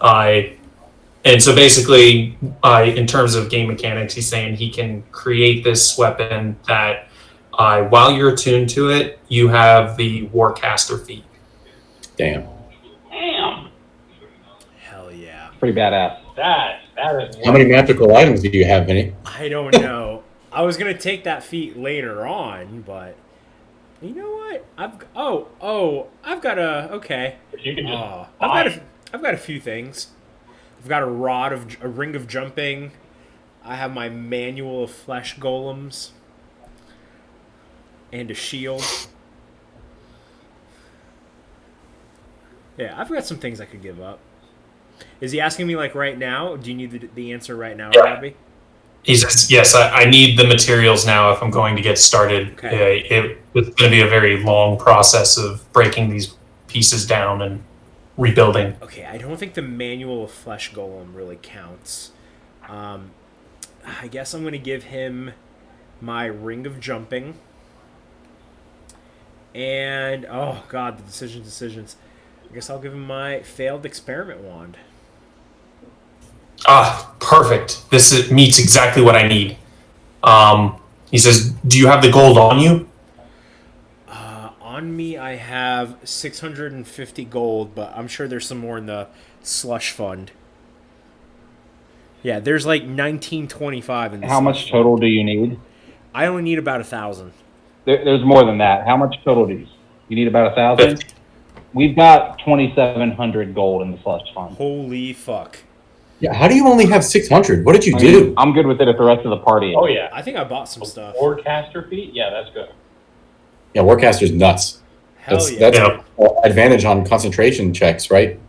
And so basically, in terms of game mechanics, he's saying he can create this weapon that, while you're attuned to it, you have the Warcaster feat. Damn. Hell yeah. Pretty badass. That is. How many magical items do you have, Vinny? I don't know. I was gonna take that feat later on, but you know what? I've got You can just I've got a few things. I've got a ring of jumping. I have my manual of flesh golems. And a shield. Yeah, I've got some things I could give up. Is he asking me like right now? Do you need the answer right now, Robbie? He says, yes, I need the materials now if I'm going to get started. Okay. It's going to be a very long process of breaking these pieces down and rebuilding. Okay, I don't think the manual of flesh golem really counts. I guess I'm going to give him my ring of jumping. And, oh god, the decisions. I guess I'll give him my failed experiment wand. Perfect. This meets exactly what I need. He says, do you have the gold on you? On me, I have 650 gold, but I'm sure there's some more in the slush fund. Yeah, there's like 1925 in the How much total do you need? I only need about 1,000. There's more than that. How much total do you? You need about 1,000? We've got 2,700 gold in the slush fund. Holy fuck. Yeah, how do you only have 600? What did you do? I'm good with it if the rest of the party is. Oh, yeah. I think I bought some stuff. Warcaster feat? Yeah, that's good. Yeah, Warcaster's nuts. Hell yeah. That's an advantage on concentration checks, right?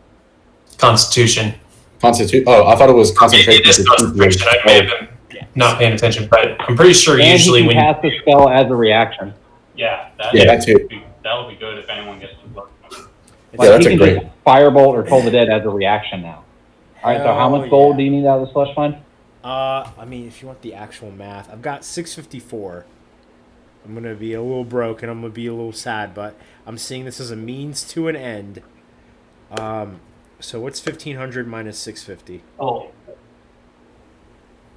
Constitution. Oh, I thought it was concentration. It is concentration. I may have been not paying attention, but I'm pretty sure and usually you when can cast the spell as a reaction. Yeah, that too. That would be good if anyone gets too lucky. Like, that's he a can great. just firebolt or Toll the Dead as a reaction now. All right, so how much gold do you need out of the slush fund? I mean, if you want the actual math, I've got 654. I'm gonna be a little broke and I'm gonna be a little sad, but I'm seeing this as a means to an end. So what's 1500 minus 650? Oh.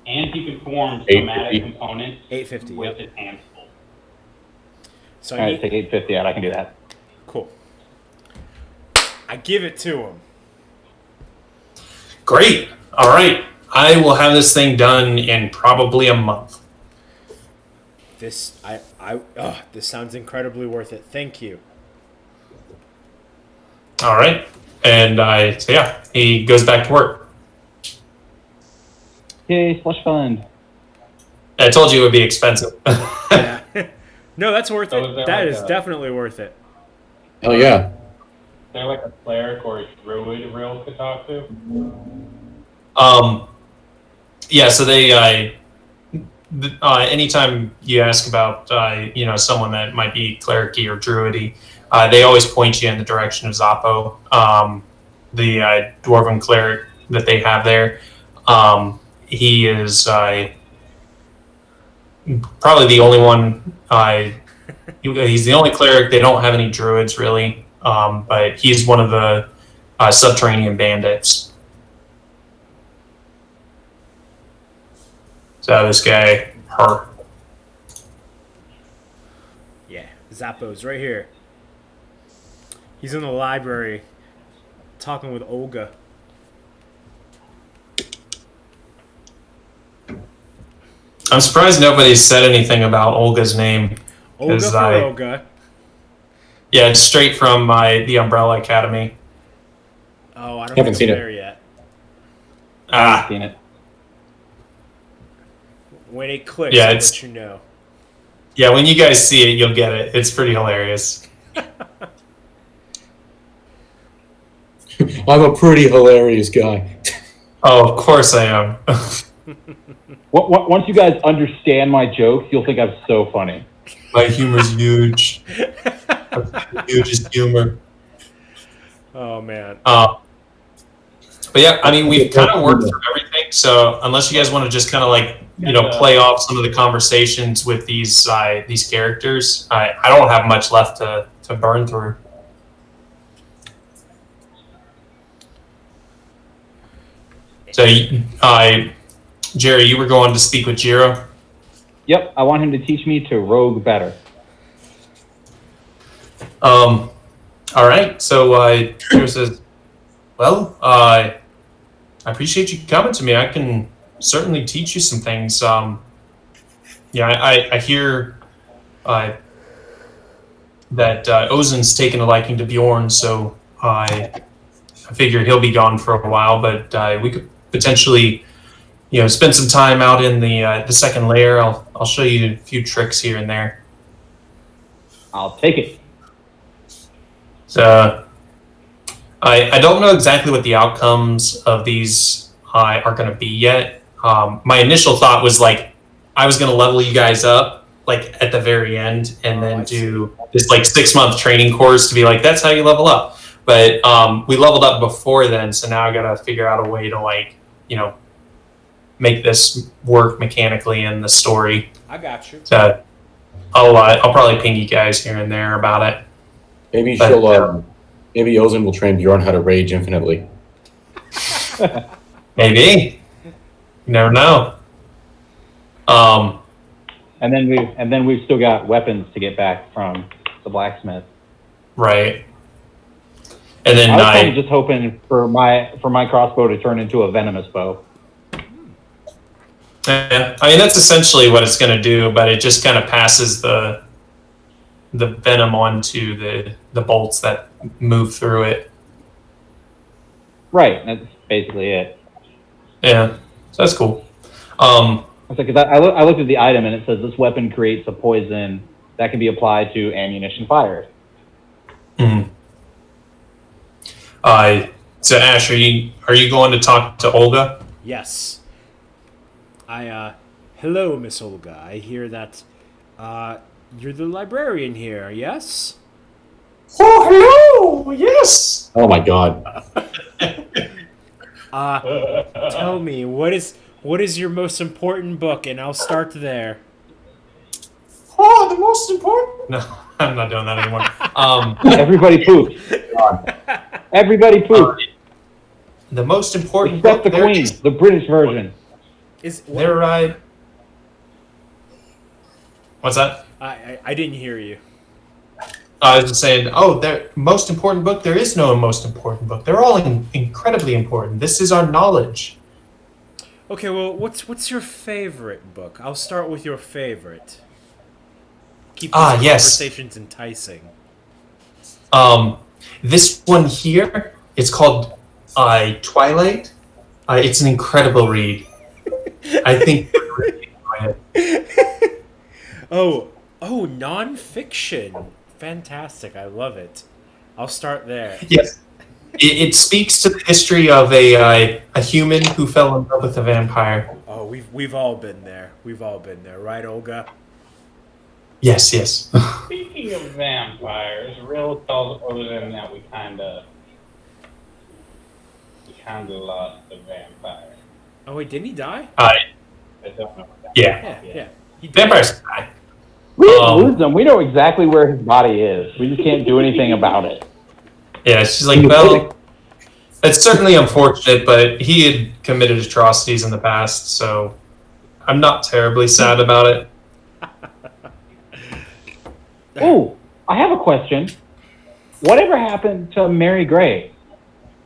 And he can form somatic components 850 with his hands full. So All right, take 850 out. I can do that. Cool. I give it to him. Great. All right. I will have this thing done in probably a month. This this sounds incredibly worth it. Thank you. All right. And so yeah, he goes back to work. Yay, slush fund. I told you it would be expensive. Yeah. No, that's worth So it. is there That like is a- definitely worth it. Hell yeah. Is there like a cleric or a druid Rill could talk to? Yeah, so they, anytime you ask about, someone that might be clericy or druidy, they always point you in the direction of Zappo, the dwarven cleric that they have there. He is probably the only one. He's the only cleric. They don't have any druids really, but he's one of the subterranean bandits. So this guy, her. Yeah, Zappo's right here. He's in the library talking with Olga. I'm surprised nobody's said anything about Olga's name. Olga for Olga. Yeah, it's straight from the Umbrella Academy. Oh, I don't Haven't think seen I'm it. there yet. Ah, Seen it. When it clicks, Yeah, I'll it's- let you know. yeah, when you guys see it, you'll get it. It's pretty hilarious. I'm a pretty hilarious guy. Oh, of course I am. Once you guys understand my jokes, you'll think I'm so funny. My humor's huge. Hugest humor. Oh man. But yeah, I mean, we've kind of worked through everything. So unless you guys want to just kind of play off some of the conversations with these characters, I don't have much left to burn through. So, Jerry, you were going to speak with Jiro? Yep, I want him to teach me to rogue better. All right. So Jiro says, well, I appreciate you coming to me. I can certainly teach you some things. I hear that Ozen's taken a liking to Bjorn, so I figure he'll be gone for a while, but we could potentially, spend some time out in the second layer. I'll show you a few tricks here and there. I'll take it. So I don't know exactly what the outcomes of these are going to be yet. My initial thought was I was going to level you guys up at the very end and then do this 6-month training course to be that's how you level up. But we leveled up before then, so now I got to figure out a way to make this work mechanically in the story. I got you. So I'll probably ping you guys here and there about it. Maybe But, maybe Ozen will train Bjorn how to rage infinitely. Maybe. You never know. And then we've still got weapons to get back from the blacksmith. Right. And then I was kind of just hoping for my crossbow to turn into a venomous bow. yeah, I mean that's essentially what it's going to do, but it just kind of passes the venom onto the bolts that move through it. Right, that's basically it. Yeah, so that's cool. I looked at the item and it says this weapon creates a poison that can be applied to ammunition fired. Mhm. So Ash, are you going to talk to Olga? Yes. Hello, Miss Olga. I hear that, you're the librarian here, yes? Oh, hello! Yes! Oh my god. Tell me, what is your most important book, and I'll start there. Oh, the most important. No, I'm not doing that anymore. Everybody poops. Everybody poops. The most important except book the Queen, the British version. Is there right? What's that? I didn't hear you. I was just saying, the most important book, there is no most important book. They're all incredibly important. This is our knowledge. Okay, well, what's your favorite book? I'll start with your favorite. Keep these conversations enticing. This one here, it's called Twilight. It's an incredible read. I think you're really enjoy it. Oh, nonfiction. Fantastic. I love it. I'll start there. Yes. It speaks to the history of a human who fell in love with a vampire. Oh, we've all been there. We've all been there, right, Olga? Yes. Speaking of vampires, Rill tells Odin that we kinda lost the vampire. Oh wait, didn't he die? I don't know. Yeah. Vampires die. We didn't lose him. We know exactly where his body is. We just can't do anything about it. Yeah, she's like, well, it's certainly unfortunate, but he had committed atrocities in the past, so I'm not terribly sad about it. Oh, I have a question. Whatever happened to Mary Gray?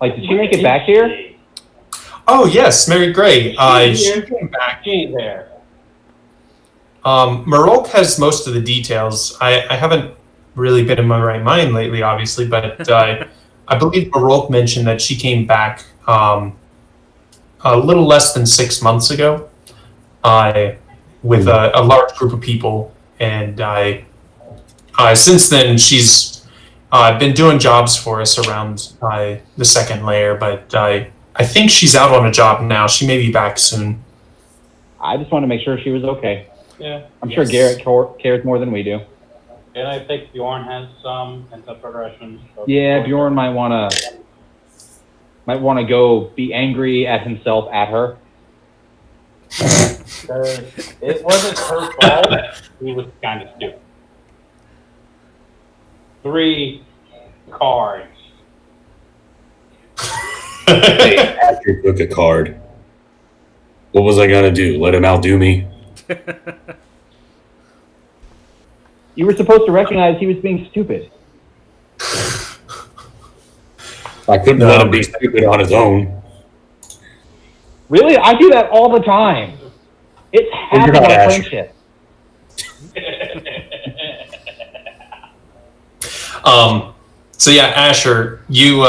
Like, did she make it back here? Oh, yes, Mary Gray. She came back. She's there. Marolk has most of the details. I haven't really been in my right mind lately, obviously, but I believe Marolk mentioned that she came back a little less than 6 months ago with a large group of people, and since then she's been doing jobs for us around the second layer, but I think she's out on a job now. She may be back soon. I just want to make sure she was okay. Yeah. I'm sure Garrett cares more than we do. And I think Bjorn has some progression. Yeah, Bjorn might want to go be angry at himself at her. It wasn't her fault. He was kind of stupid. 3 cards. After took a card. What was I gonna do? Let him outdo me? You were supposed to recognize he was being stupid. I couldn't let him be stupid on his own. Really? I do that all the time. It's half of our friendship. So yeah, Asher, you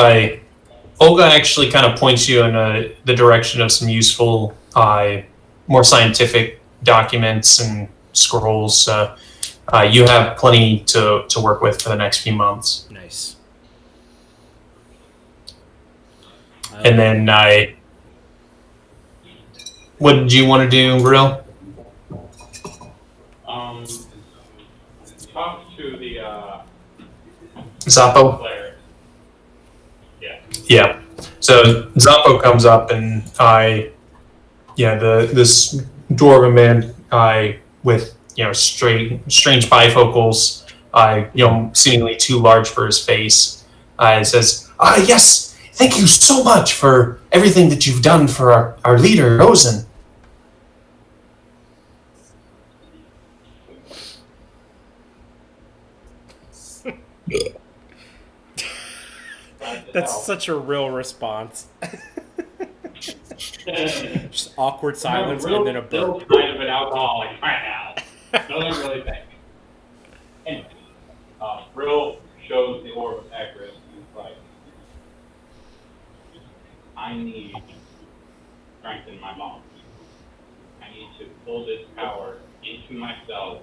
Olga actually kind of points you in the direction of some useful, more scientific documents and scrolls. You have plenty to work with for the next few months. Nice. And then what did you want to do, Rill? Talk to the Zappo? Cleric. Yeah. So Zappo comes up and this dwarven man with strange bifocals, seemingly too large for his face, says, yes, thank you so much for everything that you've done for our leader, Rosen. That's such a real response. Just awkward silence and then a burp. Still kind of an alcoholic right now. Nothing really big. Anyway, Rill shows the orb of Egress. He's like, I need to strengthen my bonds. I need to pull this power into myself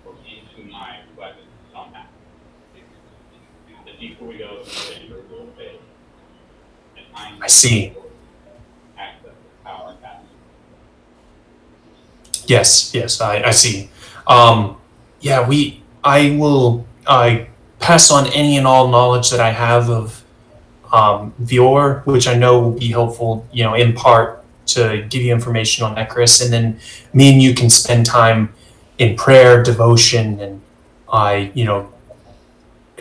or into my weapons somehow. The deeper we go, the danger will fade. And I see. Access the power path. Yes, I see. I will pass on any and all knowledge that I have of Bjorn, which I know will be helpful, in part to give you information on that, Chris. And then me and you can spend time in prayer, devotion, and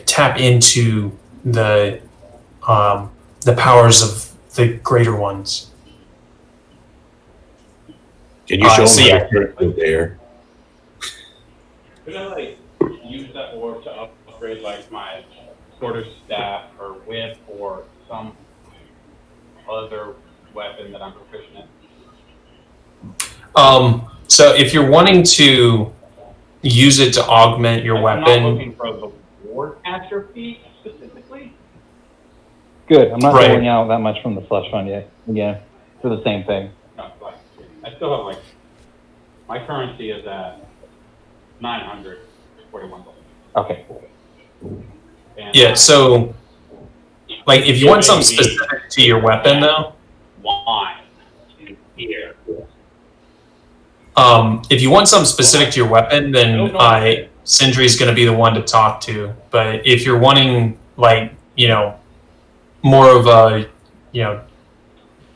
tap into the powers of the greater ones. Can you show see them how to there? Could I use that orb to upgrade my quarter staff or whip or some other weapon that I'm proficient in? So if you're wanting to use it to augment your weapon, I'm not looking for the Wardcaster feat specifically. Good. I'm not Right. rolling out that much from the slush fund yet. Again, for the same thing. No, I still have my currency is at 941 gold. Okay. And, yeah. So if you want something specific to your weapon, though, wine here. If you want something specific to your weapon, then Sindri's going to be the one to talk to. But if you're wanting, more of a,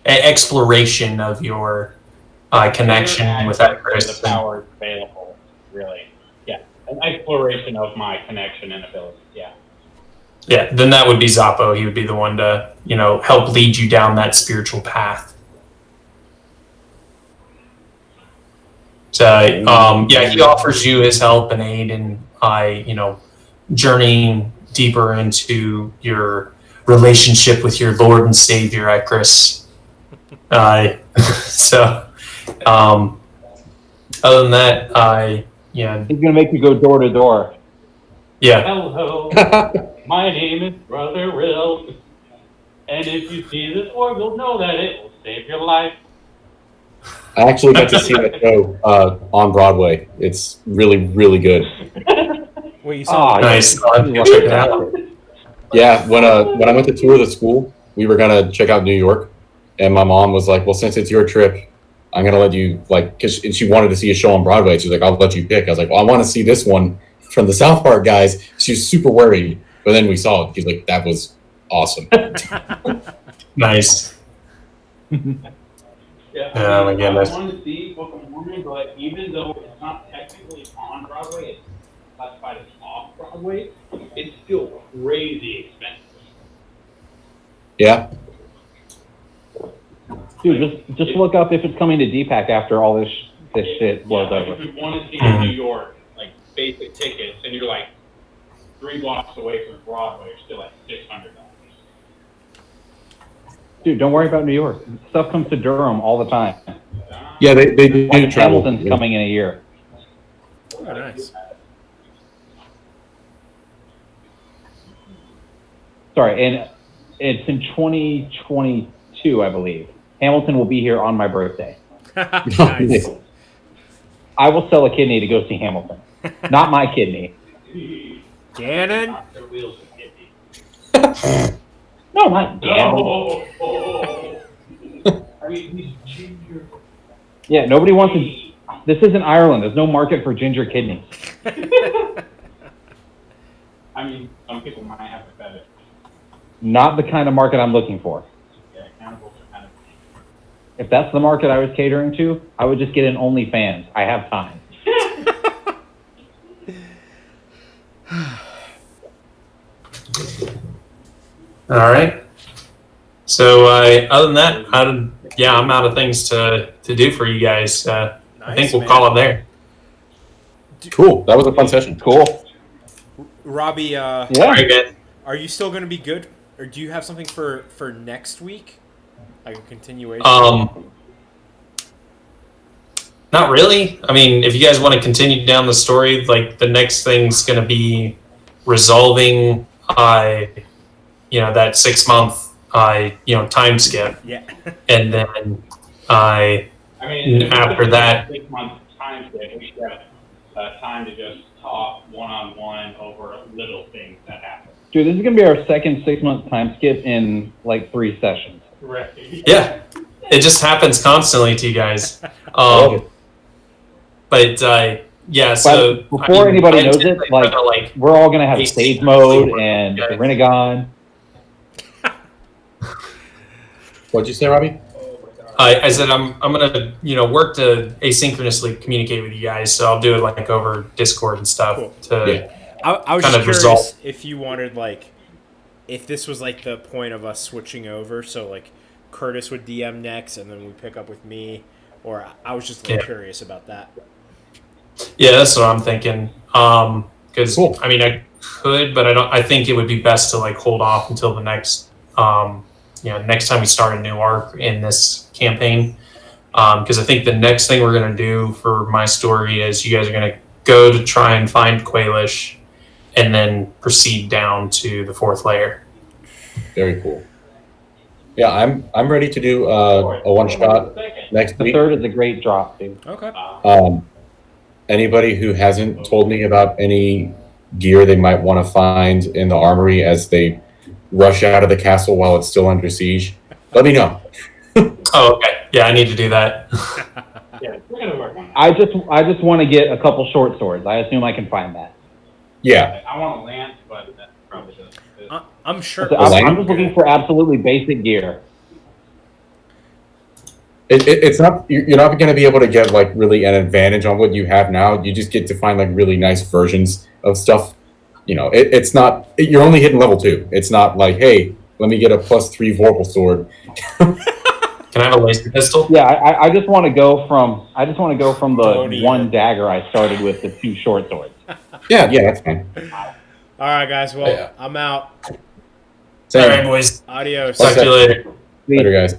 exploration of your connection with that person, the power available, really. Yeah, an exploration of my connection and abilities. Yeah. Yeah, then that would be Zappo. He would be the one to, help lead you down that spiritual path. So, he offers you his help and aid in, journeying deeper into your relationship with your Lord and Savior, Chris. Other than that, He's gonna make you go door to door. Yeah. Hello, my name is Brother Rill, and if you see this orb, you'll know that it will save your life. I actually got to see that show on Broadway. It's really, really good. Wait, you saw nice. Check it out. Yeah, when I went to tour the school, we were gonna check out New York, and my mom was like, "Well, since it's your trip, I'm gonna let you and she wanted to see a show on Broadway. She's like, "I'll let you pick." I was like, "Well, I want to see this one from the South Park guys." She was super worried, but then we saw it. She's like, "That was awesome." Nice. Yeah, my goodness. I wanted to see Book of Mormon, but even though it's not technically on Broadway, it's classified as off Broadway, it's still crazy expensive. Yeah. Dude, just look up if it's coming to DPAC after all this shit blows over. If you want to see in New York, basic tickets, and you're 3 blocks away from Broadway, you're still at $600. Dude, don't worry about New York. Stuff comes to Durham all the time. Yeah, they do travel. Hamilton's coming in a year. Oh, nice. Sorry, and it's in 2022, I believe. Hamilton will be here on my birthday. Nice. I will sell a kidney to go see Hamilton. Not my kidney. Gannon? No, not Gannon. I mean, he's ginger. Yeah, nobody wants to. This isn't Ireland. There's no market for ginger kidneys. I mean, some people might have a fetish. Not the kind of market I'm looking for. Yeah, cannibals are kind of. If that's the market I was catering to, I would just get an OnlyFans. I have time. All right. So other than that, I'm out of things to do for you guys. I think we'll call it there. Cool. That was a fun session. Cool. Robbie, Yeah. Very good. are you still going to be good? Or do you have something for next week? Like a continuation? Not really. I mean, if you guys want to continue down the story, the next thing's going to be resolving, that 6-month, time skip. Yeah. And then, after that, 6 months time skip, we should have time to just talk one-on-one over little things that happen. Dude, this is going to be our second 6-month time skip in 3 sessions. Right. yeah, it just happens constantly to you guys. But so before anybody knows it, we're we're all going to have save mode and the Renegon. What'd you say, Robbie? I said I'm gonna work to asynchronously communicate with you guys, so I'll do it like over Discord and stuff. Cool. I was kind just of curious resolve. if you wanted like if this was like the point of us switching over, so like Curtis would DM next, and then we pick up with me, or I was just a little curious about that. Yeah, that's what I'm thinking. Because I mean, I could, but I don't. I think it would be best to like hold off until the next, next time we start a new arc in this campaign. Because I think the next thing we're gonna do for my story is you guys are gonna go to try and find Quailish, and then proceed down to the 4th layer. Very cool. Yeah, I'm ready to do a one shot next The week. 3rd is a great drop, dude. Okay. Anybody who hasn't told me about any gear they might want to find in the armory as they rush out of the castle while it's still under siege, let me know. Oh, okay. Yeah, I need to do that. Yeah, we're gonna work on that. I just want to get a couple short swords. I assume I can find that. Yeah, I want a lance, but that's probably just. I'm sure. So I'm just looking for absolutely basic gear. it's not you're not going to be able to get like really an advantage on what you have now. You just get to find like really nice versions of stuff. It's not you're only hitting level 2. It's not like, hey, let me get a +3 vorpal sword. Can I have a laser pistol? Yeah, I just want to go from the Don't one even. dagger I started with to 2 short swords. Yeah, that's fine. All right, guys. Well, Yeah. I'm out. All right, boys. Adios. Talk to you later. Later, guys.